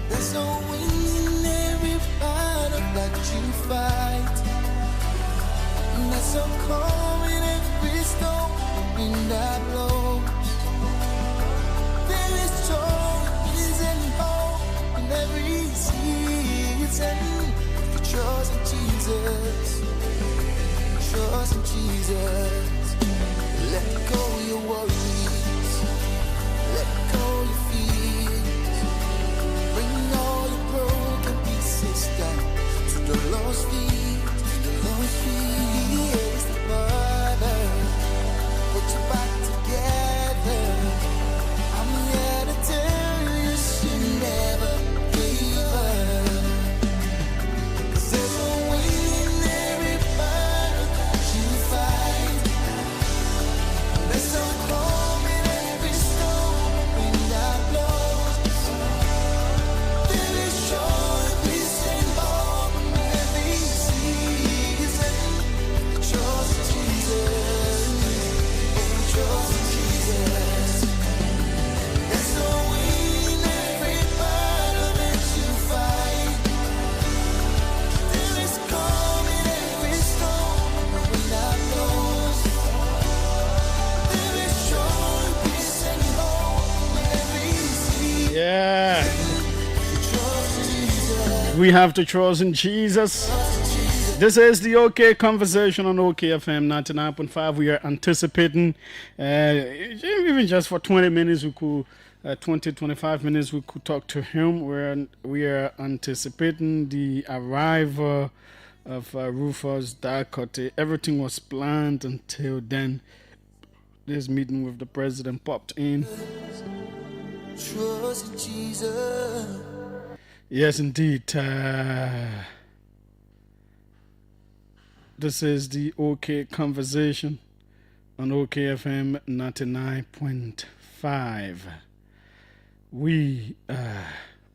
There's no winning in every battle that you fight. And there's no calm in every storm when that blows. There is joy, peace, and hope in every season. If you trust in Jesus, trust in Jesus. Let go your worries, let go your fears. Bring all we have to trust in Jesus. This is the OK Conversation on OKFM 99.5. We are anticipating, even just for 20 minutes, we could, 25 minutes, we could talk to him. We are anticipating the arrival of Rufus Dakote. Everything was planned until then. This meeting with the president popped in. Trust in Jesus. Yes, indeed. This is the OK Conversation on OKFM 99.5. We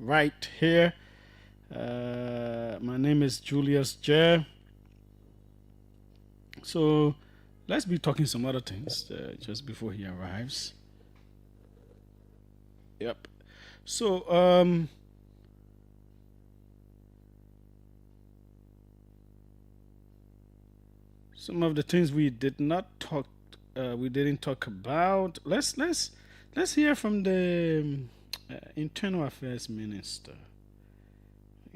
right here. My name is Julius J. So let's be talking some other things just before he arrives. Yep. So some of the things we didn't talk about. Let's hear from the Internal Affairs Minister.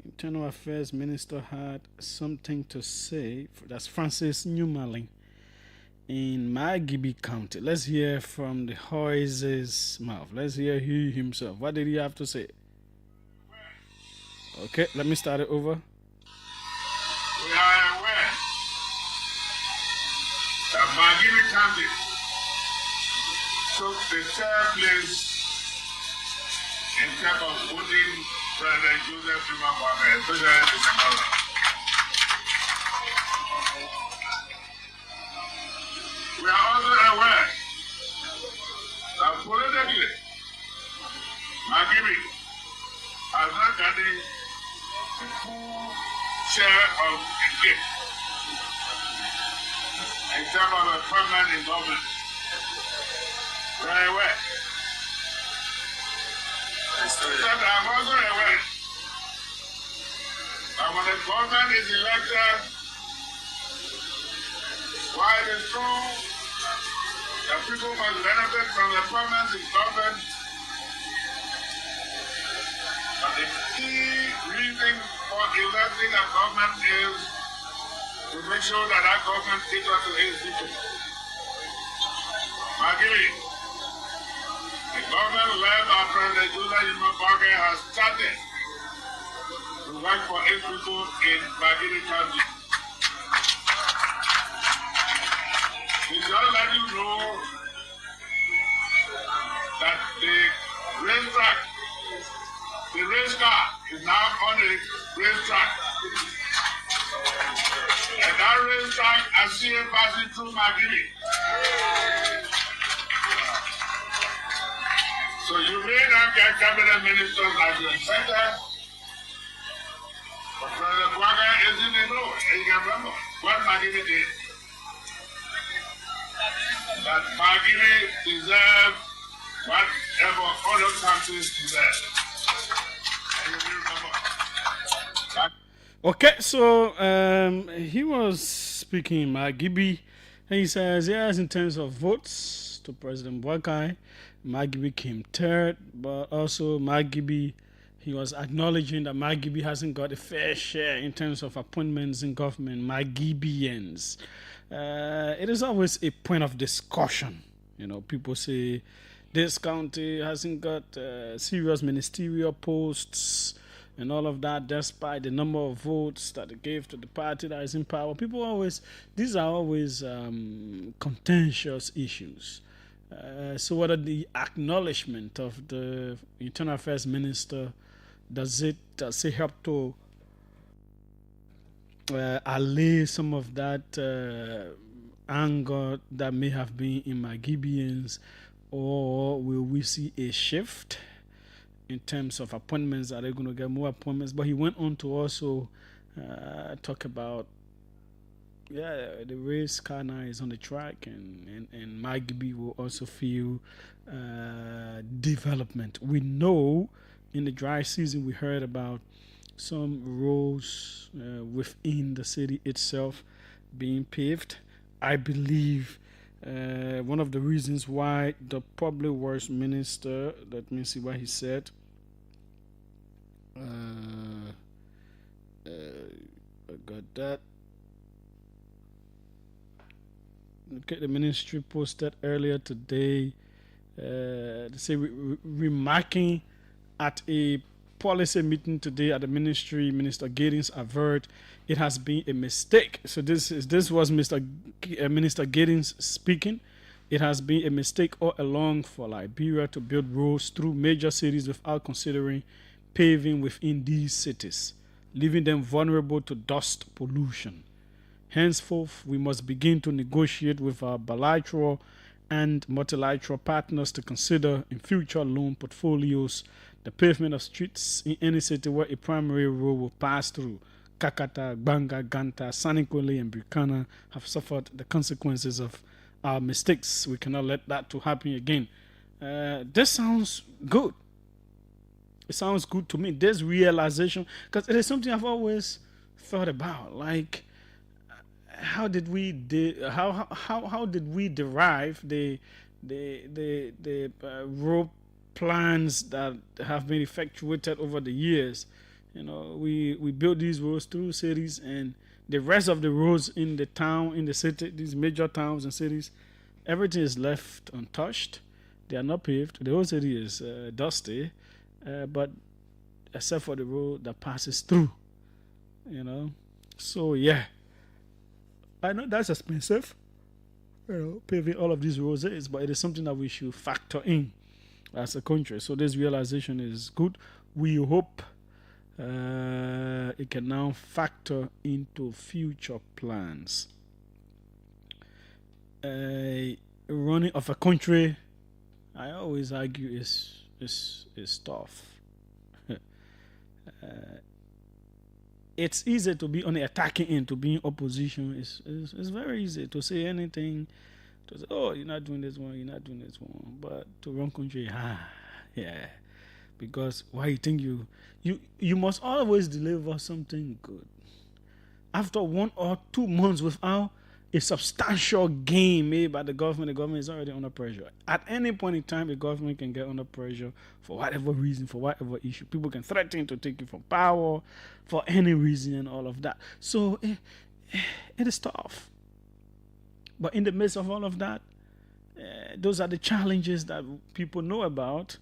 Internal Affairs Minister had something to say. That's Francis Newmaling in Magibi County. Let's hear from the horse's mouth. Let's hear he himself. What did he have to say? Okay, let me start it over. We are aware that Magibi County took the third place in terms of voting President Joseph Zuma, especially the second round. We are also aware that politically, Magibi has not gotten the full share of the cake in terms of appointment in government. We are aware. I'm also aware that when the government is elected, while it is true that people must benefit from the appointments in government, but the key reason for electing a government is to make sure that that government caters to its people. Magiri, the government led by President Julius has started to work for its people in Magiri County. We just let you know that the race car is now on the racetrack. And that racetrack, I see it passing through Magiri. So you may not get cabinet ministers as you expected, but President Bwaga is in the know, and you can remember what Magiri did. That Magiri deserves whatever other countries deserve. And you remember. Okay, so he was speaking in Magibi, and he says, yes, in terms of votes to President Bwakai, Magibi came third, but also Magibi, he was acknowledging that Magibi hasn't got a fair share in terms of appointments in government, Magibians. It is always a point of discussion. You know, people say this county hasn't got serious ministerial posts and all of that, despite the number of votes that they gave to the party that is in power. These are always contentious issues. So what are the acknowledgement of the Internal Affairs Minister? Does it help to allay some of that anger that may have been in Magibians, or will we see a shift in terms of appointments? Are they going to get more appointments? But he went on to also talk about the race car now is on the track, and Magibi will also feel development. We know in the dry season we heard about some roads within the city itself being paved. I believe one of the reasons why the public works minister, let me see what he said. I got that. Okay, the ministry posted earlier today. They say remarking at a policy meeting today at the ministry, Minister Giddings averred it has been a mistake. So this was Minister Giddings speaking. It has been a mistake all along for Liberia to build roads through major cities without considering paving within these cities, leaving them vulnerable to dust pollution. Henceforth, we must begin to negotiate with our bilateral and multilateral partners to consider in future loan portfolios the pavement of streets in any city where a primary road will pass through. Kakata, Banga, Ganta, Sanikwele, and Brikana have suffered the consequences of our mistakes. We cannot let that to happen again. This sounds good. It sounds good to me. This realization, because it is something I've always thought about. Like, how did we how did we derive the road plans that have been effectuated over the years? You know, we built these roads through cities, and the rest of the roads in the town, in the city, these major towns and cities, everything is left untouched. They are not paved. The whole city is dusty, but except for the road that passes through. You know, so yeah. I know that's expensive, paving all of these roads is, but it is something that we should factor in as a country. So this realization is good. We hope it can now factor into future plans. Running of a country, I always argue, is tough. It's easy to be on the attacking end, to be in opposition. It's very easy to say anything, to say, oh, you're not doing this one, you're not doing this one. But to run country, yeah. Because why you think you must always deliver something good. After 1 or 2 months without a substantial gain made by the government is already under pressure. At any point in time, the government can get under pressure for whatever reason, for whatever issue. People can threaten to take you from power for any reason and all of that. So it is tough. But in the midst of all of that, those are the challenges that people know about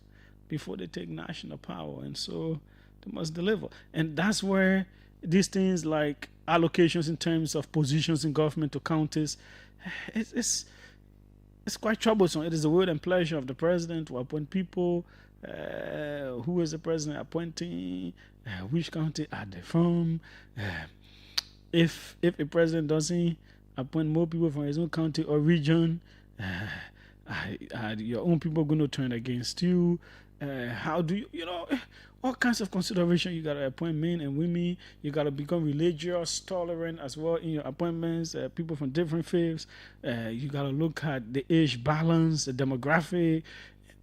before they take national power. And so they must deliver. And that's where these things like allocations in terms of positions in government to counties, it's quite troublesome. It is the will and pleasure of the president to appoint people. Who is the president appointing? Which county are they from? If a president doesn't appoint more people from his own county or region, your own people are going to turn against you. How do you know, all kinds of consideration. You got to appoint men and women. You got to become religious, tolerant as well in your appointments. People from different faiths. You got to look at the age balance, the demographic.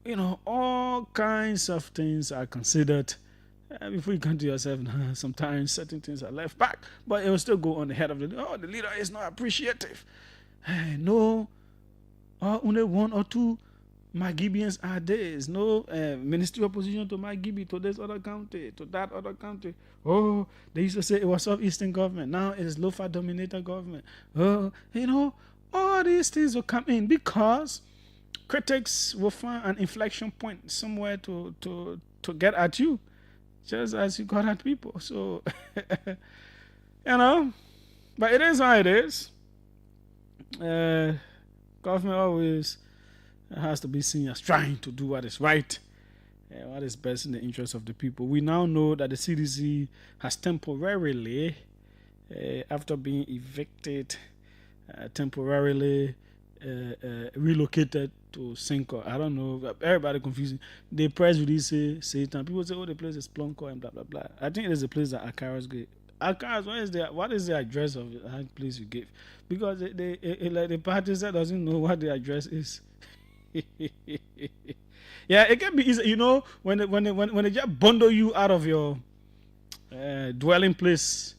You know, all kinds of things are considered before you come to yourself. Sometimes certain things are left back, but it will still go on the head of the leader is not appreciative. No, only 1 or 2 Magibians are there. No ministerial position to Magibi, to this other county, to that other county. Oh, they used to say it was Southeastern government. Now it is Lofa dominated government. Oh, all these things will come in because critics will find an inflection point somewhere to get at you, just as you got at people. So, but it is how it is. Government always has to be seen as trying to do what is right, what is best in the interest of the people. We now know that the CDC has temporarily, after being evicted, temporarily relocated to Senko. I don't know. Everybody confusing. The press release say Satan. People say, oh, the place is Plonko and blah, blah, blah. I think it is a place that Akaras gave. Akaras, what is the address of the place you gave? Because like the party that doesn't know what the address is. Yeah, it can be easy, when they just bundle you out of your dwelling place.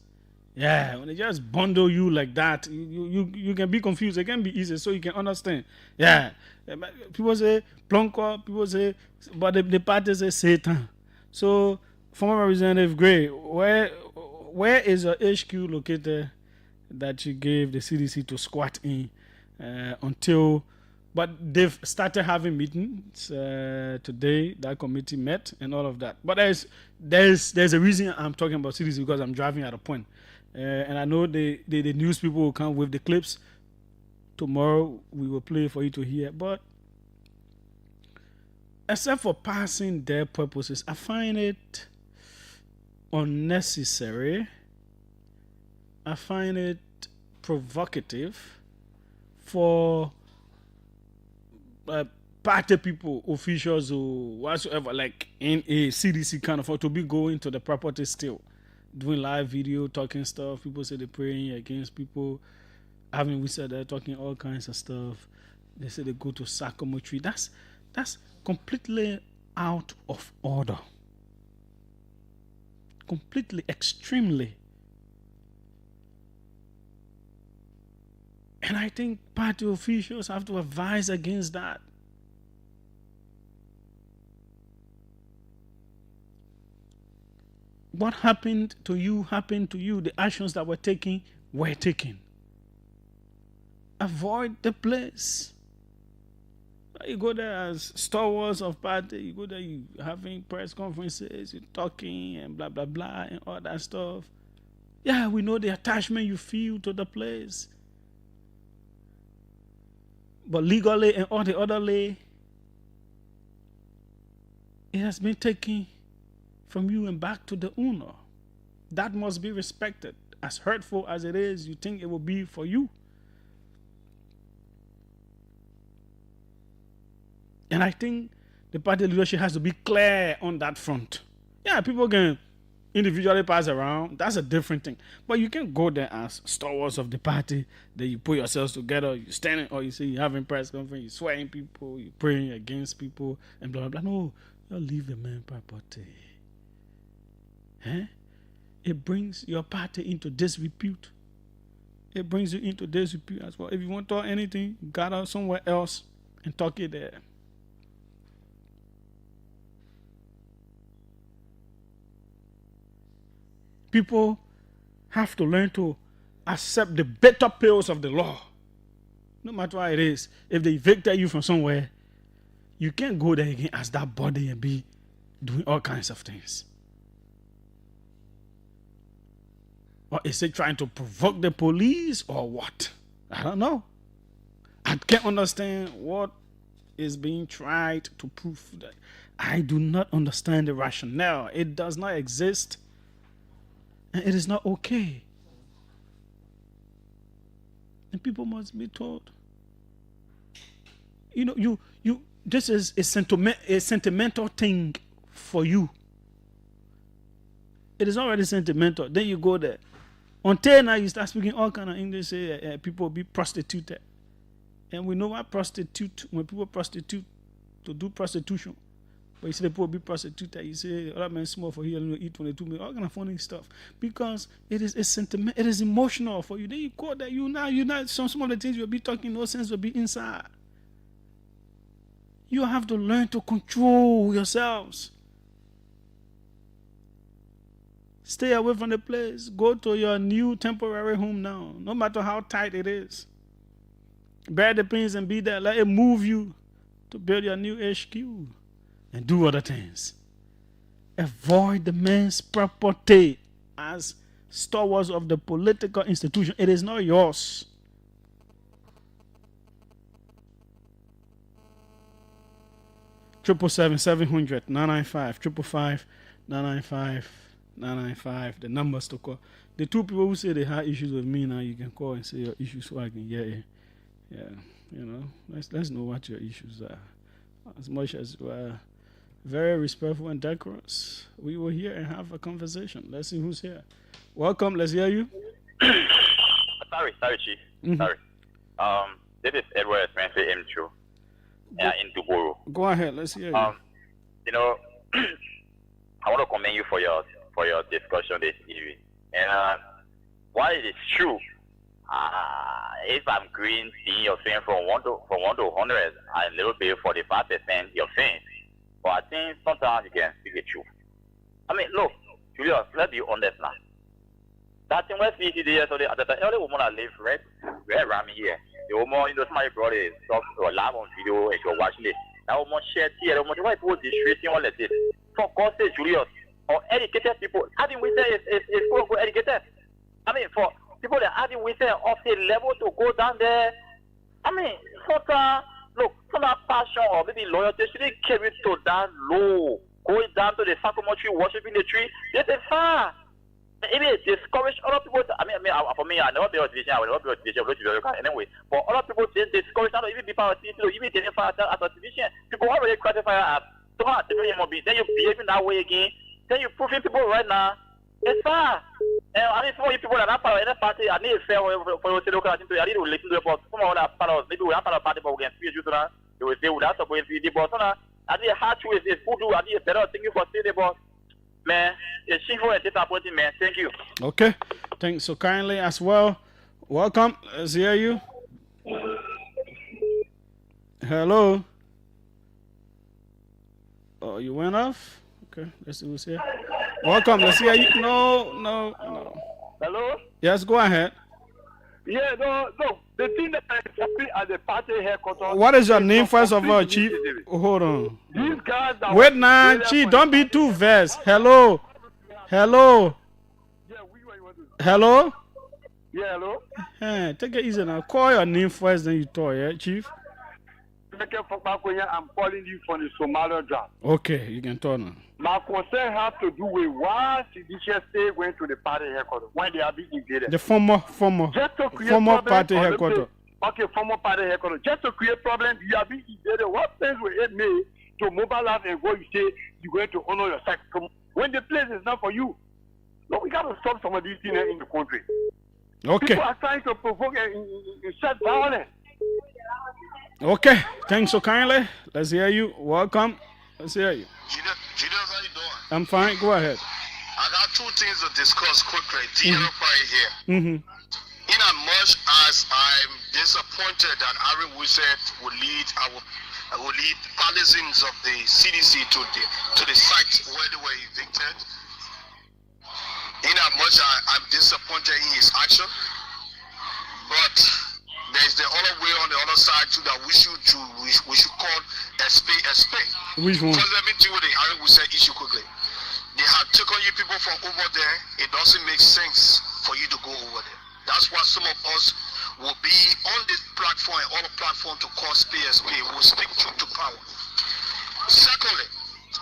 Yeah, when they just bundle you like that, you can be confused. It can be easy, so you can understand. Yeah, people say Plonko, people say, but the party say Satan. So, former Representative Gray, where is your HQ located that you gave the CDC to squat in until? But they've started having meetings today. That committee met and all of that. But there's a reason I'm talking about CDC, because I'm driving at a point. And I know the news people will come with the clips. Tomorrow we will play for you to hear. But except for passing their purposes, I find it unnecessary. I find it provocative for party people, officials, or whatsoever, like in a CDC kind of, to be going to the property still, doing live video, talking stuff. People say they're praying against people. Having we said they're talking all kinds of stuff. They say they go to Sycamore Tree. That's completely out of order. Completely, extremely. And I think party officials have to advise against that. What happened to you happened to you. The actions that were taken were taken. Avoid the place. You go there as stalwarts of party. You go there, you having press conferences, you talking and blah, blah, blah, and all that stuff. Yeah, we know the attachment you feel to the place. But legally and all the other lay, it has been taken from you and back to the owner. That must be respected. As hurtful as it is, you think it will be for you. And I think the party leadership has to be clear on that front. Yeah, people can individually pass around. That's a different thing. But you can't go there as stalwarts of the party. Then you put yourselves together. You standing, or you say you're having press conference. You swearing people. You praying against people and blah blah blah. No, you leave the man property. It brings your party into disrepute. It brings you into disrepute as well. If you want to talk anything, gather somewhere else and talk it there. People have to learn to accept the bitter pills of the law. No matter what it is. If they evicted you from somewhere, you can't go there again as that body and be doing all kinds of things. Or is it trying to provoke the police or what? I don't know. I can't understand what is being tried to prove that. I do not understand the rationale. It does not exist. And it is not okay. And people must be told. You know, this is a sentimental thing for you. It is already sentimental. Then you go there. Until now, you start speaking all kind of English. People be prostituted. And we know what when people prostitute, to do prostitution. But you say the people be prostituted. You say, other men small for here, eat 22 million, all kind of funny stuff. Because it is a sentiment, it is emotional for you. Then you go there, you now, some of the things you'll be talking, no sense will be inside. You have to learn to control yourselves. Stay away from the place. Go to your new temporary home now, no matter how tight it is. Bear the pains and be there. Let it move you to build your new HQ and do other things. Avoid the man's property as stewards of the political institution. It is not yours. Triple 700 995 555 995 995. The numbers to call. The two people who say they have issues with me now, you can call and say your issues so I can get it. Yeah, let's know what your issues are. As much as you are very respectful and decorous, we will hear and have a conversation. Let's see who's here. Welcome, let's hear you. Sorry, Chief. Mm-hmm. Sorry. This is Edward Spencer M. Show in Duboro. Go ahead, let's hear you. I want to commend you for your discussion this evening. And while it is true, if I'm agreeing seeing your thing from 1 to 100, I'm a little bit 45% your thing. But I think sometimes you can speak the truth. I mean, look, Julius, let's be honest now. That thing was VC there, so the only woman that live right around me here. The woman, somebody brought it stuff or live on video and you're watching it. That woman shared here, the woman, why people disrespecting all of this? For God's sake, Julius, or educated people, having with them is quote unquote educated. I mean, for people that having with them off the level to go down there, I mean, look, some passion or maybe loyalty shouldn't carry to that low. Going down to the Sacrament tree, worshiping the tree, this is far. It discourage other people. For me, I never be a division. I will never be a division. Anyway, but other people discourage not even be part of the even taking fire as a division. People already classify as so hard. Then you behaving that way again. Then you proving people right now. It's far. And I mean, some of you people that are not part of any party, I need a fair way for you to look at it. I need to listen to it. But some of them are part of, maybe we're not part of party, but we can speak to that. They will say, without support, but I need a hard choice. It's good to, I need a better thing for saying the boss. Man, it's shameful and disappointing, man. Thank you. Okay. Thanks so kindly as well. Welcome. Let's hear you. Hello. Oh, you went off? Okay. Let's see who's here. Welcome. Let's hear you. No. Hello? Yes, go ahead. Yeah, no. The thing that I see at the party headquarters. What is your name, first of all, Chief? Hold on. These guys that wait now, Chief. Don't be too fast. Hello. Hello? Hello? Yeah, hello? Hey, take it easy now. Call your name first, then you talk, yeah, Chief? I'm calling you from the Somalia draft. Okay, you can talk now. My concern has to do with why Sidisha State went to the party headquarters when they are being invaded. The former party headquarters. Okay, former party headquarters. Just to create problems, you are being invaded. What sense will it make to mobilize and go? You say you're going to honor your sacrifice when the place is not for you? No, we got to stop some of these things in the country. Okay. People are trying to provoke and set violence. Okay, thanks so kindly. Let's hear you. Welcome. Let's hear you. Julius, how you doing? I'm fine. Go ahead. I got two things to discuss quickly. Here. Mm-hmm. In as much as I'm disappointed that Aaron Wissett will lead partisans of the CDC to the site where they were evicted. In as much I'm disappointed in his action, but there's the other way on the other side too that we should call a spade a spade. Which one? Because let me deal with the Aaron Wissett issue quickly. They have taken you people from over there. It doesn't make sense for you to go over there. That's why some of us will be on this platform and other platform to call spade a spade. We'll speak truth to power. Secondly,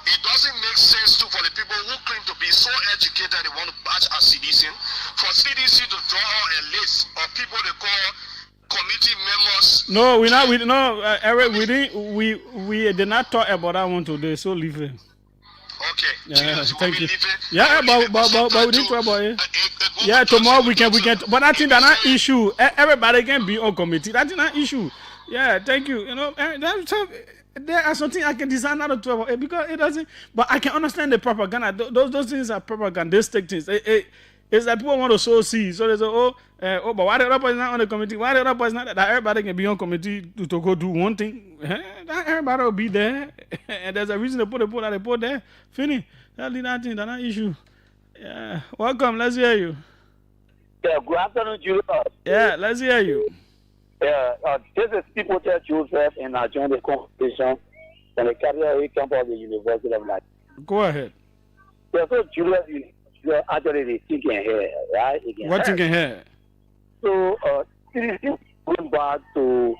it doesn't make sense too for the people who claim to be so educated they want to batch as CDC, for CDC to draw a list of people they call committee members. No, Eric, we did not talk about that one today, so leave it. Okay. Yeah, thank you. Yeah, but we didn't talk about it. Yeah, tomorrow we can. But I think that's an issue. Everybody can be on committee. That's not issue. Yeah, thank you. You know, there are something I can design out of 12 because it doesn't. But I can understand the propaganda. Those things are propagandistic things. It's that people want to sow seeds. So they say, but why the other person not on the committee? Why the other person not that everybody can be on committee to go do one thing? Not everybody will be there. And there's a reason to put the people that they put there. Finish. That's not issue. Yeah. Welcome. Let's hear you. Yeah, good afternoon, Julius. Yeah, let's hear you. Yeah, this is People Tell Joseph, and I joined the conversation from the career campus of the University of Life. Go ahead. Yeah, so Julius, you're actually thinking here, right? What thinking here? So, going back to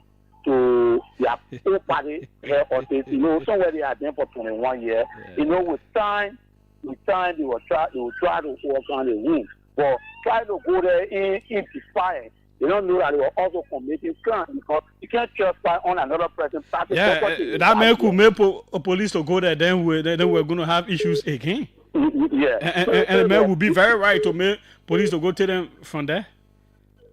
their own party here on this, somewhere they are there for 21 years. Yeah. With time, they will try to work on the win. But try to go there in defiance. They don't know that they were also committing crime because you can't trespass on another person's property. Yeah, that man could make police to go there, then we're going to have issues again. Yeah. And the man would be very right to make police to go take them from there.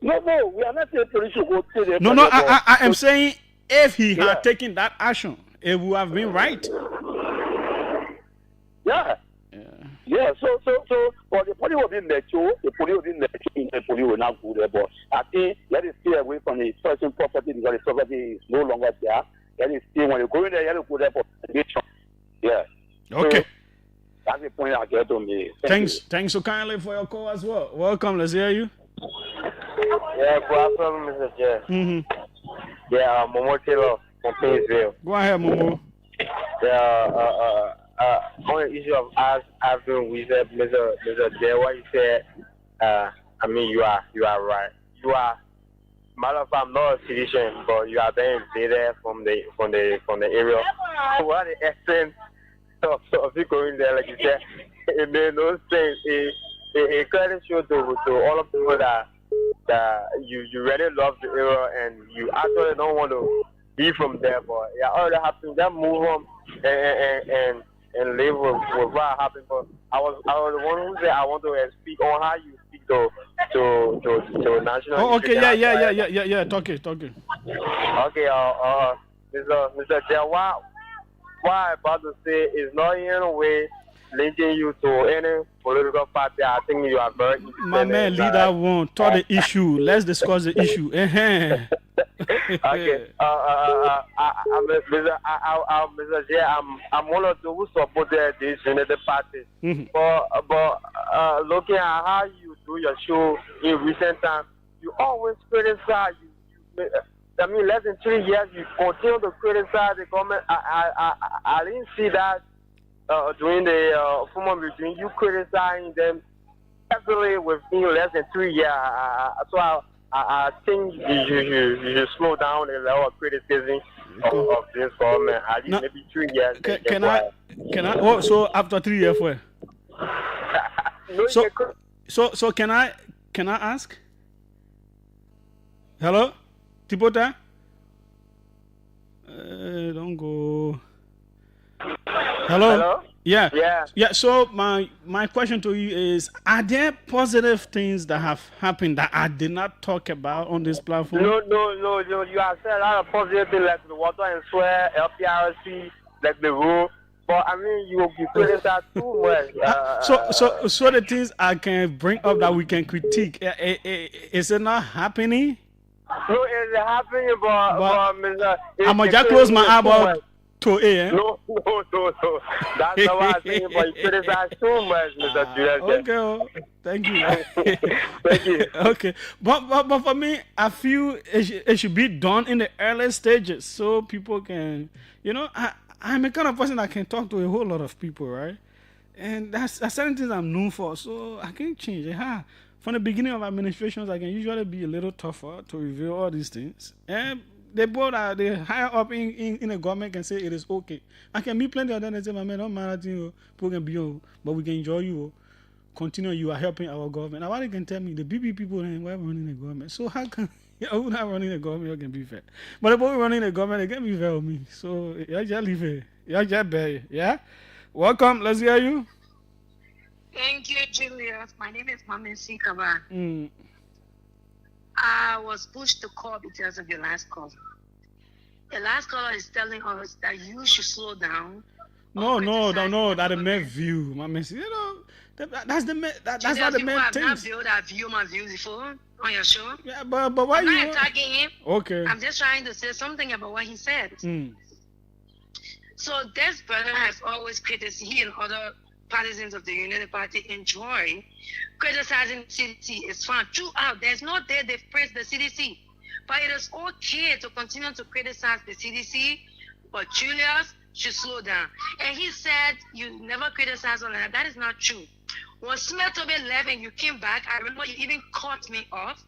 No, we are not saying police to go take them. No, I am saying if he had taken that action, it would have been right. Yeah, so, but the police will be mature, the police will not go there, but I think let it stay away from the person's property because the property is no longer there. Let it stay, when you go in there, you have to go there for education. Yeah. Okay. So, that's the point I get to me. Thanks so kindly for your call as well. Welcome. Let's hear you. Yeah, good afternoon, Mr. Jeff. Yeah, Momo Taylor from Painesville. Go ahead, Momo. Yeah, on the issue of us having with Mr. J, what you said, I mean, you are right. You are, matter of fact, I'm not a citizen, but you are being invaded from the area. What the extent of you going there, like you said, it made no sense. It clearly shows to all of the people that you really love the area and you actually don't want to be from there, but yeah, all that happened, just move on and live with what happened. But I was the one who said I want to speak on how you speak to national. Oh, okay, yeah. Talking. Okay, Mr. J, what I'm about to say is not in a way linking you to any political party. I think you are very. My man, lead that one. Talk the issue. Let's discuss the issue. Okay. Mr. J, I'm one of those who supported this unity party. But looking at how you do your show in recent times, you always criticize. I mean, less than 3 years, you continue to criticize the government. I didn't see that during the former regime. You criticizing them, especially within less than 3 years. So I think you should slow down the level of criticism of this government. At least maybe 3 years. Can I? Oh, so after 3 years, where? So can I ask? Hello, Tipota? Don't go. Hello? Yeah. So my question to you is: are there positive things that have happened that I did not talk about on this platform? No. You have said a lot of positive things like the water and soil, LPRC, like the road. But I mean, you criticize too much. So the things I can bring up that we can critique, is it not happening? No, it's happening, but Mr. I'm gonna just close my eye about to it. No. That's not what I'm saying, but you criticize too much, Mr. Julius. Okay, thank you. Thank you. Okay, but for me, I feel it should be done in the early stages so people can, I'm a kind of person that can talk to a whole lot of people, right? And that's certain things I'm known for, so I can change it. From the beginning of administrations, I can usually be a little tougher to reveal all these things. And they both are they higher up in the government can say it is okay. I can meet plenty of them and say, my man, don't matter to you, people can be on, but we can enjoy you. Continue, you are helping our government. Now, what they can tell me, the BB people and we're running the government. So how can you're not running the government, you can be fair. But the people running the government, they can be fair with me. So you just leave it. You just bear it. Yeah? Welcome, let's hear you. Thank you, Julius. My name is Mame Sikaba. I was pushed to call because of your last call. The last caller is telling us that you should slow down. No, that's the main view. Mame, that's the main. That's not the main thing. I've not built that view, my view before on your show. Yeah, but why I'm not attacking him. Okay. I'm just trying to say something about what he said. So this brother has always criticized, he and other partisans of the United Party enjoy criticizing the CDC. It's fine. Throughout, there's no day they've praised the CDC. But it is okay to continue to criticize the CDC, but Julius should slow down. And he said you never criticize all that. That is not true. When Smith left and you came back, I remember you even cut me off.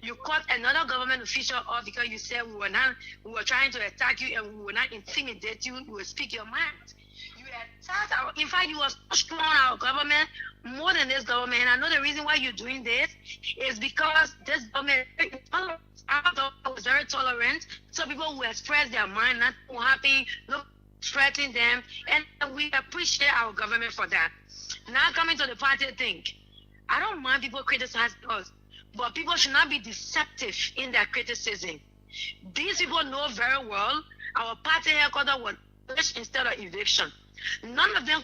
You cut another government official off because you said we were trying to attack you and we will not intimidate you. You will speak your mind. You attacked in fact, you were strong our government more than this government. And I know the reason why you're doing this is because this government was very tolerant. So people will express their mind, not too happy, not threatening them, and we appreciate our government for that. Now coming to the party thing, I don't mind people criticizing us, but people should not be deceptive in their criticism. These people know very well our party headquarters was push instead of eviction. None of them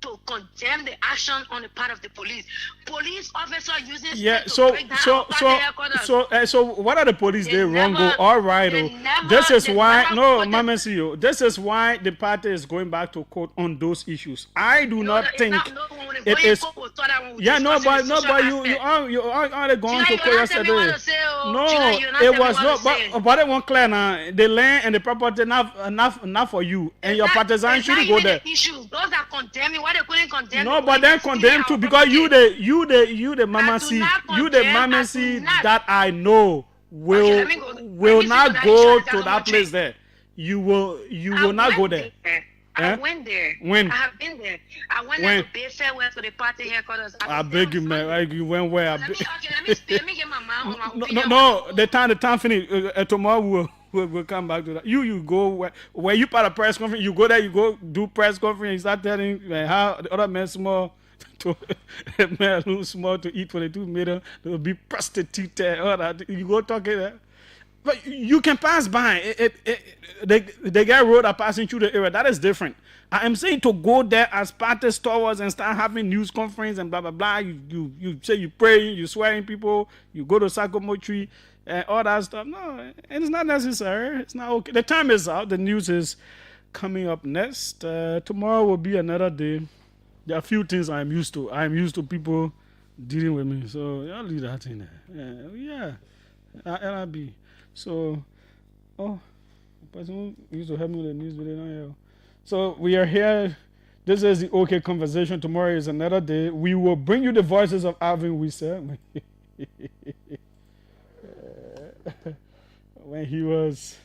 to condemn the action on the part of the police. Police officer using Yeah, stick to break down our party headquarters. so what are the police? They wrong. never- All right. they Oh. never- This is they why never no, put Mama CEO. This is why the party is going back to court on those issues. I do not it's think not- no, when the it Boye is. Court was thought that when we Yeah, no, discussing but the social you are going July, to you court not tell me what yesterday. to say, oh. No, July, you not it tell me was what not. to say. But it won't clear now. The land and the property not for you, and your partisans It's not shouldn't go even there. the issue. Those that condemn me, why they couldn't condemn No, me? but then condemn too because you the mama see that I know will not go to that place there. You will not go there. I went there. When? I have been there. I went there to pay farewell to the party headquarters. I beg you, man. Like you went where? Let me get my mom on my No. The time finish. Tomorrow we'll come back to that. You go where you part of press conference. You go there. You go do press conference. You start telling how the other men small. To man lose small to eat for the 2 million. They will be prostituted. All that. You go talking there. But you can pass by. They get road are passing through the area. That is different. I am saying to go there as party stewards and start having news conference and blah blah blah. You say you praying, you swearing people, you go to Sakomo tree and all that stuff. No, it's not necessary. It's not okay. The time is out. The news is coming up next. Tomorrow will be another day. There are a few things I'm used to. I'm used to people dealing with me. So I'll leave that in there. Yeah. LRB. So, the person who used to help me with the news video now here. So we are here. This is the OK Conversation. Tomorrow is another day. We will bring you the voices of Alvin Wisse when he was